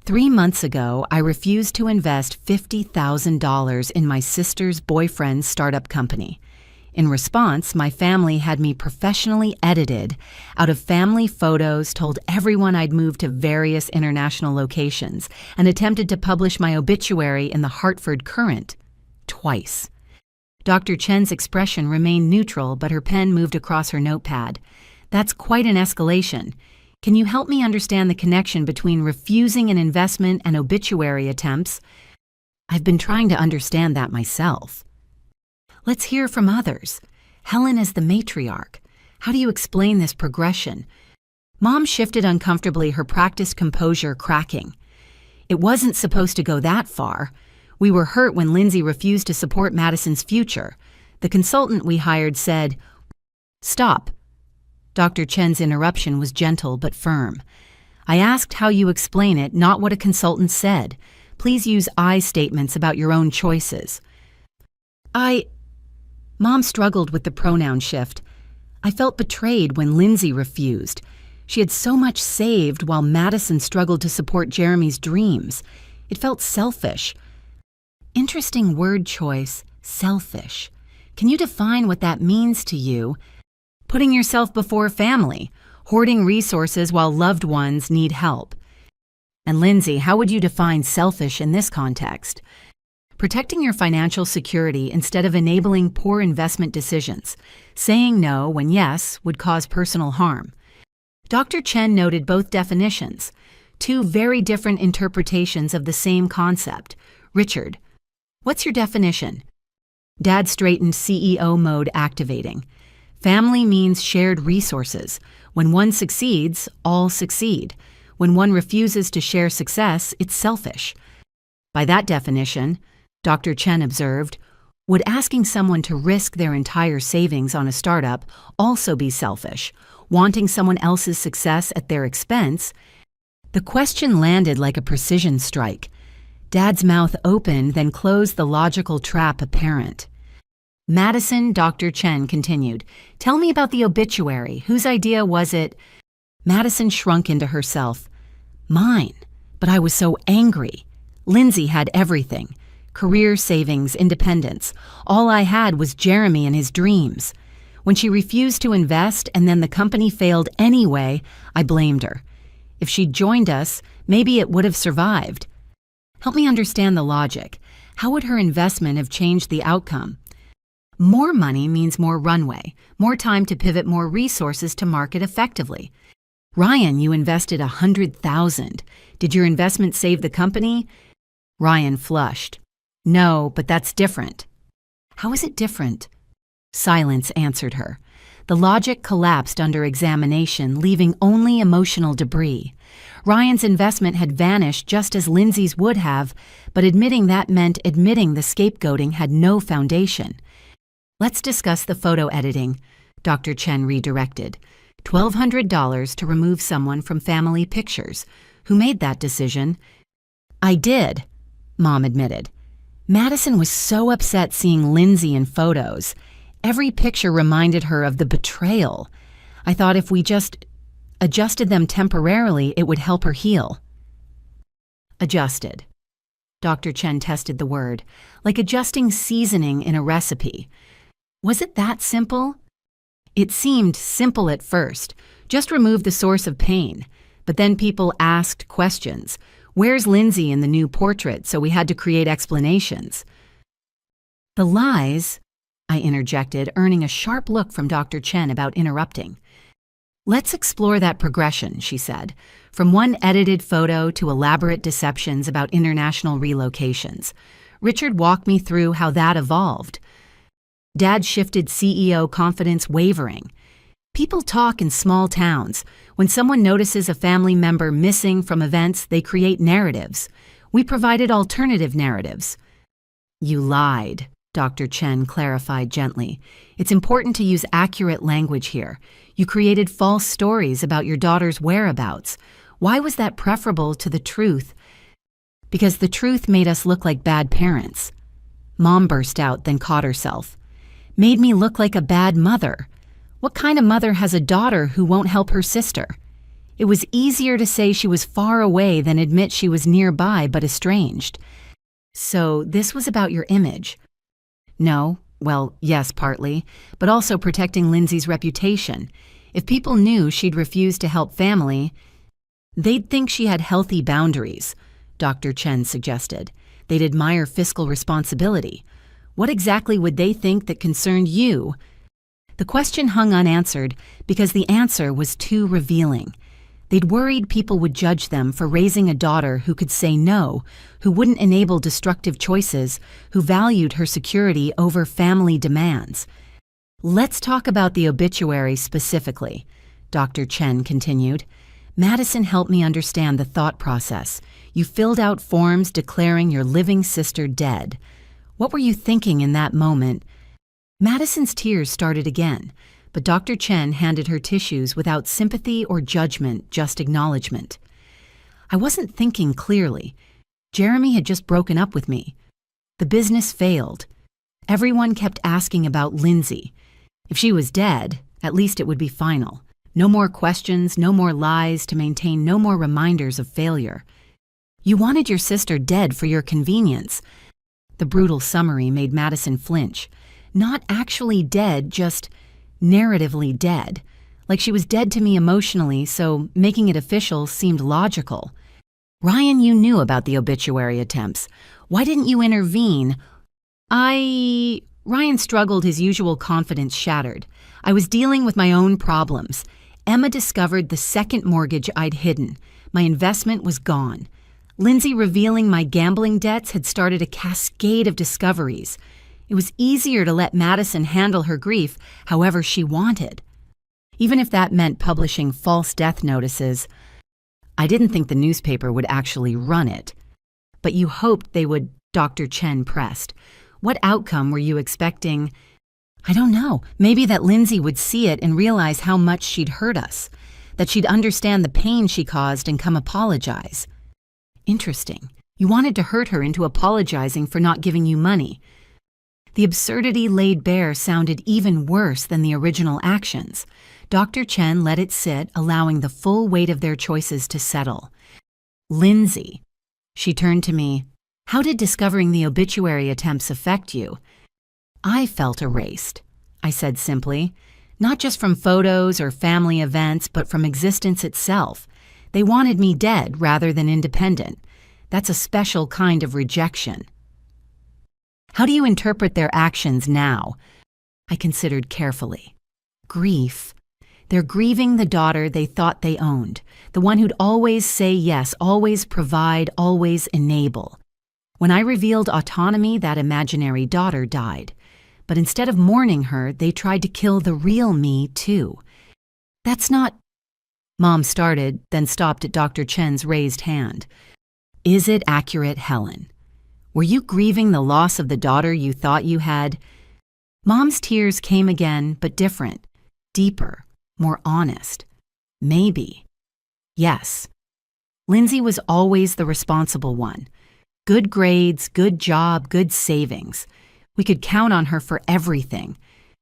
3 months ago, I refused to invest $50,000 in my sister's boyfriend's startup company. In response, my family had me professionally edited out of family photos, told everyone I'd moved to various international locations, and attempted to publish my obituary in the Hartford Courant. Twice. Dr. Chen's expression remained neutral, but her pen moved across her notepad. "That's quite an escalation. Can you help me understand the connection between refusing an investment and obituary attempts?" "I've been trying to understand that myself." "Let's hear from others. Helen as the matriarch. How do you explain this progression?" Mom shifted uncomfortably, her practiced composure cracking. "It wasn't supposed to go that far. We were hurt when Lindsay refused to support Madison's future. The consultant we hired said..." "Stop." Dr. Chen's interruption was gentle but firm. "I asked how you explain it, not what a consultant said. Please use I statements about your own choices." Mom struggled with the pronoun shift. "I felt betrayed when Lindsay refused. She had so much saved while Madison struggled to support Jeremy's dreams. It felt selfish. Interesting word choice, selfish. Can you define what that means to you? Putting yourself before family, hoarding resources while loved ones need help. And Lindsay, how would you define selfish in this context? Protecting your financial security instead of enabling poor investment decisions. Saying no when yes would cause personal harm. Dr. Chen noted both definitions, two very different interpretations of the same concept. Richard, what's your definition? Dad straightened CEO mode activating. Family means shared resources. When one succeeds, all succeed. When one refuses to share success, it's selfish. By that definition, Dr. Chen observed, would asking someone to risk their entire savings on a startup also be selfish, wanting someone else's success at their expense? The question landed like a precision strike. Dad's mouth opened, then closed the logical trap apparent. Madison, Dr. Chen continued, tell me about the obituary. Whose idea was it? Madison shrunk into herself. Mine. But I was so angry. Lindsay had everything. Career, savings, independence. All I had was Jeremy and his dreams. When she refused to invest and then the company failed anyway, I blamed her. If she'd joined us, maybe it would have survived. Help me understand the logic. How would her investment have changed the outcome? More money means more runway, more time to pivot more resources to market effectively. Ryan, you invested $100,000. Did your investment save the company? Ryan flushed. No, but that's different. How is it different? Silence answered her. The logic collapsed under examination, leaving only emotional debris. Ryan's investment had vanished just as Lindsay's would have, but admitting that meant admitting the scapegoating had no foundation. Let's discuss the photo editing, Dr. Chen redirected. $1,200 to remove someone from family pictures. Who made that decision? I did, Mom admitted. Madison was so upset seeing Lindsay in photos. Every picture reminded her of the betrayal. I thought if we just adjusted them temporarily, it would help her heal. Adjusted. Dr. Chen tested the word, like adjusting seasoning in a recipe. Was it that simple? It seemed simple at first. Just remove the source of pain. But then people asked questions. Where's Lindsay in the new portrait? So we had to create explanations. The lies, I interjected, earning a sharp look from Dr. Chen about interrupting. Let's explore that progression, she said, from one edited photo to elaborate deceptions about international relocations. Richard walked me through how that evolved. Dad shifted CEO confidence wavering. People talk in small towns. When someone notices a family member missing from events, they create narratives. We provided alternative narratives. You lied, Dr. Chen clarified gently. It's important to use accurate language here. You created false stories about your daughter's whereabouts. Why was that preferable to the truth? Because the truth made us look like bad parents. Mom burst out, then caught herself. Made me look like a bad mother. What kind of mother has a daughter who won't help her sister? It was easier to say she was far away than admit she was nearby but estranged. So this was about your image. No, well, yes, partly, but also protecting Lindsay's reputation. If people knew she'd refused to help family, they'd think she had healthy boundaries, Dr. Chen suggested. They'd admire fiscal responsibility. What exactly would they think that concerned you? The question hung unanswered because the answer was too revealing. They'd worried people would judge them for raising a daughter who could say no, who wouldn't enable destructive choices, who valued her security over family demands. Let's talk about the obituary specifically, Dr. Chen continued. Madison helped me understand the thought process. You filled out forms declaring your living sister dead. What were you thinking in that moment? Madison's tears started again, but Dr. Chen handed her tissues without sympathy or judgment, just acknowledgement. I wasn't thinking clearly. Jeremy had just broken up with me. The business failed. Everyone kept asking about Lindsay. If she was dead, at least it would be final. No more questions, no more lies to maintain no more reminders of failure. You wanted your sister dead for your convenience. The brutal summary made Madison flinch. Not actually dead, just narratively dead. Like she was dead to me emotionally, so making it official seemed logical. Ryan, you knew about the obituary attempts. Why didn't you intervene? Ryan struggled, his usual confidence shattered. I was dealing with my own problems. Emma discovered the second mortgage I'd hidden. My investment was gone. Lindsay revealing my gambling debts had started a cascade of discoveries. It was easier to let Madison handle her grief however she wanted. Even if that meant publishing false death notices, I didn't think the newspaper would actually run it. But you hoped they would, Dr. Chen pressed. What outcome were you expecting? I don't know. Maybe that Lindsay would see it and realize how much she'd hurt us. That she'd understand the pain she caused and come apologize. Interesting. You wanted to hurt her into apologizing for not giving you money. The absurdity laid bare sounded even worse than the original actions. Dr. Chen let it sit, allowing the full weight of their choices to settle. Lindsay. She turned to me. How did discovering the obituary attempts affect you? I felt erased, I said simply. Not just from photos or family events, but from existence itself. They wanted me dead rather than independent. That's a special kind of rejection. How do you interpret their actions now? I considered carefully. Grief. They're grieving the daughter they thought they owned, the one who'd always say yes, always provide, always enable. When I revealed autonomy, that imaginary daughter died. But instead of mourning her, they tried to kill the real me, too. That's not... Mom started, then stopped at Dr. Chen's raised hand. Is it accurate, Helen? Were you grieving the loss of the daughter you thought you had? Mom's tears came again, but different, deeper, more honest. Maybe. Yes. Lindsay was always the responsible one. Good grades, good job, good savings. We could count on her for everything.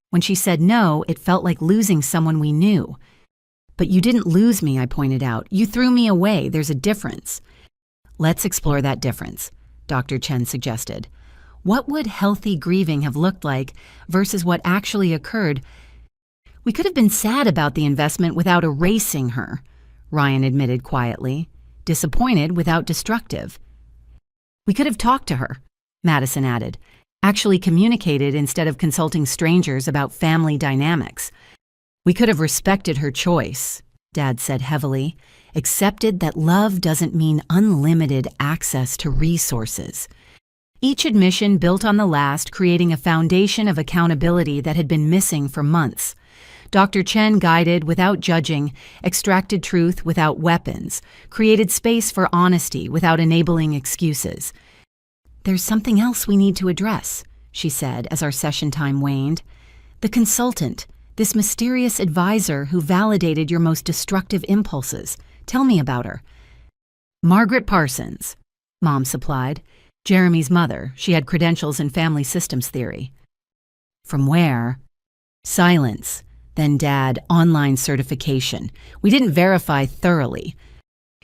When she said no, it felt like losing someone we knew. But you didn't lose me, I pointed out. You threw me away. There's a difference. Let's explore that difference, Dr. Chen suggested. What would healthy grieving have looked like versus what actually occurred? We could have been sad about the investment without erasing her, Ryan admitted quietly. Disappointed without destructive. We could have talked to her, Madison added. Actually communicated instead of consulting strangers about family dynamics. We could have respected her choice, Dad said heavily. Accepted that love doesn't mean unlimited access to resources. Each admission built on the last, creating a foundation of accountability that had been missing for months. Dr. Chen guided without judging, extracted truth without weapons, created space for honesty without enabling excuses. There's something else we need to address, she said as our session time waned. The consultant, this mysterious advisor who validated your most destructive impulses. Tell me about her. Margaret Parsons, Mom supplied. Jeremy's mother. She had credentials in family systems theory. From where? Silence. Then Dad, online certification. We didn't verify thoroughly.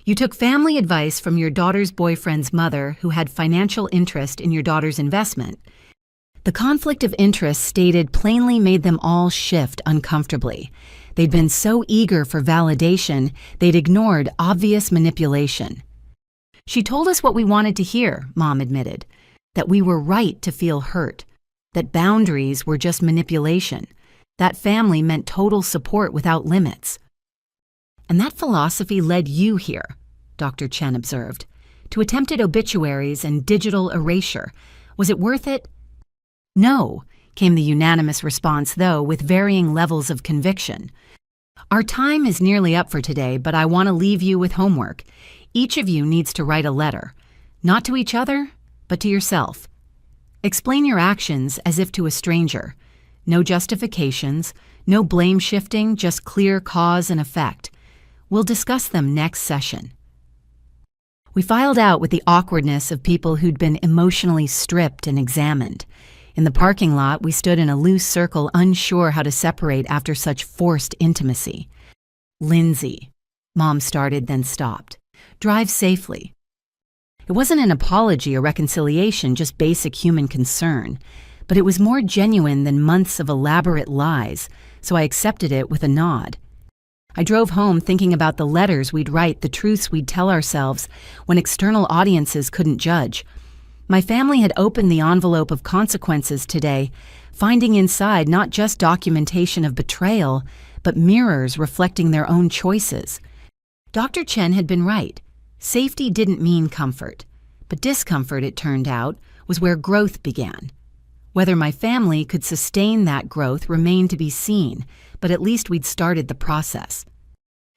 You took family advice from your daughter's boyfriend's mother who had financial interest in your daughter's investment. The conflict of interest stated plainly made them all shift uncomfortably. They'd been so eager for validation, they'd ignored obvious manipulation. She told us what we wanted to hear, Mom admitted, that we were right to feel hurt, that boundaries were just manipulation, that family meant total support without limits. And that philosophy led you here, Dr. Chen observed, to attempted obituaries and digital erasure. Was it worth it? No, came the unanimous response, though, with varying levels of conviction. Our time is nearly up for today, but I want to leave you with homework. Each of you needs to write a letter, not to each other, but to yourself. Explain your actions as if to a stranger. No justifications, no blame shifting, just clear cause and effect. We'll discuss them next session. We filed out with the awkwardness of people who'd been emotionally stripped and examined. In the parking lot, we stood in a loose circle, unsure how to separate after such forced intimacy. Lindsay. Mom started, then stopped. Drive safely. It wasn't an apology or reconciliation, just basic human concern. But it was more genuine than months of elaborate lies, so I accepted it with a nod. I drove home thinking about the letters we'd write, the truths we'd tell ourselves when external audiences couldn't judge. My family had opened the envelope of consequences today, finding inside not just documentation of betrayal, but mirrors reflecting their own choices. Dr. Chen had been right. Safety didn't mean comfort, but discomfort, it turned out, was where growth began. Whether my family could sustain that growth remained to be seen, but at least we'd started the process.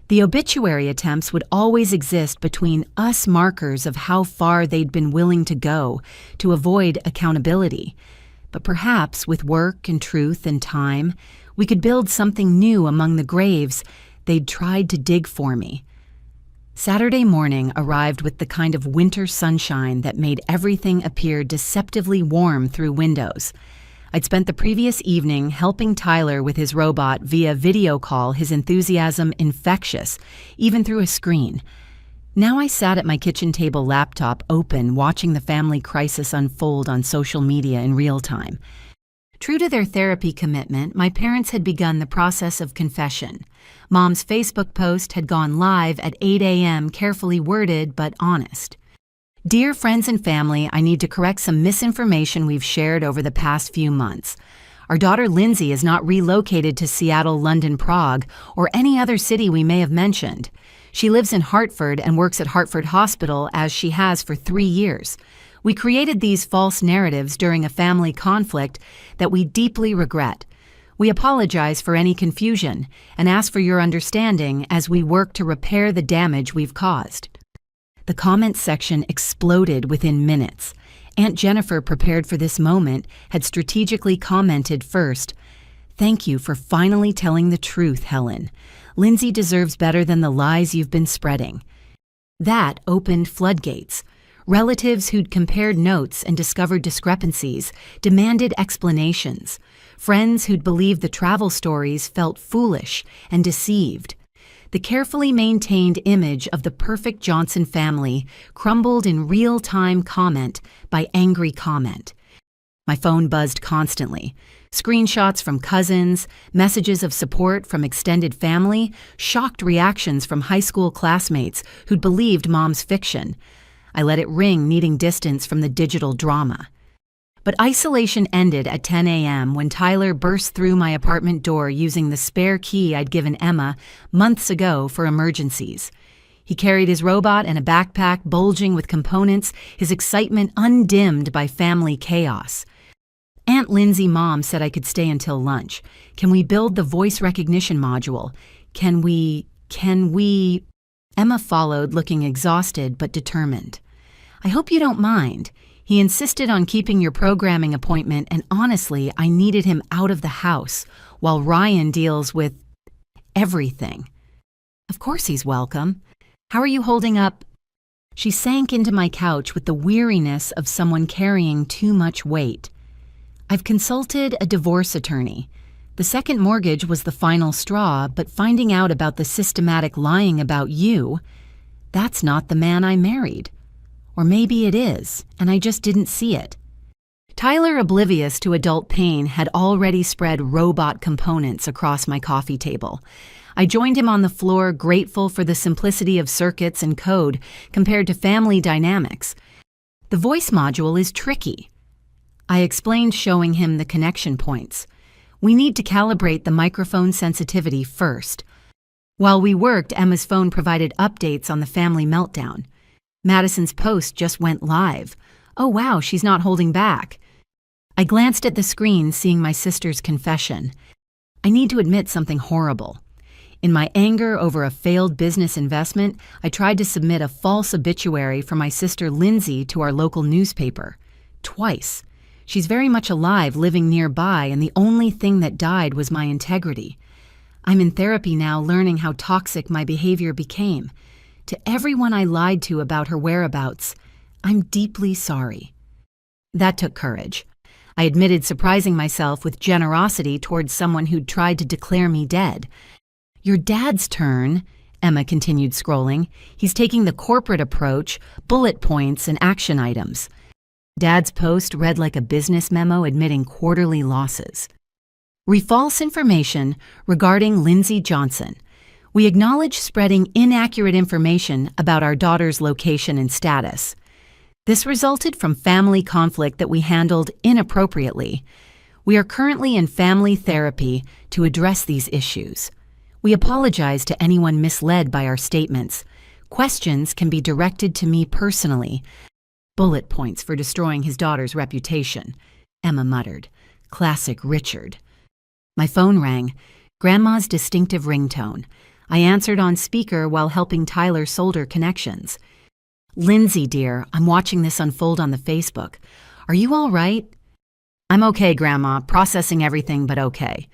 The obituary attempts would always exist between us, markers of how far they'd been willing to go to avoid accountability. But perhaps with work and truth and time, we could build something new among the graves they'd tried to dig for me. Saturday morning arrived with the kind of winter sunshine that made everything appear deceptively warm through windows. I'd spent the previous evening helping Tyler with his robot via video call, his enthusiasm infectious, even through a screen. Now I sat at my kitchen table laptop open, watching the family crisis unfold on social media in real time. True to their therapy commitment, my parents had begun the process of confession. Mom's Facebook post had gone live at 8 a.m., carefully worded but honest. Dear friends and family, I need to correct some misinformation we've shared over the past few months. Our daughter Lindsay is not relocated to Seattle, London, Prague, or any other city we may have mentioned. She lives in Hartford and works at Hartford Hospital, as she has for 3 years. We created these false narratives during a family conflict that we deeply regret. We apologize for any confusion and ask for your understanding as we work to repair the damage we've caused. The comments section exploded within minutes. Aunt Jennifer, prepared for this moment, had strategically commented first, "Thank you for finally telling the truth, Helen. Lindsay deserves better than the lies you've been spreading." That opened floodgates. Relatives who'd compared notes and discovered discrepancies demanded explanations. Friends who'd believed the travel stories felt foolish and deceived. The carefully maintained image of the perfect Johnson family crumbled in real-time comment by angry comment. My phone buzzed constantly. Screenshots from cousins, messages of support from extended family, shocked reactions from high school classmates who'd believed Mom's fiction. I let it ring, needing distance from the digital drama. But isolation ended at 10 a.m. when Tyler burst through my apartment door using the spare key I'd given Emma months ago for emergencies. He carried his robot and a backpack bulging with components, his excitement undimmed by family chaos. Aunt Lindsay, Mom said I could stay until lunch. Can we build the voice recognition module? Can we... Emma followed, looking exhausted but determined. I hope you don't mind. He insisted on keeping your programming appointment, and honestly, I needed him out of the house while Ryan deals with everything. Of course he's welcome. How are you holding up? She sank into my couch with the weariness of someone carrying too much weight. I've consulted a divorce attorney. The second mortgage was the final straw, but finding out about the systematic lying about you, that's not the man I married. Or maybe it is, and I just didn't see it. Tyler, oblivious to adult pain, had already spread robot components across my coffee table. I joined him on the floor, grateful for the simplicity of circuits and code compared to family dynamics. The voice module is tricky. I explained, showing him the connection points. We need to calibrate the microphone sensitivity first. While we worked, Emma's phone provided updates on the family meltdown. Madison's post just went live. Oh wow, she's not holding back. I glanced at the screen, seeing my sister's confession. I need to admit something horrible. In my anger over a failed business investment, I tried to submit a false obituary for my sister Lindsay to our local newspaper. Twice. She's very much alive, living nearby, and the only thing that died was my integrity. I'm in therapy now, learning how toxic my behavior became. To everyone I lied to about her whereabouts, I'm deeply sorry. That took courage. I admitted surprising myself with generosity towards someone who'd tried to declare me dead. Your dad's turn, Emma continued scrolling. He's taking the corporate approach, bullet points and action items. Dad's post read like a business memo admitting quarterly losses. False information regarding Lindsay Johnson. We acknowledge spreading inaccurate information about our daughter's location and status. This resulted from family conflict that we handled inappropriately. We are currently in family therapy to address these issues. We apologize to anyone misled by our statements. Questions can be directed to me personally. Bullet points for destroying his daughter's reputation, Emma muttered. Classic Richard. My phone rang, Grandma's distinctive ringtone. I answered on speaker while helping Tyler solder connections. Lindsay, dear, I'm watching this unfold on the Facebook. Are you all right? I'm okay, Grandma, processing everything but okay.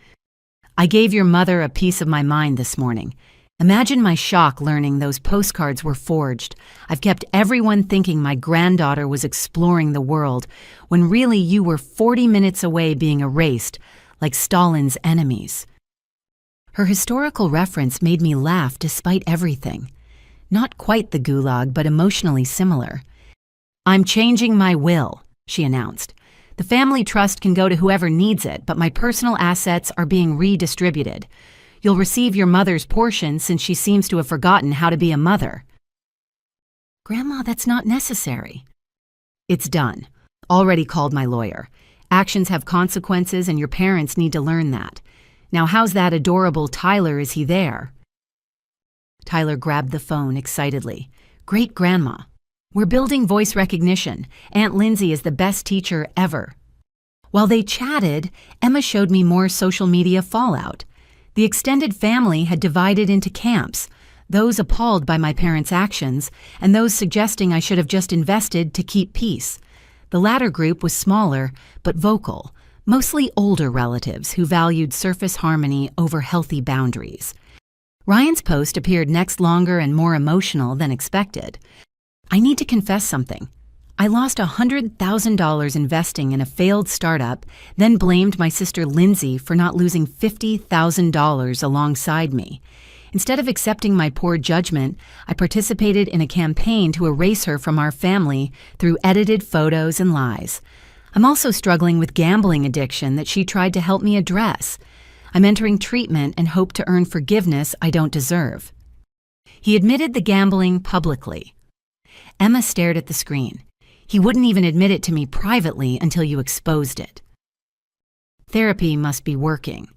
I gave your mother a piece of my mind this morning. Imagine my shock learning those postcards were forged. I've kept everyone thinking my granddaughter was exploring the world, when really you were 40 minutes away being erased, like Stalin's enemies. Her historical reference made me laugh despite everything. Not quite the gulag, but emotionally similar. I'm changing my will, she announced. The family trust can go to whoever needs it, but my personal assets are being redistributed. You'll receive your mother's portion since she seems to have forgotten how to be a mother. Grandma, that's not necessary. It's done. Already called my lawyer. Actions have consequences and your parents need to learn that. Now how's that adorable Tyler, is he there? Tyler grabbed the phone excitedly. Great Grandma. We're building voice recognition. Aunt Lindsay is the best teacher ever. While they chatted, Emma showed me more social media fallout. The extended family had divided into camps, those appalled by my parents' actions and those suggesting I should have just invested to keep peace. The latter group was smaller, but vocal, mostly older relatives who valued surface harmony over healthy boundaries. Ryan's post appeared next longer and more emotional than expected. I need to confess something. I lost $100,000 investing in a failed startup, then blamed my sister Lindsay for not losing $50,000 alongside me. Instead of accepting my poor judgment, I participated in a campaign to erase her from our family through edited photos and lies. I'm also struggling with gambling addiction that she tried to help me address. I'm entering treatment and hope to earn forgiveness I don't deserve. He admitted the gambling publicly. Emma stared at the screen. He wouldn't even admit it to me privately until you exposed it. Therapy must be working,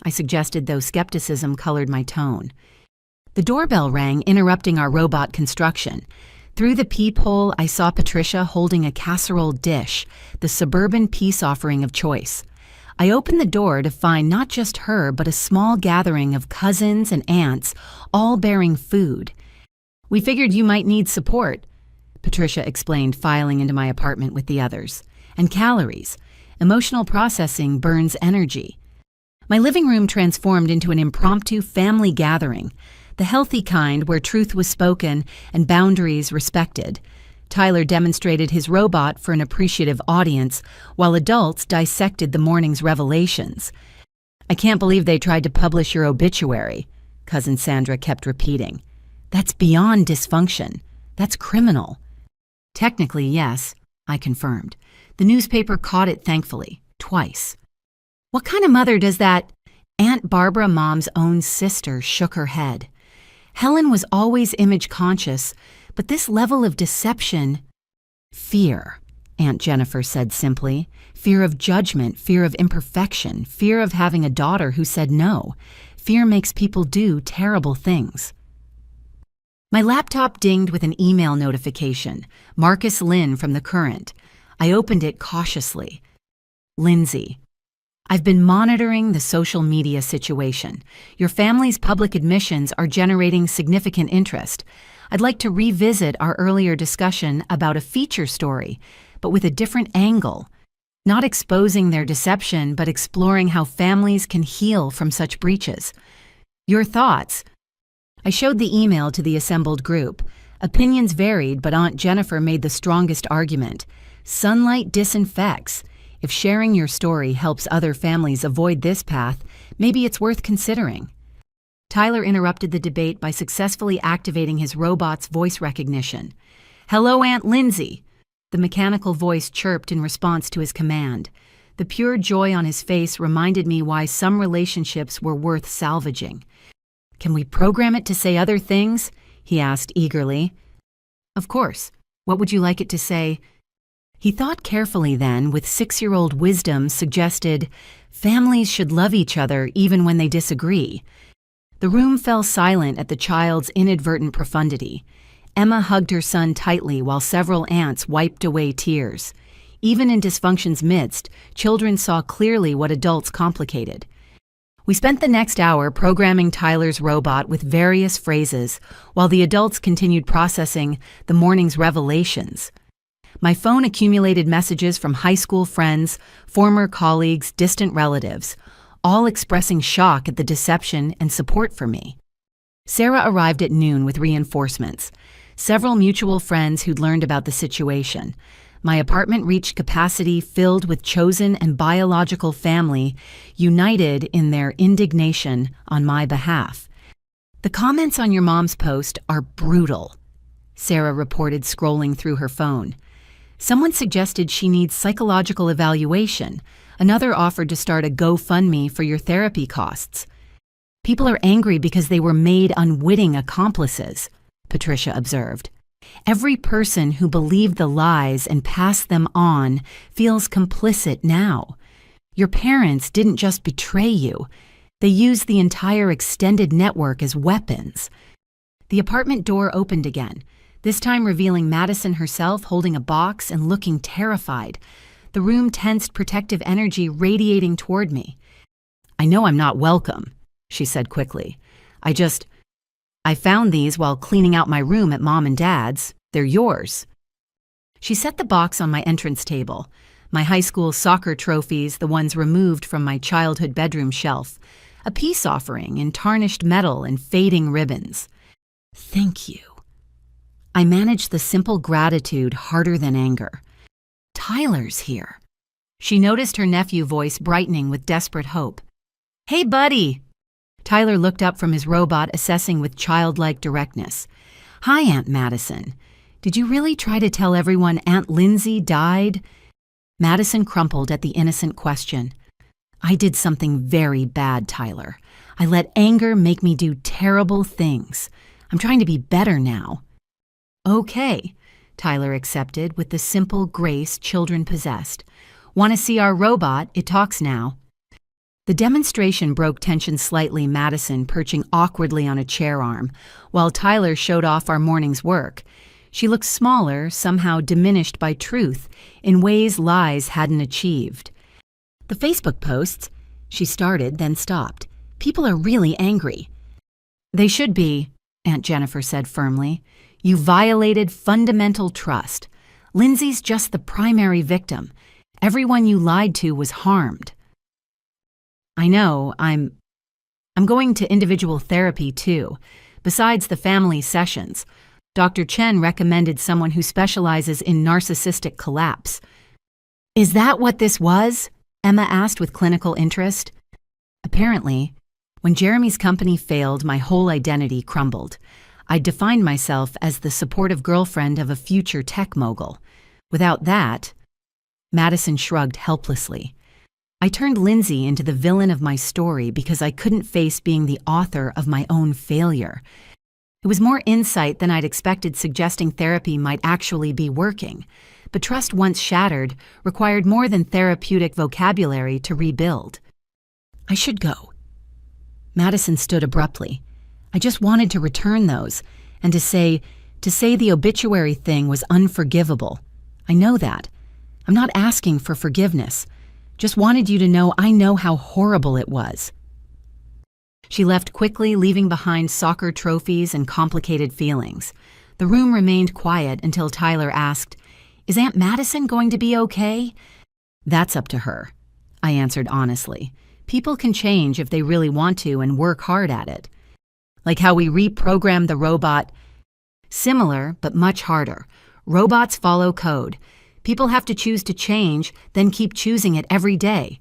I suggested, though skepticism colored my tone. The doorbell rang, interrupting our robot construction. Through the peephole, I saw Patricia holding a casserole dish, the suburban peace offering of choice. I opened the door to find not just her, but a small gathering of cousins and aunts, all bearing food. We figured you might need support, Patricia explained, filing into my apartment with the others. And calories. Emotional processing burns energy. My living room transformed into an impromptu family gathering, the healthy kind where truth was spoken and boundaries respected. Tyler demonstrated his robot for an appreciative audience, while adults dissected the morning's revelations. I can't believe they tried to publish your obituary, Cousin Sandra kept repeating. That's beyond dysfunction. That's criminal. Technically, yes, I confirmed. The newspaper caught it, thankfully, twice. What kind of mother does that? Aunt Barbara, Mom's own sister, shook her head. Helen was always image conscious, but this level of deception... Fear, Aunt Jennifer said simply. Fear of judgment, fear of imperfection, fear of having a daughter who said no. Fear makes people do terrible things. My laptop dinged with an email notification. Marcus Lynn from The Current. I opened it cautiously. Lindsay. I've been monitoring the social media situation. Your family's public admissions are generating significant interest. I'd like to revisit our earlier discussion about a feature story, but with a different angle. Not exposing their deception, but exploring how families can heal from such breaches. Your thoughts? I showed the email to the assembled group. Opinions varied, but Aunt Jennifer made the strongest argument. Sunlight disinfects. If sharing your story helps other families avoid this path, maybe it's worth considering. Tyler interrupted the debate by successfully activating his robot's voice recognition. "Hello, Aunt Lindsay." The mechanical voice chirped in response to his command. The pure joy on his face reminded me why some relationships were worth salvaging. "Can we program it to say other things?" he asked eagerly. "Of course. What would you like it to say?" He thought carefully then, with 6-year-old wisdom, suggested, "Families should love each other even when they disagree." The room fell silent at the child's inadvertent profundity. Emma hugged her son tightly while several aunts wiped away tears. Even in dysfunction's midst, children saw clearly what adults complicated. We spent the next hour programming Tyler's robot with various phrases, while the adults continued processing the morning's revelations. My phone accumulated messages from high school friends, former colleagues, distant relatives, all expressing shock at the deception and support for me. Sarah arrived at noon with reinforcements. Several mutual friends who'd learned about the situation. My apartment reached capacity filled with chosen and biological family, united in their indignation on my behalf. "The comments on your mom's post are brutal," Sarah reported, scrolling through her phone. "Someone suggested she needs psychological evaluation. Another offered to start a GoFundMe for your therapy costs. People are angry because they were made unwitting accomplices," Patricia observed. "Every person who believed the lies and passed them on feels complicit now. Your parents didn't just betray you. They used the entire extended network as weapons." The apartment door opened again, this time revealing Madison herself holding a box and looking terrified. The room tensed, protective energy radiating toward me. "I know I'm not welcome," she said quickly. I found these while cleaning out my room at Mom and Dad's. They're yours." She set the box on my entrance table. My high school soccer trophies, the ones removed from my childhood bedroom shelf. A peace offering in tarnished metal and fading ribbons. "Thank you." I managed the simple gratitude harder than anger. "Tyler's here." She noticed her nephew voice brightening with desperate hope. "Hey, buddy." Tyler looked up from his robot, assessing with childlike directness. "Hi, Aunt Madison. Did you really try to tell everyone Aunt Lindsay died?" Madison crumpled at the innocent question. "I did something very bad, Tyler. I let anger make me do terrible things. I'm trying to be better now." "Okay," Tyler accepted with the simple grace children possessed. "Want to see our robot? It talks now." The demonstration broke tension slightly, Madison perching awkwardly on a chair arm, while Tyler showed off our morning's work. She looked smaller, somehow diminished by truth, in ways lies hadn't achieved. "The Facebook posts," she started, then stopped. "People are really angry." "They should be," Aunt Jennifer said firmly. "You violated fundamental trust. Lindsay's just the primary victim. Everyone you lied to was harmed." "I know, I'm going to individual therapy too, besides the family sessions. Dr. Chen recommended someone who specializes in narcissistic collapse." "Is that what this was?" Emma asked with clinical interest. "Apparently, when Jeremy's company failed, my whole identity crumbled. I defined myself as the supportive girlfriend of a future tech mogul. Without that," Madison shrugged helplessly. "I turned Lindsay into the villain of my story because I couldn't face being the author of my own failure. It was more insight than I'd expected, suggesting therapy might actually be working. But trust once shattered required more than therapeutic vocabulary to rebuild." "I should go." Madison stood abruptly. "I just wanted to return those, and to say the obituary thing was unforgivable. I know that. I'm not asking for forgiveness. Just wanted you to know I know how horrible it was." She left quickly, leaving behind soccer trophies and complicated feelings. The room remained quiet until Tyler asked, "Is Aunt Madison going to be okay?" "That's up to her," I answered honestly. "People can change if they really want to and work hard at it. Like how we reprogrammed the robot. Similar, but much harder. Robots follow code. People have to choose to change, then keep choosing it every day."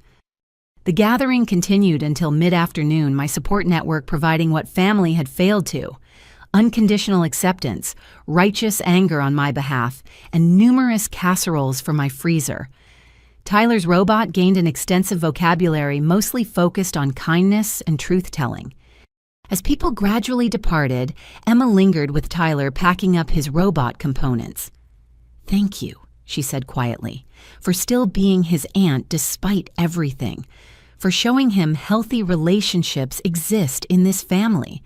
The gathering continued until mid-afternoon, my support network providing what family had failed to: unconditional acceptance, righteous anger on my behalf, and numerous casseroles from my freezer. Tyler's robot gained an extensive vocabulary mostly focused on kindness and truth-telling. As people gradually departed, Emma lingered with Tyler packing up his robot components. "Thank you," she said quietly, "for still being his aunt despite everything, for showing him healthy relationships exist in this family."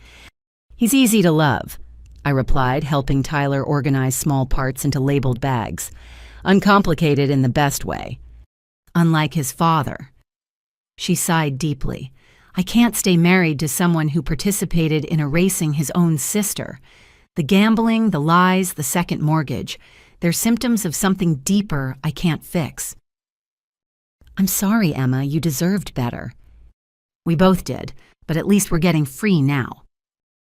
"He's easy to love," I replied, helping Tyler organize small parts into labeled bags. "Uncomplicated in the best way. Unlike his father." She sighed deeply. "I can't stay married to someone who participated in erasing his own sister. The gambling, the lies, the second mortgage, they're symptoms of something deeper I can't fix." "I'm sorry, Emma, you deserved better." "We both did, but at least we're getting free now."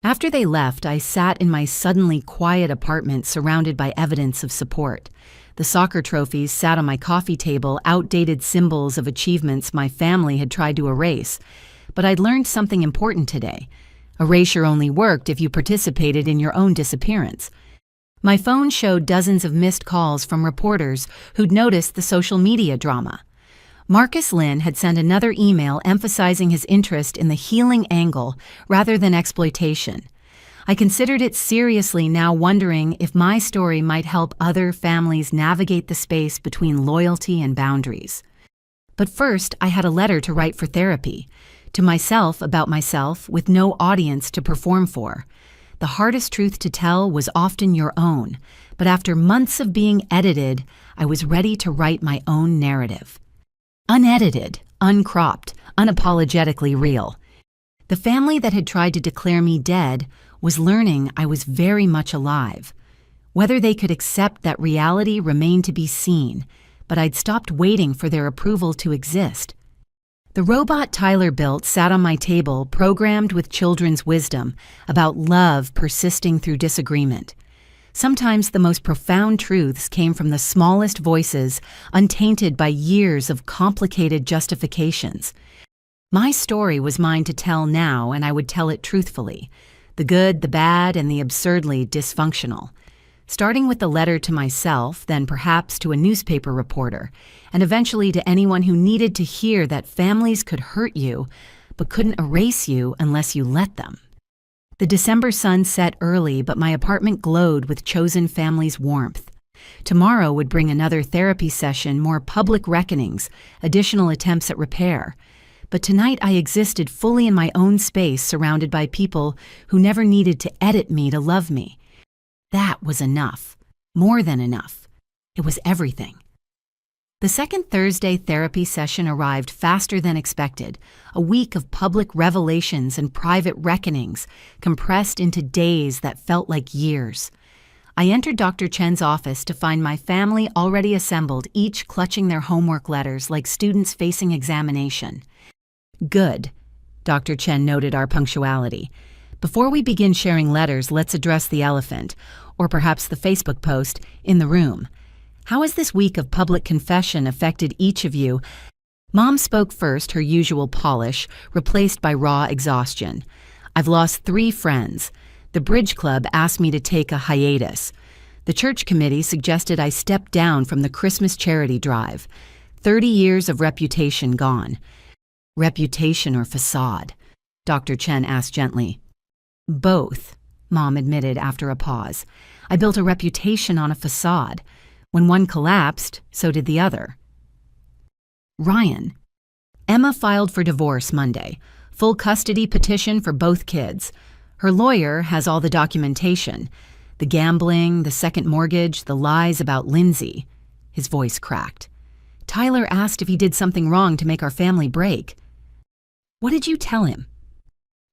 After they left, I sat in my suddenly quiet apartment surrounded by evidence of support. The soccer trophies sat on my coffee table, outdated symbols of achievements my family had tried to erase. But I'd learned something important today. Erasure only worked if you participated in your own disappearance. My phone showed dozens of missed calls from reporters who'd noticed the social media drama. Marcus Lynn had sent another email emphasizing his interest in the healing angle rather than exploitation. I considered it seriously, now wondering if my story might help other families navigate the space between loyalty and boundaries. But first, I had a letter to write for therapy, to myself about myself with no audience to perform for. The hardest truth to tell was often your own, but after months of being edited, I was ready to write my own narrative. Unedited, uncropped, unapologetically real. The family that had tried to declare me dead was learning I was very much alive. Whether they could accept that reality remained to be seen, but I'd stopped waiting for their approval to exist. The robot Tyler built sat on my table, programmed with children's wisdom about love persisting through disagreement. Sometimes the most profound truths came from the smallest voices, untainted by years of complicated justifications. My story was mine to tell now, and I would tell it truthfully. The good, the bad, and the absurdly dysfunctional. Starting with the letter to myself, then perhaps to a newspaper reporter, and eventually to anyone who needed to hear that families could hurt you, but couldn't erase you unless you let them. The December sun set early, but my apartment glowed with chosen families' warmth. Tomorrow would bring another therapy session, more public reckonings, additional attempts at repair. But tonight I existed fully in my own space, surrounded by people who never needed to edit me to love me. That was enough. More than enough. It was everything. The second Thursday therapy session arrived faster than expected, a week of public revelations and private reckonings, compressed into days that felt like years. I entered Dr. Chen's office to find my family already assembled, each clutching their homework letters like students facing examination. "Good," Dr. Chen noted our punctuality. "Before we begin sharing letters, let's address the elephant, or perhaps the Facebook post, in the room. How has this week of public confession affected each of you?" Mom spoke first, her usual polish, replaced by raw exhaustion. "I've lost 3 friends. The Bridge Club asked me to take a hiatus. The church committee suggested I step down from the Christmas charity drive. 30 years of reputation gone." "Reputation or facade?" Dr. Chen asked gently. "Both," Mom admitted after a pause. "I built a reputation on a facade. When one collapsed, so did the other." Ryan. Emma filed for divorce Monday. Full custody petition for both kids. Her lawyer has all the documentation. The gambling, the second mortgage, the lies about Lindsay. His voice cracked. "Tyler asked if he did something wrong to make our family break." "What did you tell him?"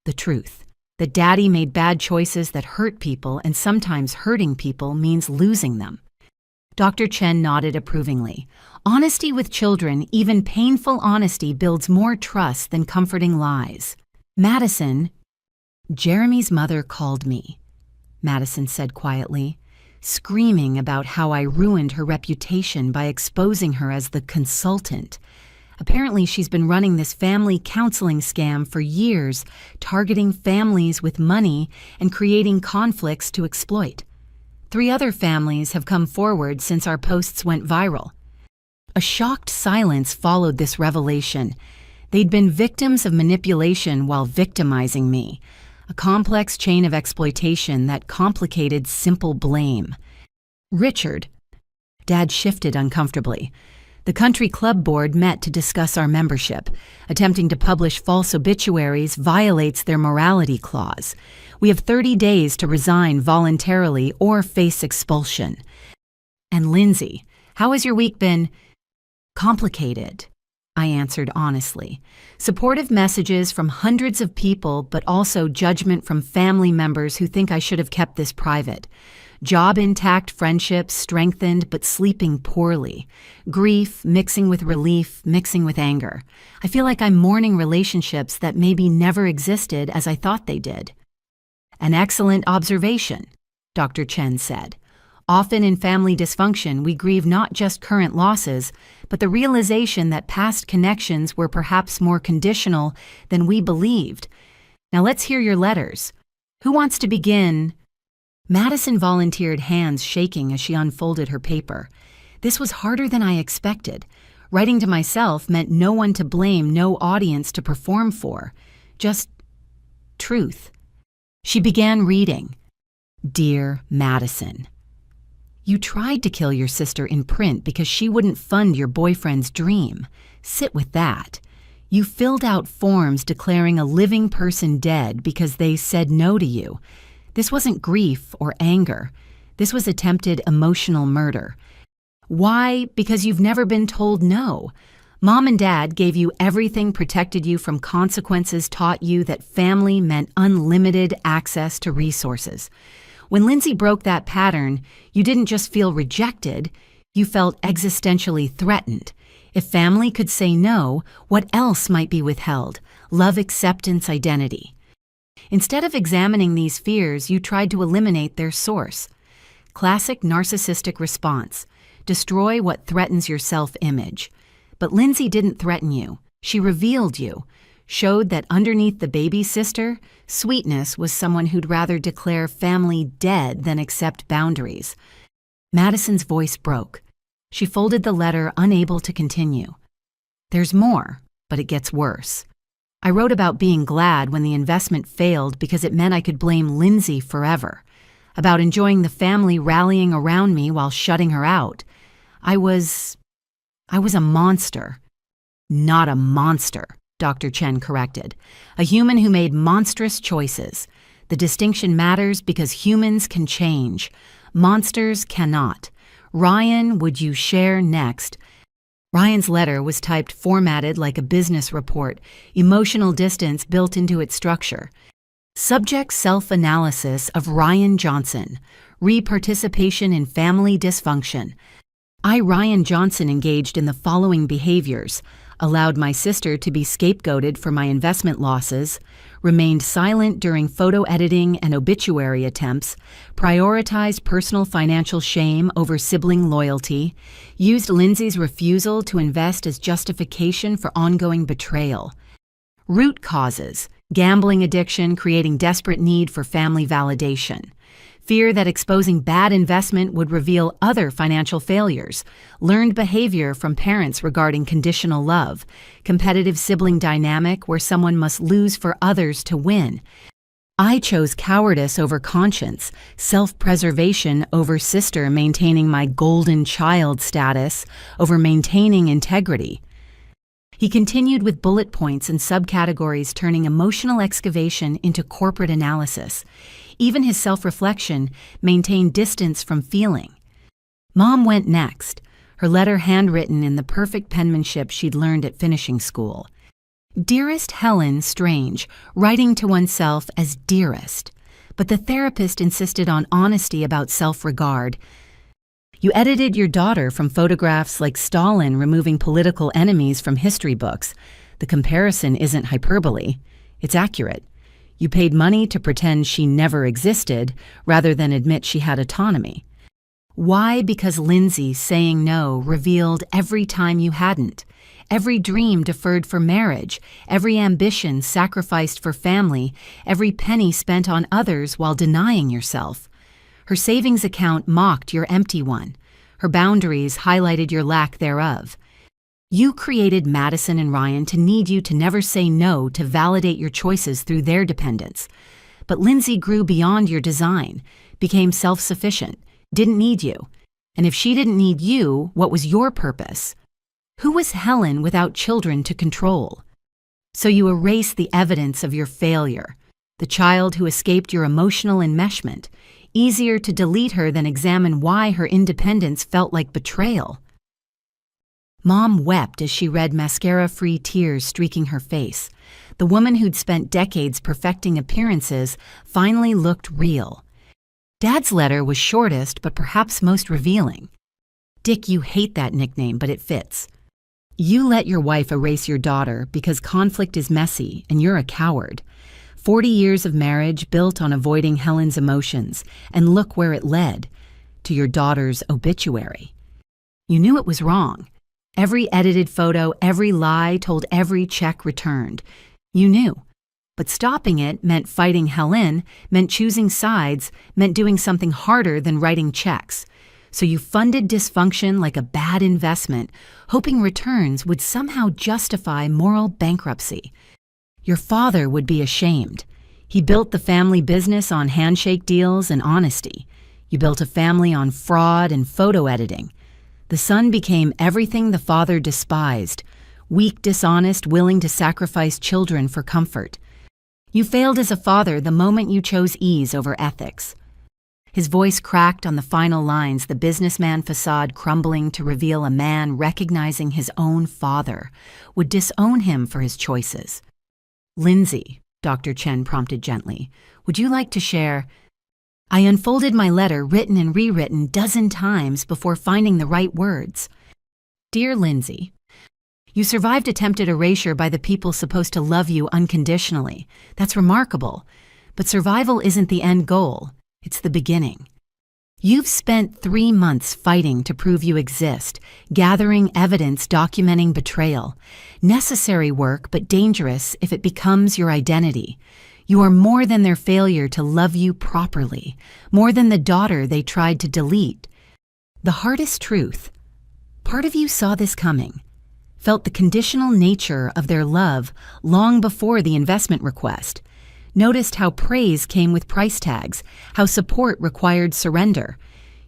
"The truth. That Daddy made bad choices that hurt people, and sometimes hurting people means losing them." Dr. Chen nodded approvingly. Honesty with children, even painful honesty, builds more trust than comforting lies. "Madison." "Jeremy's mother called me," Madison said quietly, screaming about how I ruined her reputation by exposing her as the consultant. Apparently, she's been running this family counseling scam for years, targeting families with money and creating conflicts to exploit. 3 other families have come forward since our posts went viral. A shocked silence followed this revelation. They'd been victims of manipulation while victimizing me, a complex chain of exploitation that complicated simple blame. Richard. Dad shifted uncomfortably. The country club board met to discuss our membership. Attempting to publish false obituaries violates their morality clause. We have 30 days to resign voluntarily or face expulsion. And Lindsay, how has your week been? Complicated, I answered honestly. Supportive messages from hundreds of people, but also judgment from family members who think I should have kept this private. Job intact, friendships strengthened, but sleeping poorly. Grief mixing with relief, mixing with anger. I feel like I'm mourning relationships that maybe never existed as I thought they did. An excellent observation, Dr. Chen said. Often in family dysfunction, we grieve not just current losses, but the realization that past connections were perhaps more conditional than we believed. Now let's hear your letters. Who wants to begin? Madison volunteered, hands shaking as she unfolded her paper. This was harder than I expected. Writing to myself meant no one to blame, no audience to perform for. Just truth. She began reading. Dear Madison, you tried to kill your sister in print because she wouldn't fund your boyfriend's dream. Sit with that. You filled out forms declaring a living person dead because they said no to you. This wasn't grief or anger. This was attempted emotional murder. Why? Because you've never been told no. Mom and Dad gave you everything, protected you from consequences, taught you that family meant unlimited access to resources. When Lindsay broke that pattern, you didn't just feel rejected, you felt existentially threatened. If family could say no, what else might be withheld? Love, acceptance, identity. Instead of examining these fears, you tried to eliminate their source. Classic narcissistic response. Destroy what threatens your self-image. But Lindsay didn't threaten you. She revealed you. Showed that underneath the baby sister, sweetness was someone who'd rather declare family dead than accept boundaries. Madison's voice broke. She folded the letter, unable to continue. There's more, but it gets worse. I wrote about being glad when the investment failed because it meant I could blame Lindsay forever. About enjoying the family rallying around me while shutting her out. I was a monster. Not a monster, Dr. Chen corrected. A human who made monstrous choices. The distinction matters because humans can change. Monsters cannot. Ryan, would you share next? Ryan's letter was typed, formatted like a business report, emotional distance built into its structure. Subject self-analysis of Ryan Johnson, re-participation in family dysfunction. I, Ryan Johnson, engaged in the following behaviors: allowed my sister to be scapegoated for my investment losses, remained silent during photo editing and obituary attempts, prioritized personal financial shame over sibling loyalty, used Lindsay's refusal to invest as justification for ongoing betrayal. Root causes: gambling addiction, creating desperate need for family validation. Fear that exposing bad investment would reveal other financial failures. Learned behavior from parents regarding conditional love. Competitive sibling dynamic where someone must lose for others to win. I chose cowardice over conscience, self-preservation over sister maintaining my golden child status over maintaining integrity. He continued with bullet points and subcategories, turning emotional excavation into corporate analysis. Even his self-reflection maintained distance from feeling. Mom went next, her letter handwritten in the perfect penmanship she'd learned at finishing school. Dearest Helen Strange, writing to oneself as dearest. But the therapist insisted on honesty about self-regard. You edited your daughter from photographs like Stalin removing political enemies from history books. The comparison isn't hyperbole. It's accurate. You paid money to pretend she never existed rather than admit she had autonomy. Why? Because Lindsay saying no revealed every time you hadn't. Every dream deferred for marriage, every ambition sacrificed for family, every penny spent on others while denying yourself. Her savings account mocked your empty one. Her boundaries highlighted your lack thereof. You created Madison and Ryan to need you to never say no to validate your choices through their dependence. But Lindsay grew beyond your design, became self-sufficient, didn't need you. And if she didn't need you, what was your purpose? Who was Helen without children to control? So you erase the evidence of your failure, the child who escaped your emotional enmeshment. Easier to delete her than examine why her independence felt like betrayal. Mom wept as she read mascara-free tears streaking her face. The woman who'd spent decades perfecting appearances finally looked real. Dad's letter was shortest but perhaps most revealing. Dick, you hate that nickname, but it fits. You let your wife erase your daughter because conflict is messy and you're a coward. 40 years of marriage built on avoiding Helen's emotions, and look where it led, to your daughter's obituary. You knew it was wrong. Every edited photo, every lie told every check returned. You knew. But stopping it meant fighting Helen, meant choosing sides, meant doing something harder than writing checks. So you funded dysfunction like a bad investment, hoping returns would somehow justify moral bankruptcy. Your father would be ashamed. He built the family business on handshake deals and honesty. You built a family on fraud and photo editing. The son became everything the father despised, weak, dishonest, willing to sacrifice children for comfort. You failed as a father the moment you chose ease over ethics. His voice cracked on the final lines, the businessman facade crumbling to reveal a man recognizing his own father would disown him for his choices. Lindsay, Dr. Chen prompted gently, would you like to share? I unfolded my letter, written and rewritten dozen times before finding the right words. Dear Lindsay, you survived attempted erasure by the people supposed to love you unconditionally. That's remarkable. But survival isn't the end goal. It's the beginning. You've spent 3 months fighting to prove you exist, gathering evidence documenting betrayal. Necessary work, but dangerous if it becomes your identity. You are more than their failure to love you properly, more than the daughter they tried to delete. The hardest truth. Part of you saw this coming, felt the conditional nature of their love long before the investment request. Noticed how praise came with price tags, how support required surrender.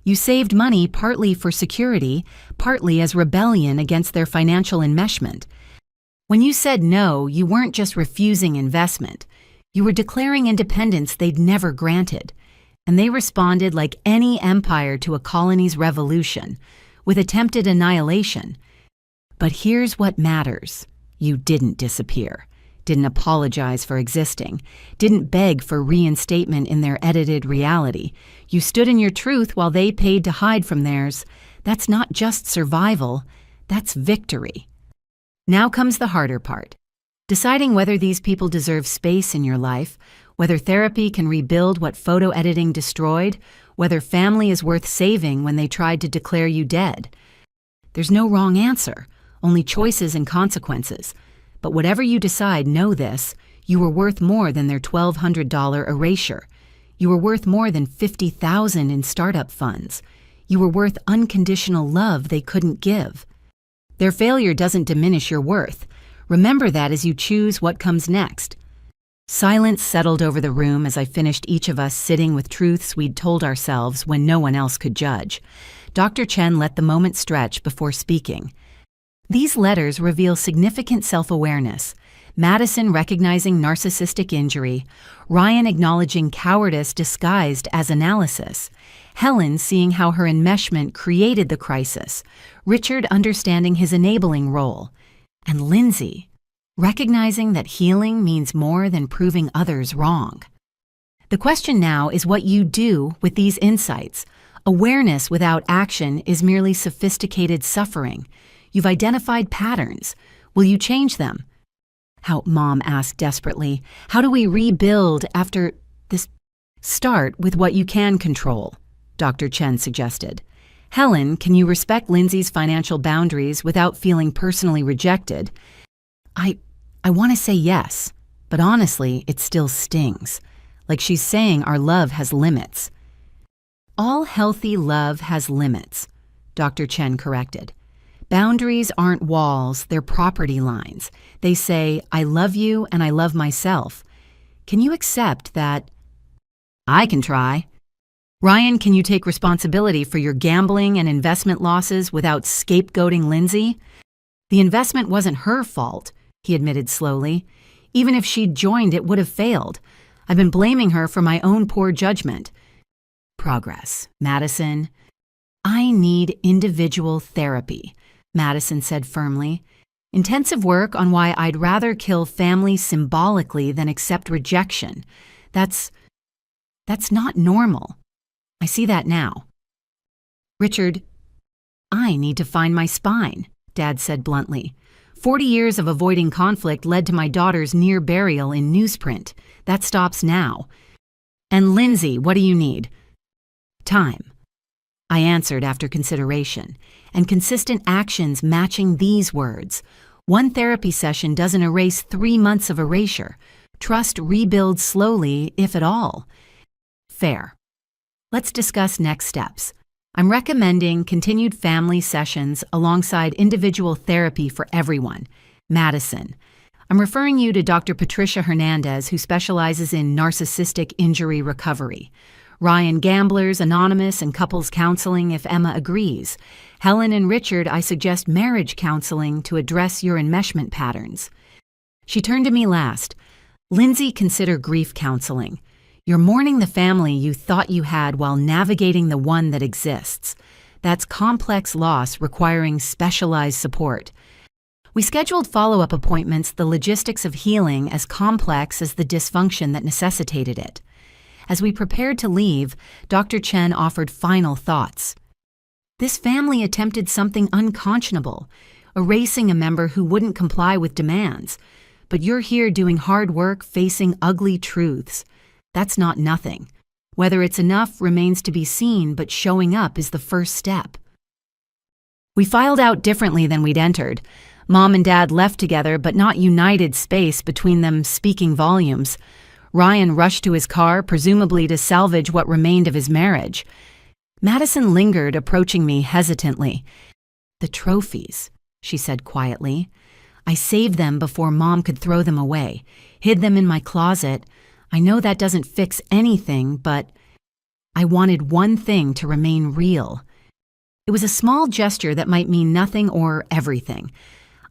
You saved money partly for security, partly as rebellion against their financial enmeshment. When you said no, you weren't just refusing investment. You were declaring independence they'd never granted. And they responded like any empire to a colony's revolution, with attempted annihilation. But here's what matters. You didn't disappear. Didn't apologize for existing, didn't beg for reinstatement in their edited reality. You stood in your truth while they paid to hide from theirs. That's not just survival, that's victory. Now comes the harder part. Deciding whether these people deserve space in your life, whether therapy can rebuild what photo editing destroyed, whether family is worth saving when they tried to declare you dead. There's no wrong answer, only choices and consequences. But whatever you decide, know this, you were worth more than their $1,200 erasure. You were worth more than $50,000 in startup funds. You were worth unconditional love they couldn't give. Their failure doesn't diminish your worth. Remember that as you choose what comes next. Silence settled over the room as I finished each of us sitting with truths we'd told ourselves when no one else could judge. Dr. Chen let the moment stretch before speaking. These letters reveal significant self-awareness. Madison recognizing narcissistic injury, Ryan acknowledging cowardice disguised as analysis, Helen seeing how her enmeshment created the crisis, Richard understanding his enabling role, and Lindsay recognizing that healing means more than proving others wrong. The question now is what you do with these insights. Awareness without action is merely sophisticated suffering. You've identified patterns. Will you change them? How Mom asked desperately, how do we rebuild after this? Start with what you can control, Dr. Chen suggested. Helen, can you respect Lindsay's financial boundaries without feeling personally rejected? I want to say yes, but honestly, it still stings. Like she's saying our love has limits. All healthy love has limits, Dr. Chen corrected. Boundaries aren't walls, they're property lines. They say, I love you and I love myself. Can you accept that? I can try. Ryan, can you take responsibility for your gambling and investment losses without scapegoating Lindsay? The investment wasn't her fault, he admitted slowly. Even if she'd joined, it would have failed. I've been blaming her for my own poor judgment. Progress. Madison. I need individual therapy, Madison said firmly. Intensive work on why I'd rather kill family symbolically than accept rejection. That's not normal. I see that now. Richard, I need to find my spine, Dad said bluntly. 40 years of avoiding conflict led to my daughter's near burial in newsprint. That stops now. And Lindsay, what do you need? Time. I answered after consideration, and consistent actions matching these words. One therapy session doesn't erase 3 months of erasure. Trust rebuilds slowly, if at all. Fair. Let's discuss next steps. I'm recommending continued family sessions alongside individual therapy for everyone. Madison. I'm referring you to Dr. Patricia Hernandez, who specializes in narcissistic injury recovery. Ryan Gamblers Anonymous and couples counseling if Emma agrees. Helen and Richard, I suggest marriage counseling to address your enmeshment patterns. She turned to me last. Lindsay, consider grief counseling. You're mourning the family you thought you had while navigating the one that exists. That's complex loss requiring specialized support. We scheduled follow-up appointments, the logistics of healing as complex as the dysfunction that necessitated it. As we prepared to leave, Dr. Chen offered final thoughts. This family attempted something unconscionable, erasing a member who wouldn't comply with demands. But you're here doing hard work, facing ugly truths. That's not nothing. Whether it's enough remains to be seen, but showing up is the first step. We filed out differently than we'd entered. Mom and Dad left together, but not united space between them speaking volumes. Ryan rushed to his car, presumably to salvage what remained of his marriage. Madison lingered, approaching me hesitantly. The trophies, she said quietly. I saved them before Mom could throw them away, hid them in my closet. I know that doesn't fix anything, but I wanted one thing to remain real. It was a small gesture that might mean nothing or everything.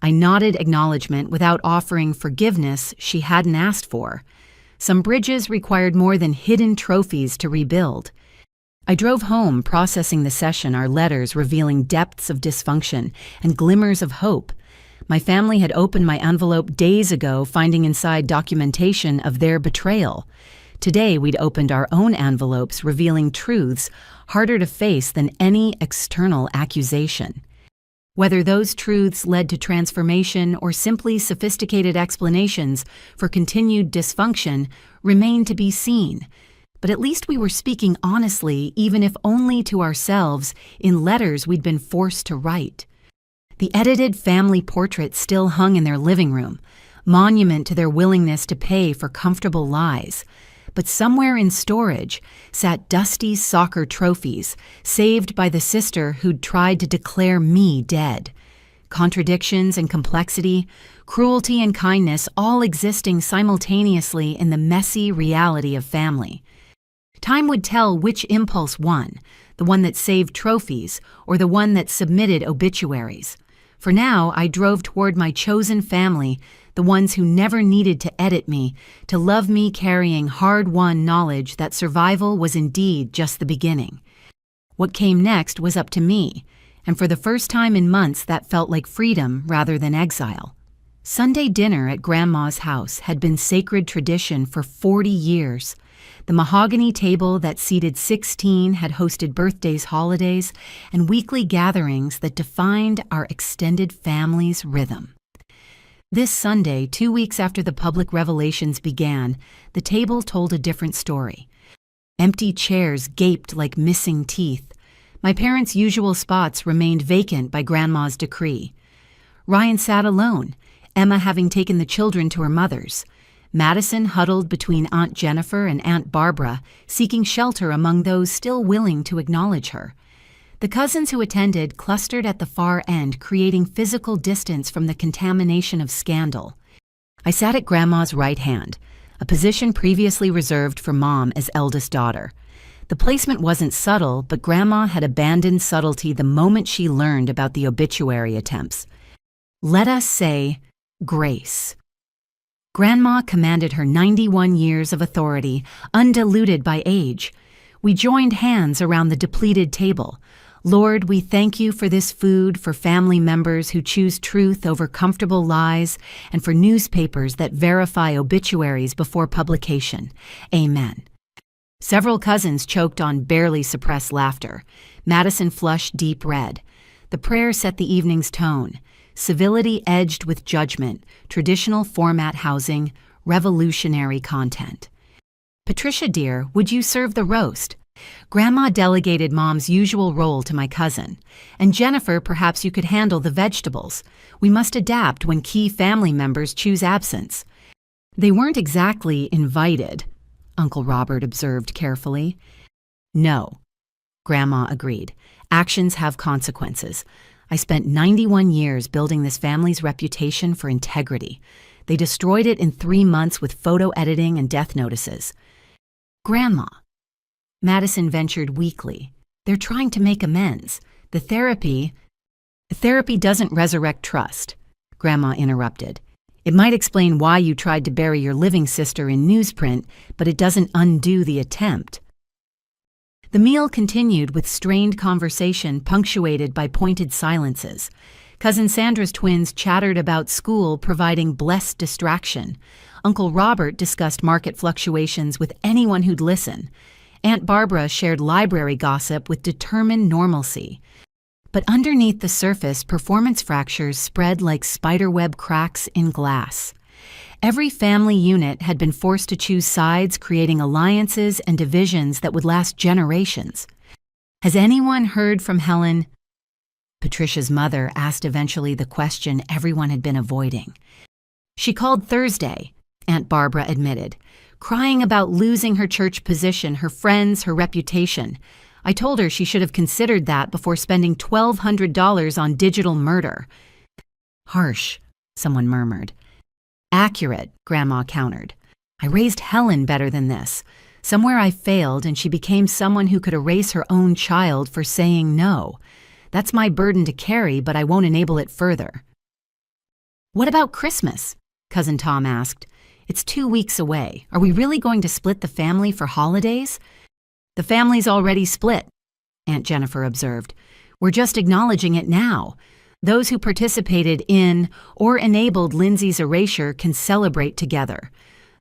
I nodded acknowledgement without offering forgiveness she hadn't asked for. Some bridges required more than hidden trophies to rebuild. I drove home, processing the session, our letters revealing depths of dysfunction and glimmers of hope. My family had opened my envelope days ago, finding inside documentation of their betrayal. Today, we'd opened our own envelopes, revealing truths harder to face than any external accusation. Whether those truths led to transformation or simply sophisticated explanations for continued dysfunction remained to be seen. But at least we were speaking honestly, even if only to ourselves, in letters we'd been forced to write. The edited family portrait still hung in their living room, monument to their willingness to pay for comfortable lies. But somewhere in storage sat dusty soccer trophies, saved by the sister who'd tried to declare me dead. Contradictions and complexity, cruelty and kindness, all existing simultaneously in the messy reality of family. Time would tell which impulse won, the one that saved trophies or the one that submitted obituaries. For now, I drove toward my chosen family, the ones who never needed to edit me, to love me carrying hard-won knowledge that survival was indeed just the beginning. What came next was up to me, and for the first time in months that felt like freedom rather than exile. Sunday dinner at Grandma's house had been sacred tradition for 40 years. The mahogany table that seated 16 had hosted birthdays, holidays, and weekly gatherings that defined our extended family's rhythm. This Sunday, 2 weeks after the public revelations began, the table told a different story. Empty chairs gaped like missing teeth. My parents' usual spots remained vacant by Grandma's decree. Ryan sat alone, Emma having taken the children to her mother's. Madison huddled between Aunt Jennifer and Aunt Barbara, seeking shelter among those still willing to acknowledge her. The cousins who attended clustered at the far end, creating physical distance from the contamination of scandal. I sat at Grandma's right hand, a position previously reserved for Mom as eldest daughter. The placement wasn't subtle, but Grandma had abandoned subtlety the moment she learned about the obituary attempts. Let us say, grace. Grandma commanded her 91 years of authority, undiluted by age. We joined hands around the depleted table. Lord, we thank you for this food, for family members who choose truth over comfortable lies, and for newspapers that verify obituaries before publication. Amen. Several cousins choked on barely suppressed laughter. Madison flushed deep red. The prayer set the evening's tone. Civility edged with judgment, traditional format housing, revolutionary content. Patricia, dear, would you serve the roast? Grandma delegated Mom's usual role to my cousin. And Jennifer, perhaps you could handle the vegetables. We must adapt when key family members choose absence. They weren't exactly invited, Uncle Robert observed carefully. No, Grandma agreed. Actions have consequences. I spent 91 years building this family's reputation for integrity. They destroyed it in 3 months with photo editing and death notices. Grandma, Madison ventured weakly. They're trying to make amends. The therapy doesn't resurrect trust, Grandma interrupted. It might explain why you tried to bury your living sister in newsprint, but it doesn't undo the attempt. The meal continued with strained conversation punctuated by pointed silences. Cousin Sandra's twins chattered about school, providing blessed distraction. Uncle Robert discussed market fluctuations with anyone who'd listen. Aunt Barbara shared library gossip with determined normalcy. But underneath the surface, performance fractures spread like spiderweb cracks in glass. Every family unit had been forced to choose sides, creating alliances and divisions that would last generations. Has anyone heard from Helen? Patricia's mother asked eventually the question everyone had been avoiding. She called Thursday, Aunt Barbara admitted, crying about losing her church position, her friends, her reputation. I told her she should have considered that before spending $1,200 on digital murder. Harsh, someone murmured. Accurate, Grandma countered. I raised Helen better than this. Somewhere I failed and she became someone who could erase her own child for saying no. That's my burden to carry, but I won't enable it further. What about Christmas? Cousin Tom asked. It's 2 weeks away. Are we really going to split the family for holidays? The family's already split, Aunt Jennifer observed. We're just acknowledging it now. Those who participated in or enabled Lindsay's erasure can celebrate together.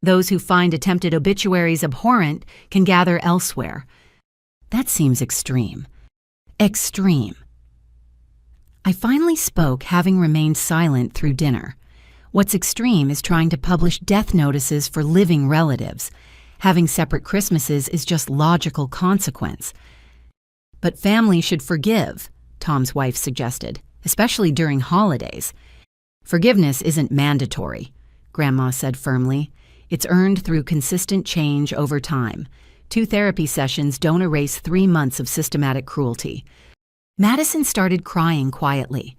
Those who find attempted obituaries abhorrent can gather elsewhere. That seems extreme. Extreme. I finally spoke, having remained silent through dinner. What's extreme is trying to publish death notices for living relatives. Having separate Christmases is just logical consequence. But family should forgive, Tom's wife suggested, especially during holidays. Forgiveness isn't mandatory, Grandma said firmly. It's earned through consistent change over time. 2 therapy sessions don't erase 3 months of systematic cruelty. Madison started crying quietly.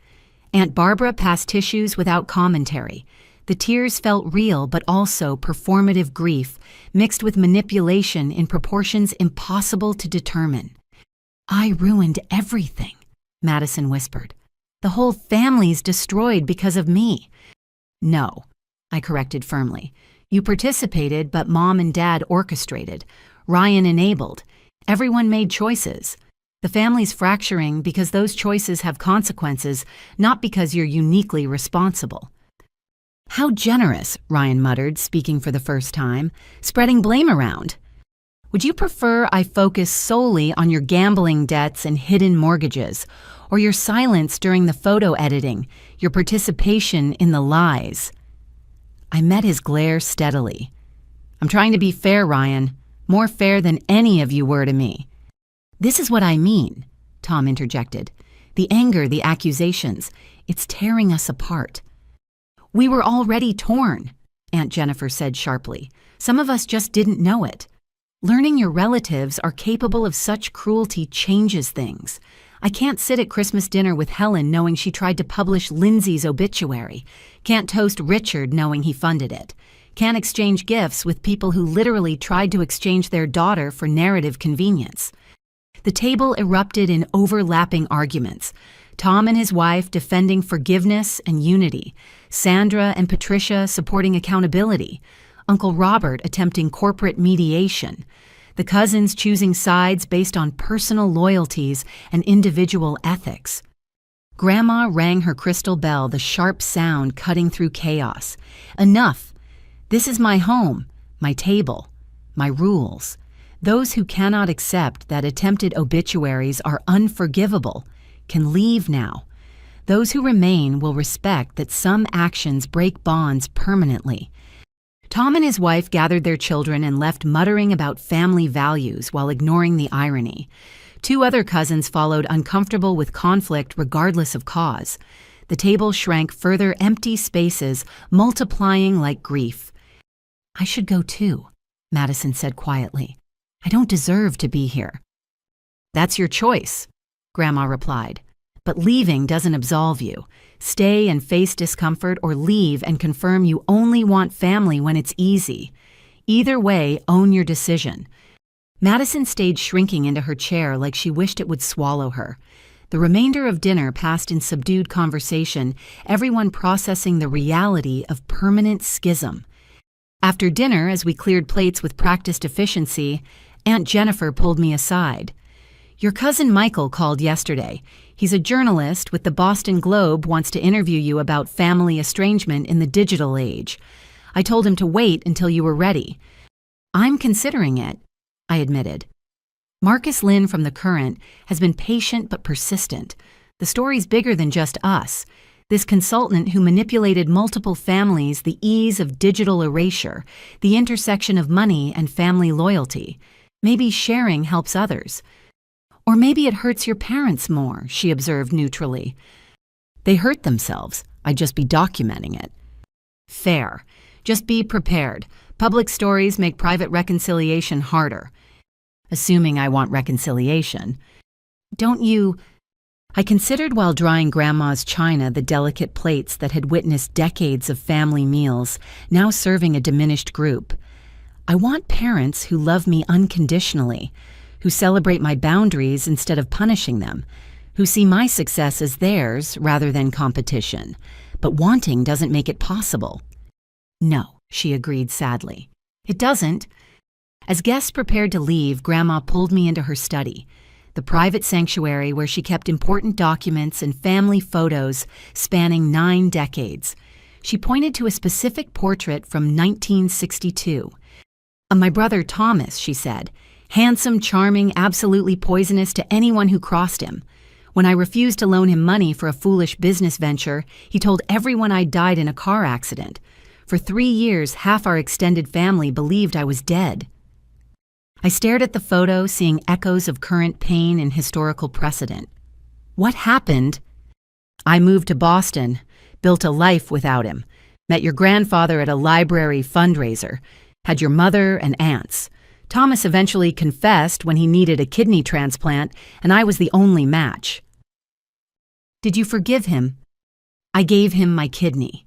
Aunt Barbara passed tissues without commentary. The tears felt real but also performative grief, mixed with manipulation in proportions impossible to determine. I ruined everything, Madison whispered. The whole family's destroyed because of me. No, I corrected firmly. You participated, but Mom and Dad orchestrated. Ryan enabled. Everyone made choices. The family's fracturing because those choices have consequences, not because you're uniquely responsible. How generous, Ryan muttered, speaking for the first time, spreading blame around. Would you prefer I focus solely on your gambling debts and hidden mortgages, or your silence during the photo editing, your participation in the lies? I met his glare steadily. I'm trying to be fair, Ryan, more fair than any of you were to me. This is what I mean, Tom interjected. "The anger, the accusations, it's tearing us apart." "We were already torn," Aunt Jennifer said sharply. "Some of us just didn't know it. Learning your relatives are capable of such cruelty changes things. I can't sit at Christmas dinner with Helen knowing she tried to publish Lindsay's obituary. Can't toast Richard knowing he funded it. Can't exchange gifts with people who literally tried to exchange their daughter for narrative convenience." The table erupted in overlapping arguments. Tom and his wife defending forgiveness and unity. Sandra and Patricia supporting accountability. Uncle Robert attempting corporate mediation. The cousins choosing sides based on personal loyalties and individual ethics. Grandma rang her crystal bell, the sharp sound cutting through chaos. "Enough! This is my home, my table, my rules. Those who cannot accept that attempted obituaries are unforgivable can leave now. Those who remain will respect that some actions break bonds permanently." Tom and his wife gathered their children and left muttering about family values while ignoring the irony. 2 other cousins followed, uncomfortable with conflict regardless of cause. The table shrank further, empty spaces multiplying like grief. "I should go too," Madison said quietly. "I don't deserve to be here." "That's your choice," Grandma replied. "But leaving doesn't absolve you. Stay and face discomfort, or leave and confirm you only want family when it's easy. Either way, own your decision." Madison stayed shrinking into her chair like she wished it would swallow her. The remainder of dinner passed in subdued conversation, everyone processing the reality of permanent schism. After dinner, as we cleared plates with practiced efficiency, Aunt Jennifer pulled me aside. "Your cousin Michael called yesterday. He's a journalist with the Boston Globe, wants to interview you about family estrangement in the digital age. I told him to wait until you were ready." "I'm considering it," I admitted. Marcus Lynn from The Current has been patient but persistent. The story's bigger than just us. This consultant who manipulated multiple families, the ease of digital erasure, the intersection of money and family loyalty. Maybe sharing helps others. "Or maybe it hurts your parents more," she observed neutrally. "They hurt themselves. I'd just be documenting it." "Fair. Just be prepared. Public stories make private reconciliation harder." "Assuming I want reconciliation." "Don't you—" I considered while drying Grandma's china the delicate plates that had witnessed decades of family meals, now serving a diminished group. "I want parents who love me unconditionally, who celebrate my boundaries instead of punishing them, who see my success as theirs rather than competition. But wanting doesn't make it possible." "No," she agreed sadly. "It doesn't." As guests prepared to leave, Grandma pulled me into her study, the private sanctuary where she kept important documents and family photos spanning 9 decades. She pointed to a specific portrait from 1962. "Of my brother Thomas," she said. "Handsome, charming, absolutely poisonous to anyone who crossed him. When I refused to loan him money for a foolish business venture, he told everyone I died in a car accident. For 3 years, half our extended family believed I was dead." I stared at the photo, seeing echoes of current pain and historical precedent. "What happened?" "I moved to Boston, built a life without him, met your grandfather at a library fundraiser, had your mother and aunts. Thomas eventually confessed when he needed a kidney transplant, and I was the only match." "Did you forgive him?" "I gave him my kidney,"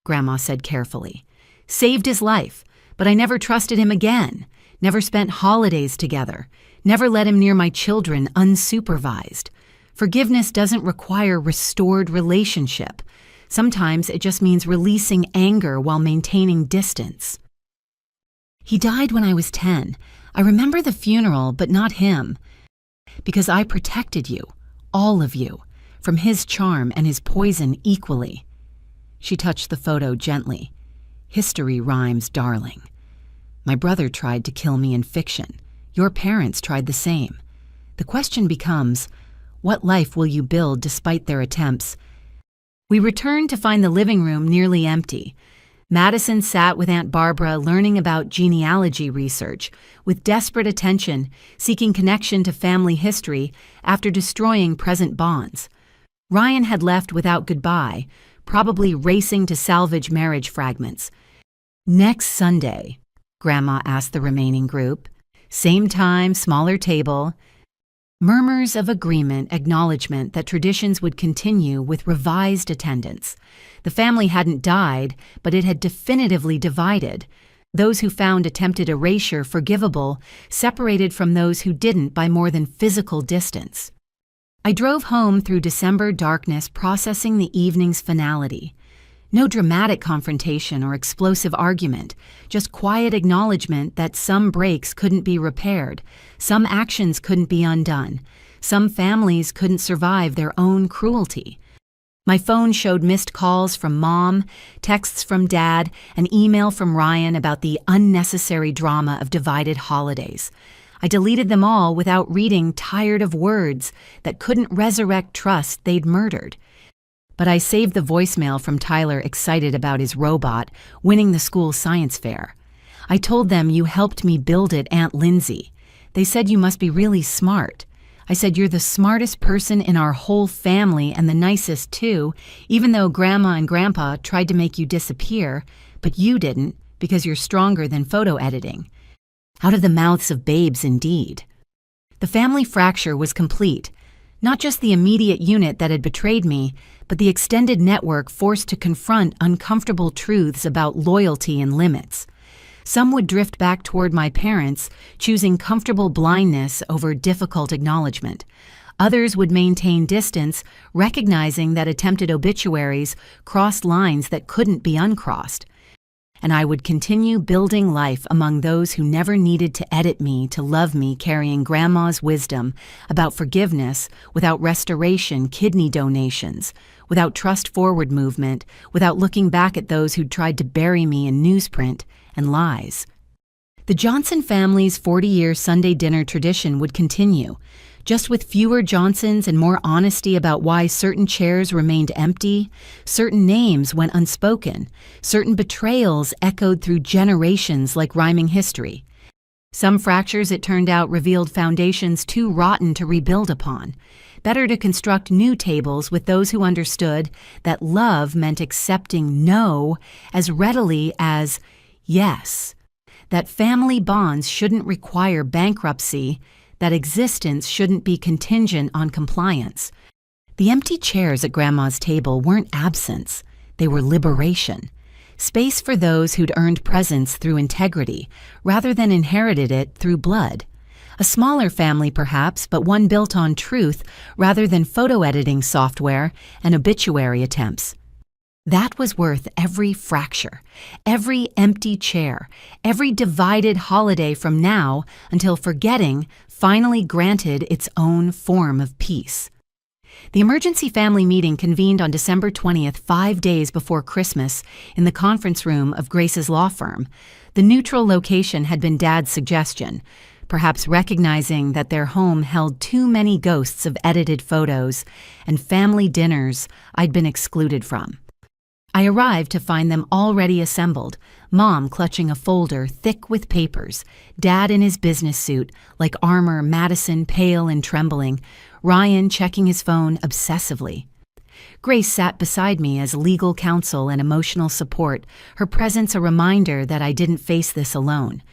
Grandma said carefully. "Saved his life, but I never trusted him again. Never spent holidays together. Never let him near my children unsupervised. Forgiveness doesn't require restored relationship. Sometimes it just means releasing anger while maintaining distance." "He died when I was 10. I remember the funeral, but not him. Because I protected you, all of you, from his charm and his poison equally." She touched the photo gently. "History rhymes, darling. My brother tried to kill me in fiction. Your parents tried the same. The question becomes, what life will you build despite their attempts?" We returned to find the living room nearly empty. Madison sat with Aunt Barbara learning about genealogy research, with desperate attention, seeking connection to family history after destroying present bonds. Ryan had left without goodbye, probably racing to salvage marriage fragments. "Next Sunday," Grandma asked the remaining group. "Same time, smaller table." Murmurs of agreement, acknowledgement that traditions would continue with revised attendance. The family hadn't died, but it had definitively divided. Those who found attempted erasure forgivable separated from those who didn't by more than physical distance. I drove home through December darkness, processing the evening's finality. No dramatic confrontation or explosive argument, just quiet acknowledgement that some breaks couldn't be repaired, some actions couldn't be undone, some families couldn't survive their own cruelty. My phone showed missed calls from Mom, texts from Dad, an email from Ryan about the unnecessary drama of divided holidays. I deleted them all without reading, tired of words that couldn't resurrect trust they'd murdered. But I saved the voicemail from Tyler, excited about his robot winning the school science fair. I told them, "You helped me build it, Aunt Lindsay." They said, "You must be really smart." I said, "You're the smartest person in our whole family and the nicest too, even though Grandma and Grandpa tried to make you disappear, but you didn't because you're stronger than photo editing." Out of the mouths of babes, indeed. The family fracture was complete. Not just the immediate unit that had betrayed me, but the extended network forced to confront uncomfortable truths about loyalty and limits. Some would drift back toward my parents, choosing comfortable blindness over difficult acknowledgement. Others would maintain distance, recognizing that attempted obituaries crossed lines that couldn't be uncrossed. And I would continue building life among those who never needed to edit me to love me, carrying Grandma's wisdom about forgiveness without restoration, kidney donations, without trust-forward movement, without looking back at those who'd tried to bury me in newsprint and lies. The Johnson family's 40-year Sunday dinner tradition would continue, just with fewer Johnsons and more honesty about why certain chairs remained empty, certain names went unspoken, certain betrayals echoed through generations like rhyming history. Some fractures, it turned out, revealed foundations too rotten to rebuild upon. Better to construct new tables with those who understood that love meant accepting no as readily as yes, that family bonds shouldn't require bankruptcy, that existence shouldn't be contingent on compliance. The empty chairs at Grandma's table weren't absence, they were liberation. Space for those who'd earned presence through integrity, rather than inherited it through blood. A smaller family perhaps, but one built on truth rather than photo editing software and obituary attempts. That was worth every fracture, every empty chair, every divided holiday from now until forgetting finally granted its own form of peace. The emergency family meeting convened on December 20th, 5 days before Christmas, in the conference room of Grace's law firm. The neutral location had been Dad's suggestion, perhaps recognizing that their home held too many ghosts of edited photos and family dinners I'd been excluded from. I arrived to find them already assembled, Mom clutching a folder thick with papers, Dad in his business suit, like armor, Madison pale and trembling, Ryan checking his phone obsessively. Grace sat beside me as legal counsel and emotional support, her presence a reminder that I didn't face this alone.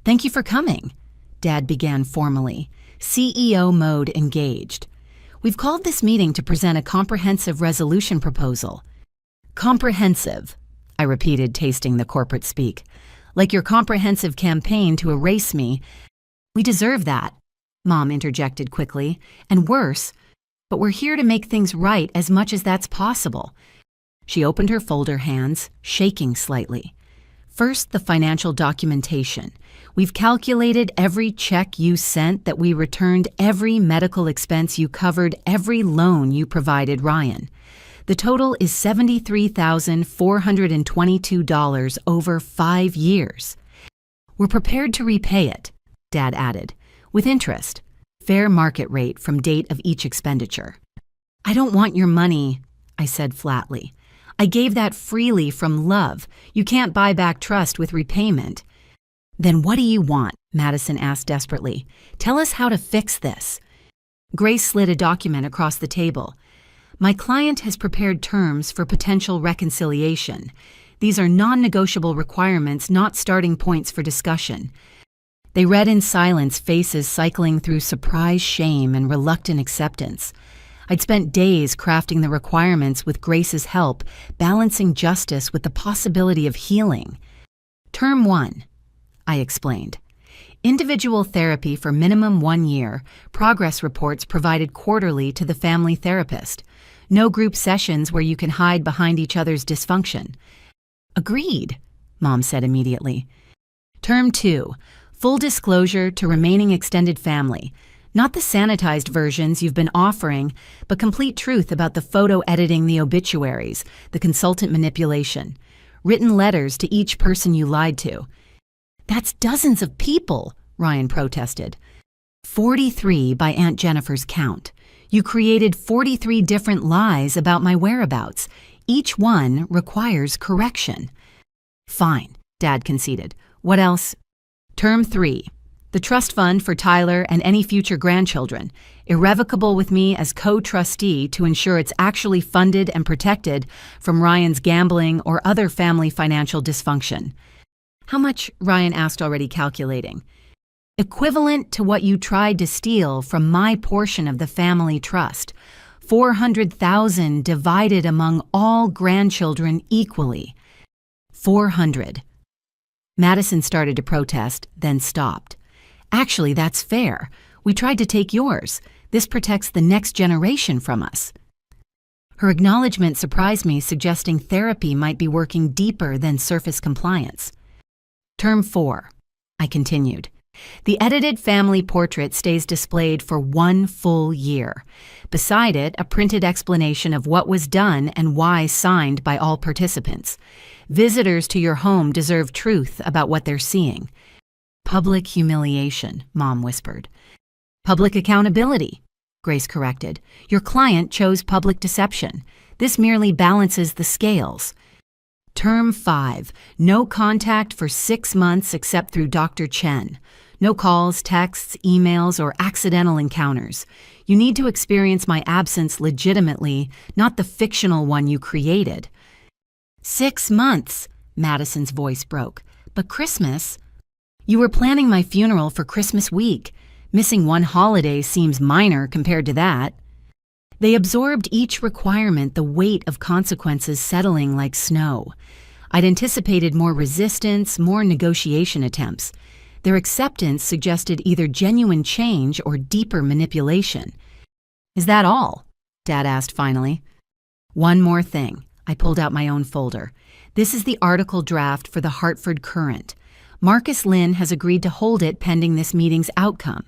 "Thank you for coming," Dad began formally, CEO mode engaged. "We've called this meeting to present a comprehensive resolution proposal." "Comprehensive," I repeated, tasting the corporate speak. "Like your comprehensive campaign to erase me." "We deserve that," Mom interjected quickly, "and worse, but we're here to make things right as much as that's possible." She opened her folder hands, shaking slightly. "First, the financial documentation. We've calculated every check you sent, that we returned every medical expense you covered, every loan you provided Ryan. The total is $73,422 over 5 years. We're prepared to repay it," Dad added, "with interest, fair market rate from date of each expenditure." "I don't want your money," I said flatly. I gave that freely from love. You can't buy back trust with repayment." "Then what do you want?" Madison asked desperately. "Tell us how to fix this." Grace slid a document across the table. "My client has prepared terms for potential reconciliation. These are non-negotiable requirements, not starting points for discussion." They read in silence, faces cycling through surprise, shame, and reluctant acceptance. I'd spent days crafting the requirements with Grace's help, balancing justice with the possibility of healing. "Term 1, I explained. "Individual therapy for minimum 1 year, progress reports provided quarterly to the family therapist. No group sessions where you can hide behind each other's dysfunction." "Agreed," Mom said immediately. "Term 2, full disclosure to remaining extended family. Not the sanitized versions you've been offering, but complete truth about the photo editing, the obituaries, the consultant manipulation. Written letters to each person you lied to." "That's dozens of people," Ryan protested. 43 by Aunt Jennifer's count. "You created 43 different lies about my whereabouts. Each one requires correction." "Fine," Dad conceded. "What else?" Term 3, the trust fund for Tyler and any future grandchildren. Irrevocable with me as co-trustee to ensure it's actually funded and protected from Ryan's gambling or other family financial dysfunction." "How much?" Ryan asked, already calculating. "Equivalent to what you tried to steal from my portion of the family trust. 400,000 divided among all grandchildren equally." 400. Madison started to protest, then stopped. "Actually, that's fair. We tried to take yours. This protects the next generation from us." Her acknowledgement surprised me, suggesting therapy might be working deeper than surface compliance. Term 4, I continued. "The edited family portrait stays displayed for 1 full year. Beside it, a printed explanation of what was done and why, signed by all participants. Visitors to your home deserve truth about what they're seeing." "Public humiliation," Mom whispered. "Public accountability," Grace corrected. "Your client chose public deception. This merely balances the scales." Term 5, no contact for 6 months except through Dr. Chen. No calls, texts, emails, or accidental encounters. You need to experience my absence legitimately, not the fictional one you created. 6 months, Madison's voice broke. "But Christmas?" "You were planning my funeral for Christmas week. Missing 1 holiday seems minor compared to that." They absorbed each requirement, the weight of consequences settling like snow. I'd anticipated more resistance, more negotiation attempts. Their acceptance suggested either genuine change or deeper manipulation. "Is that all?" Dad asked finally. "One more thing." I pulled out my own folder. "This is the article draft for the Hartford Courant. Marcus Lynn has agreed to hold it pending this meeting's outcome.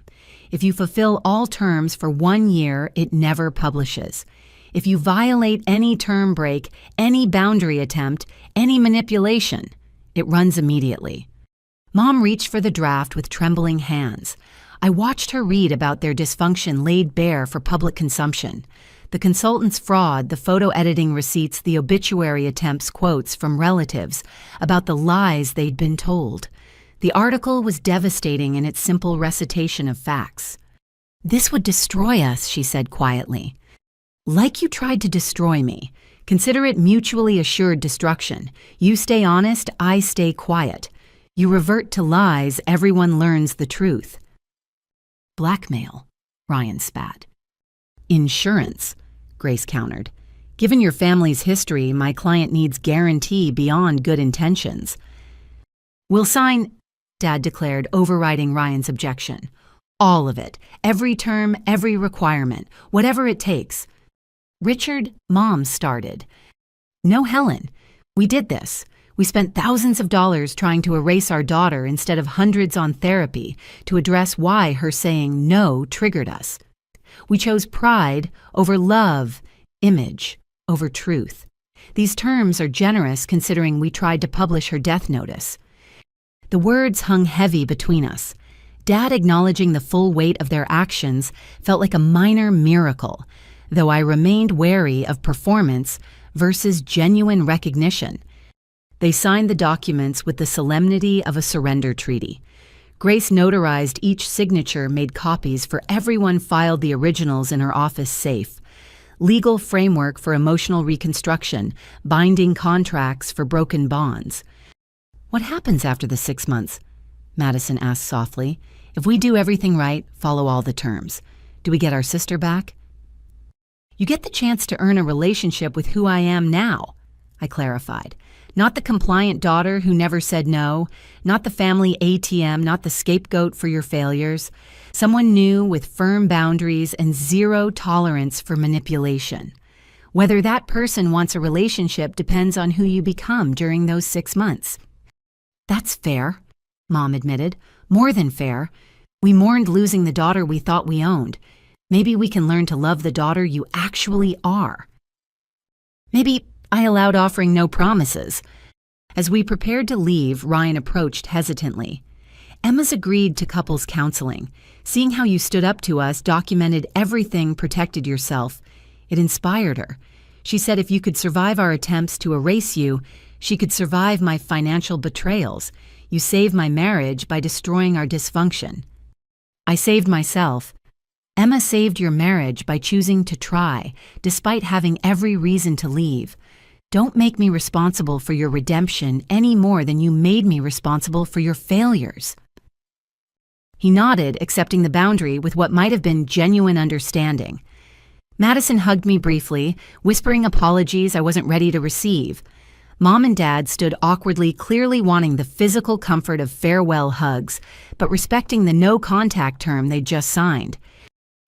If you fulfill all terms for 1 year, it never publishes. If you violate any term break, any boundary attempt, any manipulation, it runs immediately." Mom reached for the draft with trembling hands. I watched her read about their dysfunction laid bare for public consumption. The consultant's fraud, the photo editing receipts, the obituary attempts, quotes from relatives about the lies they'd been told. The article was devastating in its simple recitation of facts. "This would destroy us," she said quietly. "Like you tried to destroy me. Consider it mutually assured destruction. You stay honest, I stay quiet. You revert to lies, everyone learns the truth." "Blackmail," Ryan spat. "Insurance," Grace countered. "Given your family's history, my client needs guarantee beyond good intentions." "We'll sign," Dad declared, overriding Ryan's objection. "All of it. Every term, every requirement. Whatever it takes." "Richard," Mom started. "No, Helen. We did this. We spent thousands of dollars trying to erase our daughter instead of hundreds on therapy to address why her saying no triggered us. We chose pride over love, image over truth. These terms are generous considering we tried to publish her death notice." The words hung heavy between us. Dad acknowledging the full weight of their actions felt like a minor miracle. Though I remained wary of performance, versus genuine recognition. They signed the documents with the solemnity of a surrender treaty. Grace notarized each signature, made copies for everyone, filed the originals in her office safe. Legal framework for emotional reconstruction, binding contracts for broken bonds. "What happens after the 6 months?" Madison asked softly. "If we do everything right, follow all the terms, do we get our sister back?" "You get the chance to earn a relationship with who I am now," I clarified. "Not the compliant daughter who never said no, not the family ATM, not the scapegoat for your failures. Someone new with firm boundaries and zero tolerance for manipulation. Whether that person wants a relationship depends on who you become during those 6 months." "That's fair," Mom admitted. "More than fair. We mourned losing the daughter we thought we owned. Maybe we can learn to love the daughter you actually are." Maybe I allowed offering no promises. As we prepared to leave, Ryan approached hesitantly. "Emma's agreed to couples counseling. Seeing how you stood up to us, documented everything, protected yourself. It inspired her. She said if you could survive our attempts to erase you, she could survive my financial betrayals. You saved my marriage by destroying our dysfunction." "I saved myself. Emma saved your marriage by choosing to try, despite having every reason to leave. Don't make me responsible for your redemption any more than you made me responsible for your failures." He nodded, accepting the boundary with what might have been genuine understanding. Madison hugged me briefly, whispering apologies I wasn't ready to receive. Mom and Dad stood awkwardly, clearly wanting the physical comfort of farewell hugs, but respecting the no-contact term they'd just signed.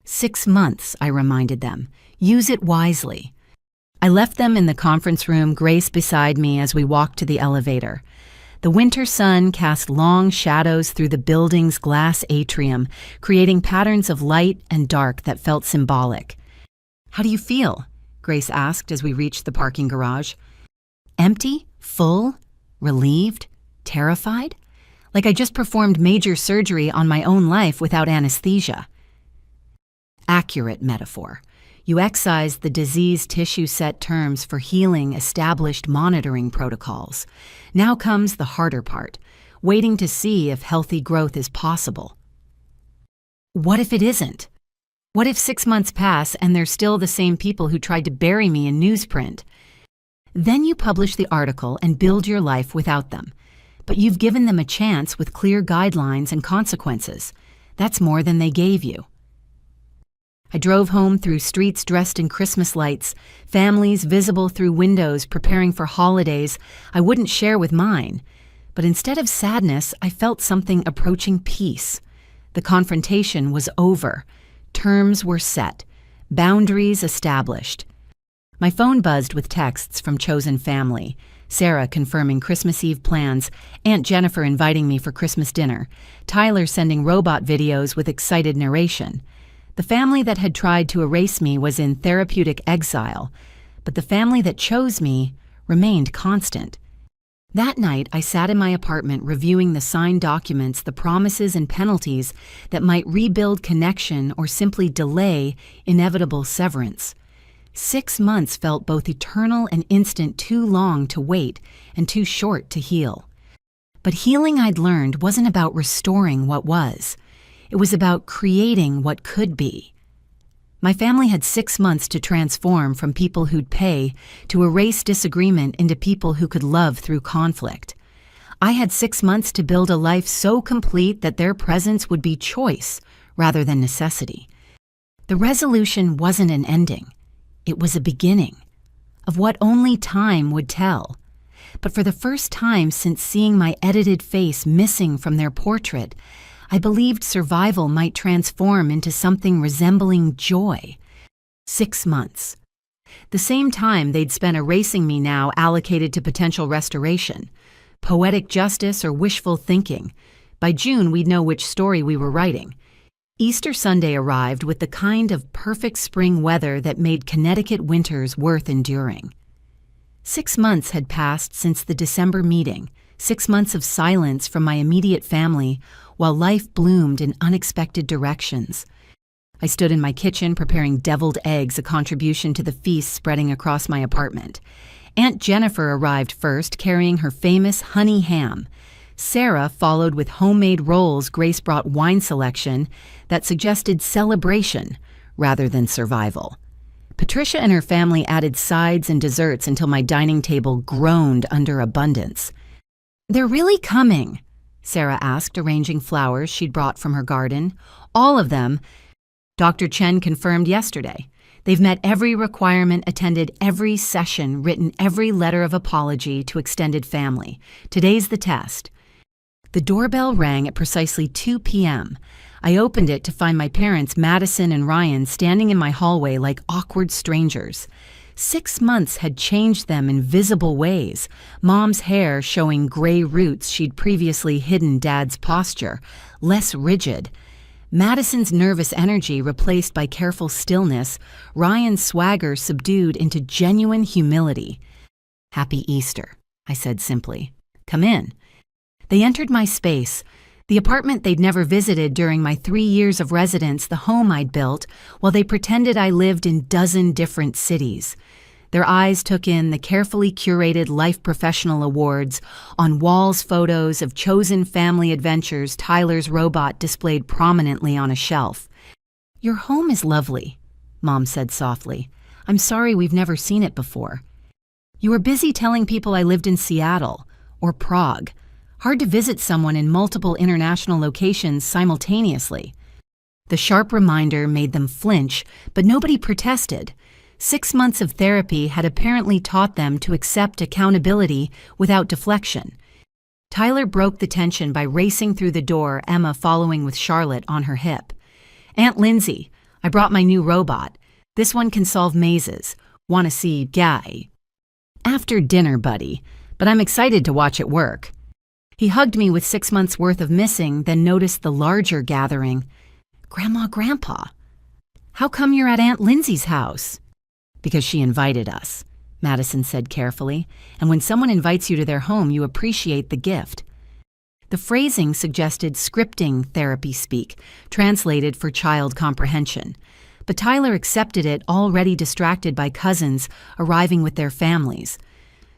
6 months, I reminded them. Use it wisely. I left them in the conference room, Grace beside me as we walked to the elevator. The winter sun cast long shadows through the building's glass atrium, creating patterns of light and dark that felt symbolic. "How do you feel?" Grace asked as we reached the parking garage. "Empty? Full? Relieved? Terrified? Like I just performed major surgery on my own life without anesthesia." Accurate metaphor. You excise the disease tissue set terms for healing established monitoring protocols. Now comes the harder part, waiting to see if healthy growth is possible. What if it isn't? What if 6 months pass and they're still the same people who tried to bury me in newsprint? Then you publish the article and build your life without them. But you've given them a chance with clear guidelines and consequences. That's more than they gave you. I drove home through streets dressed in Christmas lights, families visible through windows preparing for holidays I wouldn't share with mine. But instead of sadness, I felt something approaching peace. The confrontation was over. Terms were set. Boundaries established. My phone buzzed with texts from chosen family. Sarah confirming Christmas Eve plans, Aunt Jennifer inviting me for Christmas dinner, Tyler sending robot videos with excited narration. The family that had tried to erase me was in therapeutic exile, but the family that chose me remained constant. That night, I sat in my apartment reviewing the signed documents, the promises and penalties that might rebuild connection or simply delay inevitable severance. 6 months felt both eternal and instant, too long to wait and too short to heal. But healing, I'd learned, wasn't about restoring what was. It was about creating what could be. My family had 6 months to transform from people who'd pay to erase disagreement into people who could love through conflict. I had 6 months to build a life so complete that their presence would be choice rather than necessity. The resolution wasn't an ending. It was a beginning of what only time would tell. But for the first time since seeing my edited face missing from their portrait, I believed survival might transform into something resembling joy. 6 months. The same time they'd spent erasing me now allocated to potential restoration. Poetic justice or wishful thinking. By June, we'd know which story we were writing. Easter Sunday arrived with the kind of perfect spring weather that made Connecticut winters worth enduring. 6 months had passed since the December meeting, 6 months of silence from my immediate family, while life bloomed in unexpected directions. I stood in my kitchen preparing deviled eggs, a contribution to the feast spreading across my apartment. Aunt Jennifer arrived first, carrying her famous honey ham. Sarah followed with homemade rolls. Grace brought wine selection that suggested celebration rather than survival. Patricia and her family added sides and desserts until my dining table groaned under abundance. "They're really coming?" Sarah asked, arranging flowers she'd brought from her garden. "All of them?" Dr. Chen confirmed yesterday. "They've met every requirement, attended every session, written every letter of apology to extended family. Today's the test." The doorbell rang at precisely 2 p.m. I opened it to find my parents, Madison and Ryan, standing in my hallway like awkward strangers. 6 months had changed them in visible ways. Mom's hair showing gray roots she'd previously hidden Dad's posture, less rigid. Madison's nervous energy replaced by careful stillness, Ryan's swagger subdued into genuine humility. "Happy Easter," I said simply. "Come in." They entered my space, the apartment they'd never visited during my 3 years of residence, the home I'd built, while they pretended I lived in 12 different cities. Their eyes took in the carefully curated Life Professional Awards, on walls photos of chosen family adventures, Tyler's robot displayed prominently on a shelf. "Your home is lovely," Mom said softly. "I'm sorry we've never seen it before. You were busy telling people I lived in Seattle or Prague. Hard to visit someone in multiple international locations simultaneously." The sharp reminder made them flinch, but nobody protested. 6 months of therapy had apparently taught them to accept accountability without deflection. Tyler broke the tension by racing through the door, Emma following with Charlotte on her hip. "Aunt Lindsay, I brought my new robot. This one can solve mazes. Want to see Guy?" "After dinner, buddy, but I'm excited to watch it work." He hugged me with 6 months' worth of missing, then noticed the larger gathering. "Grandma, Grandpa, how come you're at Aunt Lindsay's house?" "Because she invited us," Madison said carefully, "and when someone invites you to their home, you appreciate the gift." The phrasing suggested scripting therapy speak, translated for child comprehension. But Tyler accepted it, already distracted by cousins arriving with their families.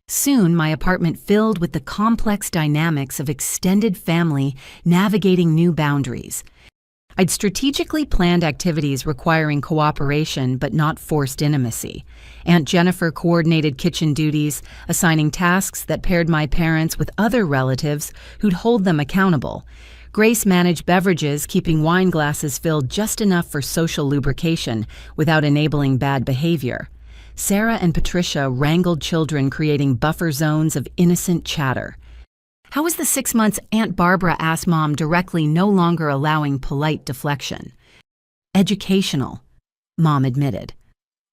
Soon, my apartment filled with the complex dynamics of extended family navigating new boundaries. I'd strategically planned activities requiring cooperation but not forced intimacy. Aunt Jennifer coordinated kitchen duties, assigning tasks that paired my parents with other relatives who'd hold them accountable. Grace managed beverages, keeping wine glasses filled just enough for social lubrication without enabling bad behavior. Sarah and Patricia wrangled children, creating buffer zones of innocent chatter. "How was the 6 months?" Aunt Barbara asked Mom directly, no longer allowing polite deflection. "Educational," Mom admitted.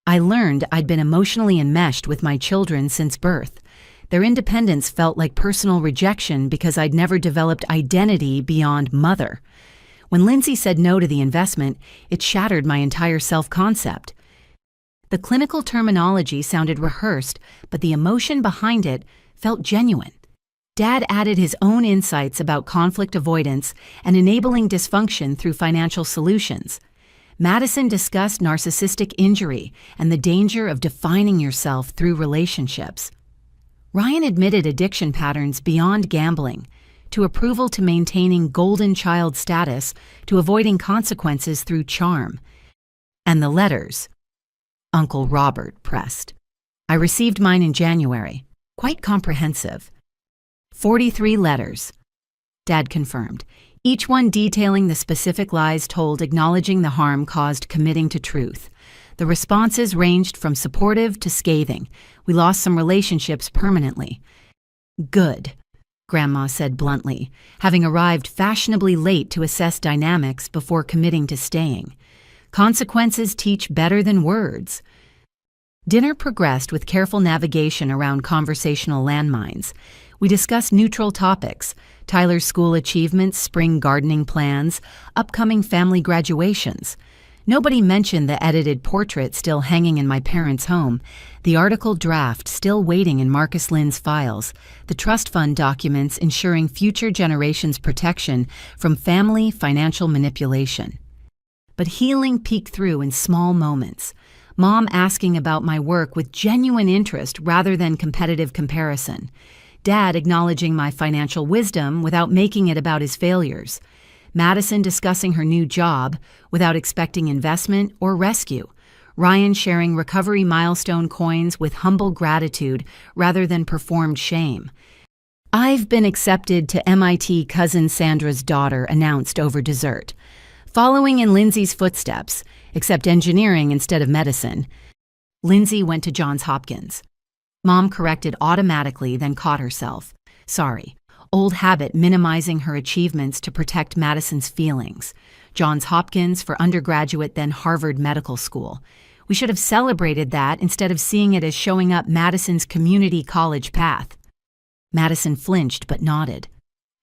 "I learned I'd been emotionally enmeshed with my children since birth. Their independence felt like personal rejection because I'd never developed identity beyond mother. When Lindsay said no to the investment, it shattered my entire self-concept." The clinical terminology sounded rehearsed, but the emotion behind it felt genuine. Dad added his own insights about conflict avoidance and enabling dysfunction through financial solutions. Madison discussed narcissistic injury and the danger of defining yourself through relationships. Ryan admitted addiction patterns beyond gambling, to approval to maintaining golden child status, to avoiding consequences through charm. And the letters, Uncle Robert pressed. I received mine in January. Quite comprehensive. 43 letters. Dad confirmed, each one detailing the specific lies told, acknowledging the harm caused, committing to truth. The responses ranged from supportive to scathing. We lost some relationships permanently. Good, Grandma said bluntly, having arrived fashionably late to assess dynamics before committing to staying. Consequences teach better than words. Dinner progressed with careful navigation around conversational landmines. We discussed neutral topics, Tyler's school achievements, spring gardening plans, upcoming family graduations. Nobody mentioned the edited portrait still hanging in my parents' home, the article draft still waiting in Marcus Lynn's files, the trust fund documents ensuring future generations' protection from family financial manipulation. but healing peeked through in small moments. Mom asking about my work with genuine interest rather than competitive comparison. Dad acknowledging my financial wisdom without making it about his failures. Madison discussing her new job without expecting investment or rescue. Ryan sharing recovery milestone coins with humble gratitude rather than performed shame. "I've been accepted to MIT cousin Sandra's daughter," announced over dessert. Following in Lindsay's footsteps, except engineering instead of medicine, Lindsay went to Johns Hopkins. Mom corrected automatically, then caught herself. Sorry. Old habit minimizing her achievements to protect Madison's feelings. Johns Hopkins for undergraduate, then Harvard Medical School. We should have celebrated that instead of seeing it as showing up Madison's community college path. Madison flinched but nodded.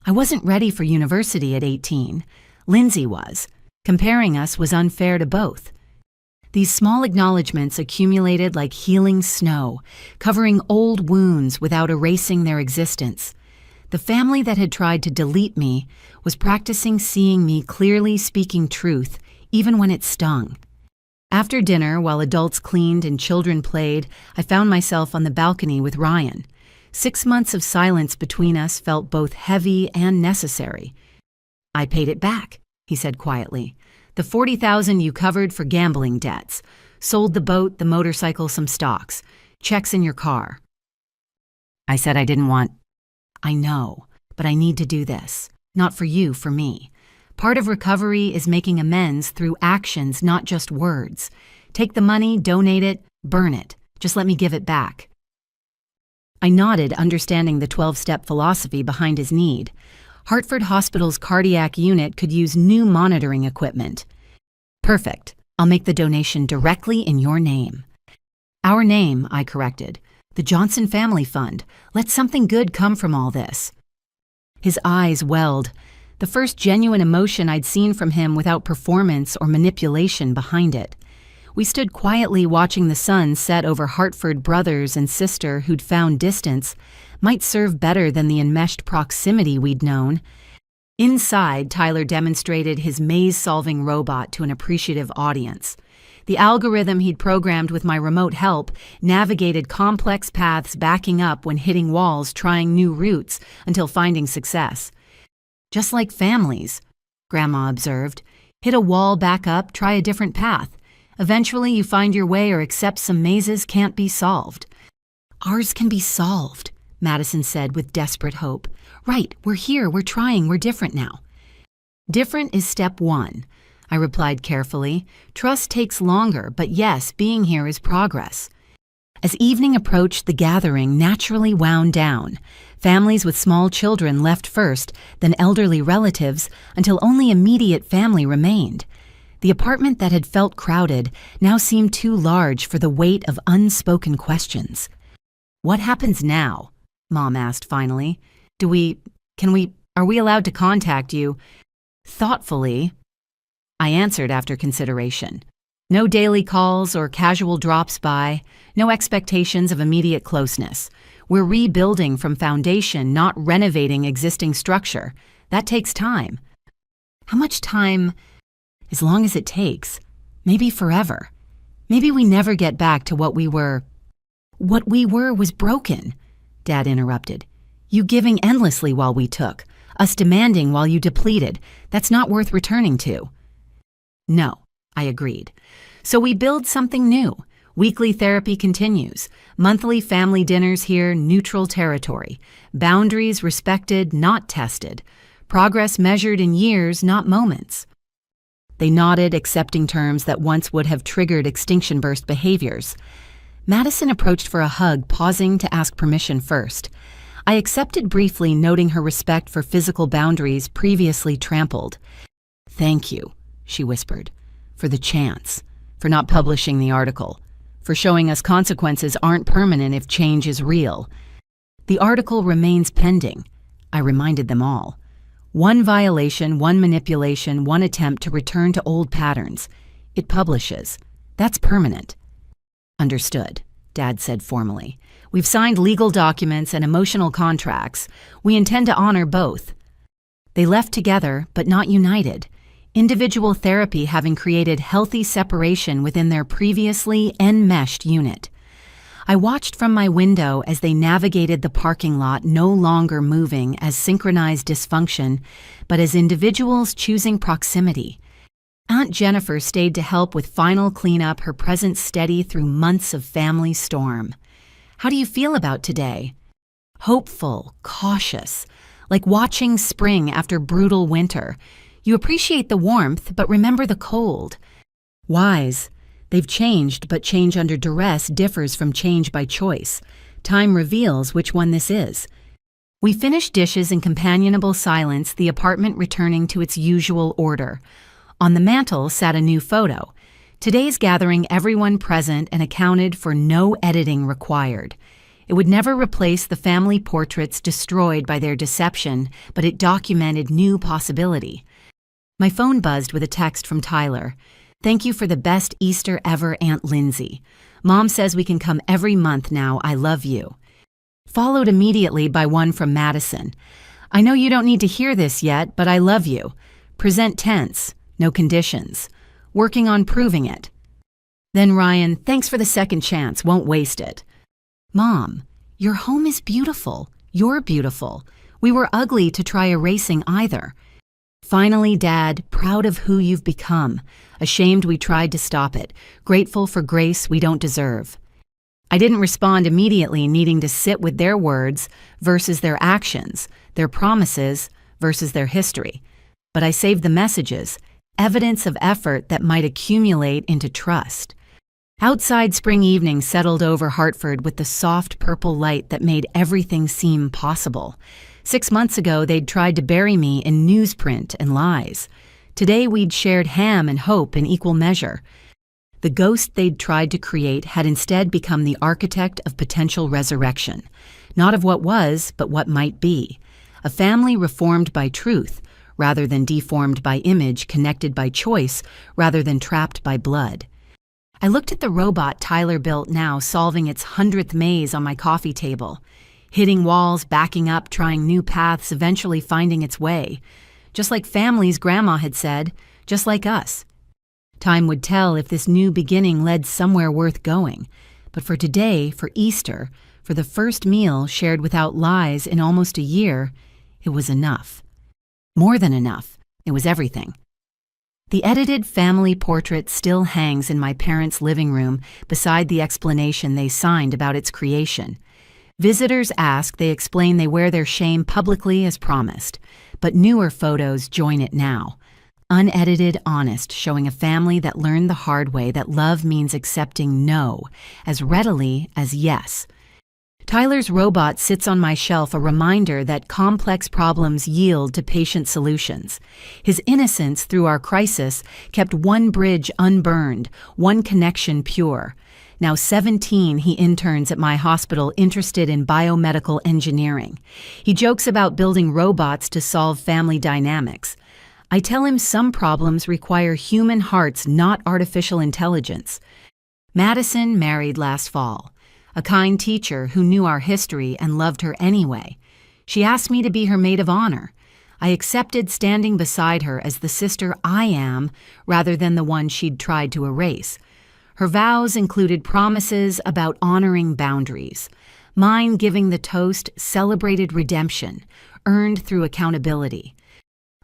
I wasn't ready for university at 18. Lindsay was. Comparing us was unfair to both. These small acknowledgments accumulated like healing snow, covering old wounds without erasing their existence. The family that had tried to delete me was practicing seeing me clearly speaking truth, even when it stung. After dinner, while adults cleaned and children played, I found myself on the balcony with Ryan. 6 months of silence between us felt both heavy and necessary. "I paid it back," he said quietly. "The $40,000 you covered for gambling debts. Sold the boat, the motorcycle, some stocks. Checks in your car." I said I didn't want. "I know, but I need to do this. Not for you, for me. Part of recovery is making amends through actions, not just words. Take the money, donate it, burn it. Just let me give it back." I nodded, understanding the 12-step philosophy behind his need. Hartford Hospital's cardiac unit could use new monitoring equipment. "Perfect. I'll make the donation directly in your name." "Our name," I corrected. "The Johnson Family Fund. Let something good come from all this." His eyes welled, the first genuine emotion I'd seen from him without performance or manipulation behind it. We stood quietly watching the sun set over Hartford brothers and sister who'd found distance might serve better than the enmeshed proximity we'd known. Inside, Tyler demonstrated his maze-solving robot to an appreciative audience. The algorithm he'd programmed with my remote help navigated complex paths, backing up when hitting walls, trying new routes until finding success. "Just like families," Grandma observed. "Hit a wall, back up, try a different path. Eventually you find your way or accept some mazes can't be solved." "Ours can be solved," Madison said with desperate hope. "Right, we're here, we're trying, we're different now." "Different is step one," I replied carefully. "Trust takes longer, but yes, being here is progress." As evening approached, the gathering naturally wound down. Families with small children left first, then elderly relatives, until only immediate family remained. The apartment that had felt crowded now seemed too large for the weight of unspoken questions. "What happens now?" Mom asked finally. Are we allowed to contact you?" Thoughtfully, I answered after consideration. "No daily calls or casual drops by, no expectations of immediate closeness. We're rebuilding from foundation, not renovating existing structure. That takes time." "How much time?" "As long as it takes. Maybe forever. Maybe we never get back to what we were." "What we were was broken," Dad interrupted. "You giving endlessly while we took. Us demanding while you depleted. That's not worth returning to." "No," I agreed. "So we build something new. Weekly therapy continues. Monthly family dinners here, neutral territory. Boundaries respected, not tested. Progress measured in years, not moments." They nodded, accepting terms that once would have triggered extinction burst behaviors. Madison approached for a hug, pausing to ask permission first. I accepted briefly, noting her respect for physical boundaries previously trampled. "Thank you," she whispered, "for the chance, for not publishing the article, for showing us consequences aren't permanent if change is real." "The article remains pending," I reminded them all. "One violation, one manipulation, one attempt to return to old patterns. It publishes. That's permanent." "Understood," Dad said formally. "We've signed legal documents and emotional contracts. We intend to honor both." They left together, but not united. individual therapy having created healthy separation within their previously enmeshed unit. I watched from my window as they navigated the parking lot, no longer moving as synchronized dysfunction, but as individuals choosing proximity. Aunt Jennifer stayed to help with final cleanup, her presence steady through months of family storm. How do you feel about today? Hopeful, cautious, like watching spring after brutal winter. You appreciate the warmth, but remember the cold. Wise. They've changed, but change under duress differs from change by choice. Time reveals which one this is. We finished dishes in companionable silence, the apartment returning to its usual order. On the mantel sat a new photo. Today's gathering, everyone present and accounted for, no editing required. It would never replace the family portraits destroyed by their deception, but it documented new possibility. My phone buzzed with a text from Tyler. "Thank you for the best Easter ever, Aunt Lindsay. Mom says we can come every month now. I love you." Followed immediately by one from Madison. "I know you don't need to hear this yet, but I love you. Present tense, no conditions. Working on proving it." Then Ryan, "Thanks for the second chance. Won't waste it." "Mom, your home is beautiful. You're beautiful. We were ugly to try erasing either." Finally, Dad, "Proud of who you've become. Ashamed we tried to stop it. Grateful for grace we don't deserve." I didn't respond immediately, needing to sit with their words versus their actions, their promises versus their history. But I saved the messages, evidence of effort that might accumulate into trust. Outside, spring evening settled over Hartford with the soft purple light that made everything seem possible. 6 months ago, they'd tried to bury me in newsprint and lies. Today, we'd shared ham and hope in equal measure. The ghost they'd tried to create had instead become the architect of potential resurrection, not of what was, but what might be. A family reformed by truth, rather than deformed by image, connected by choice, rather than trapped by blood. I looked at the robot Tyler built, now solving its 100th maze on my coffee table. Hitting walls, backing up, trying new paths, eventually finding its way. Just like families Grandma had said, just like us. Time would tell if this new beginning led somewhere worth going. But for today, for Easter, for the first meal shared without lies in almost a year, it was enough. More than enough. It was everything. The edited family portrait still hangs in my parents' living room beside the explanation they signed about its creation. Visitors ask, they explain, they wear their shame publicly as promised. But newer photos join it now. Unedited, honest, showing a family that learned the hard way that love means accepting no as readily as yes. Tyler's robot sits on my shelf, a reminder that complex problems yield to patient solutions. His innocence through our crisis kept one bridge unburned, one connection pure. Now 17, he interns at my hospital, interested in biomedical engineering. He jokes about building robots to solve family dynamics. I tell him some problems require human hearts, not artificial intelligence. Madison married last fall. A kind teacher who knew our history and loved her anyway. She asked me to be her maid of honor. I accepted, standing beside her as the sister I am, rather than the one she'd tried to erase. Her vows included promises about honoring boundaries. Mine, giving the toast, celebrated redemption, earned through accountability.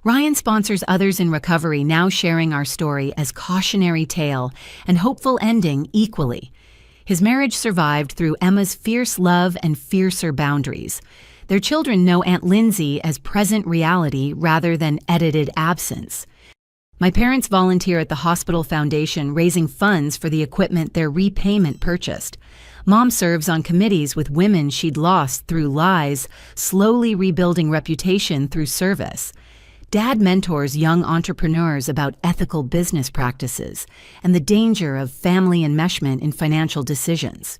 Ryan sponsors others in recovery, now sharing our story as cautionary tale and hopeful ending equally. His marriage survived through Emma's fierce love and fiercer boundaries. Their children know Aunt Lindsay as present reality rather than edited absence. My parents volunteer at the hospital foundation, raising funds for the equipment their repayment purchased. Mom serves on committees with women she'd lost through lies, slowly rebuilding reputation through service. Dad mentors young entrepreneurs about ethical business practices and the danger of family enmeshment in financial decisions.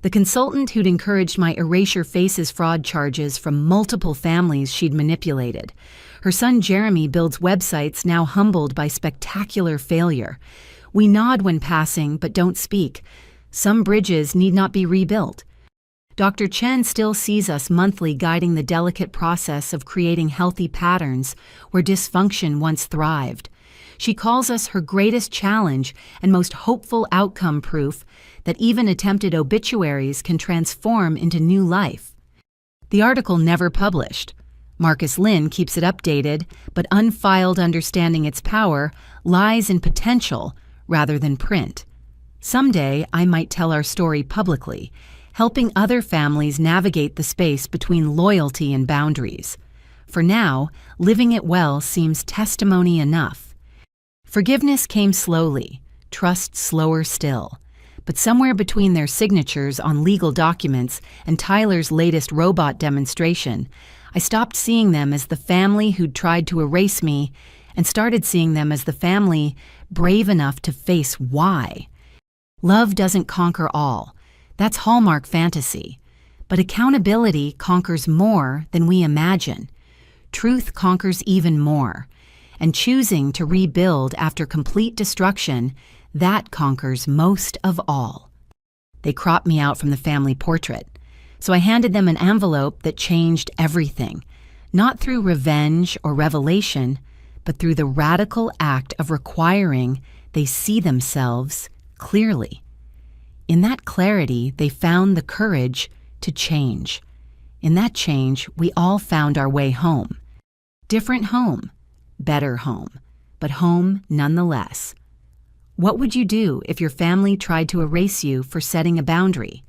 The consultant who'd encouraged my erasure faces fraud charges from multiple families she'd manipulated. Her son Jeremy builds websites, now humbled by spectacular failure. We nod when passing, but don't speak. Some bridges need not be rebuilt. Dr. Chen still sees us monthly, guiding the delicate process of creating healthy patterns where dysfunction once thrived. She calls us her greatest challenge and most hopeful outcome, proof that even attempted obituaries can transform into new life. The article never published. Marcus Lynn keeps it updated, but unfiled understanding its power lies in potential rather than print. Someday, I might tell our story publicly, helping other families navigate the space between loyalty and boundaries. For now, living it well seems testimony enough. Forgiveness came slowly, trust slower still. But somewhere between their signatures on legal documents and Tyler's latest robot demonstration, I stopped seeing them as the family who'd tried to erase me and started seeing them as the family brave enough to face why. Love doesn't conquer all. That's Hallmark fantasy. But accountability conquers more than we imagine. Truth conquers even more. And choosing to rebuild after complete destruction, that conquers most of all. They cropped me out from the family portrait, so I handed them an envelope that changed everything, not through revenge or revelation, but through the radical act of requiring they see themselves clearly. In that clarity, they found the courage to change. In that change, we all found our way home. Different home, better home, but home nonetheless. What would you do if your family tried to erase you for setting a boundary?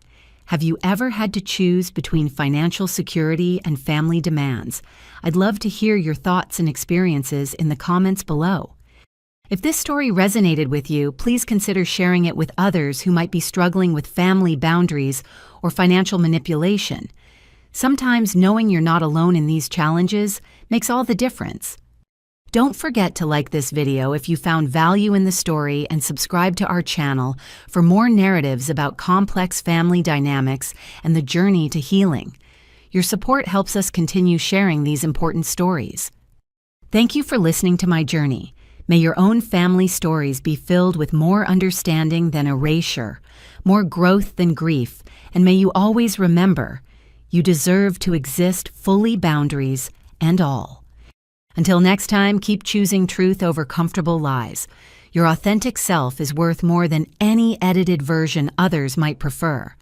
Have you ever had to choose between financial security and family demands? I'd love to hear your thoughts and experiences in the comments below. If this story resonated with you, please consider sharing it with others who might be struggling with family boundaries or financial manipulation. Sometimes knowing you're not alone in these challenges makes all the difference. Don't forget to like this video if you found value in the story and subscribe to our channel for more narratives about complex family dynamics and the journey to healing. Your support helps us continue sharing these important stories. Thank you for listening to my journey. May your own family stories be filled with more understanding than erasure, more growth than grief, and may you always remember, you deserve to exist fully, boundaries and all. Until next time, keep choosing truth over comfortable lies. Your authentic self is worth more than any edited version others might prefer.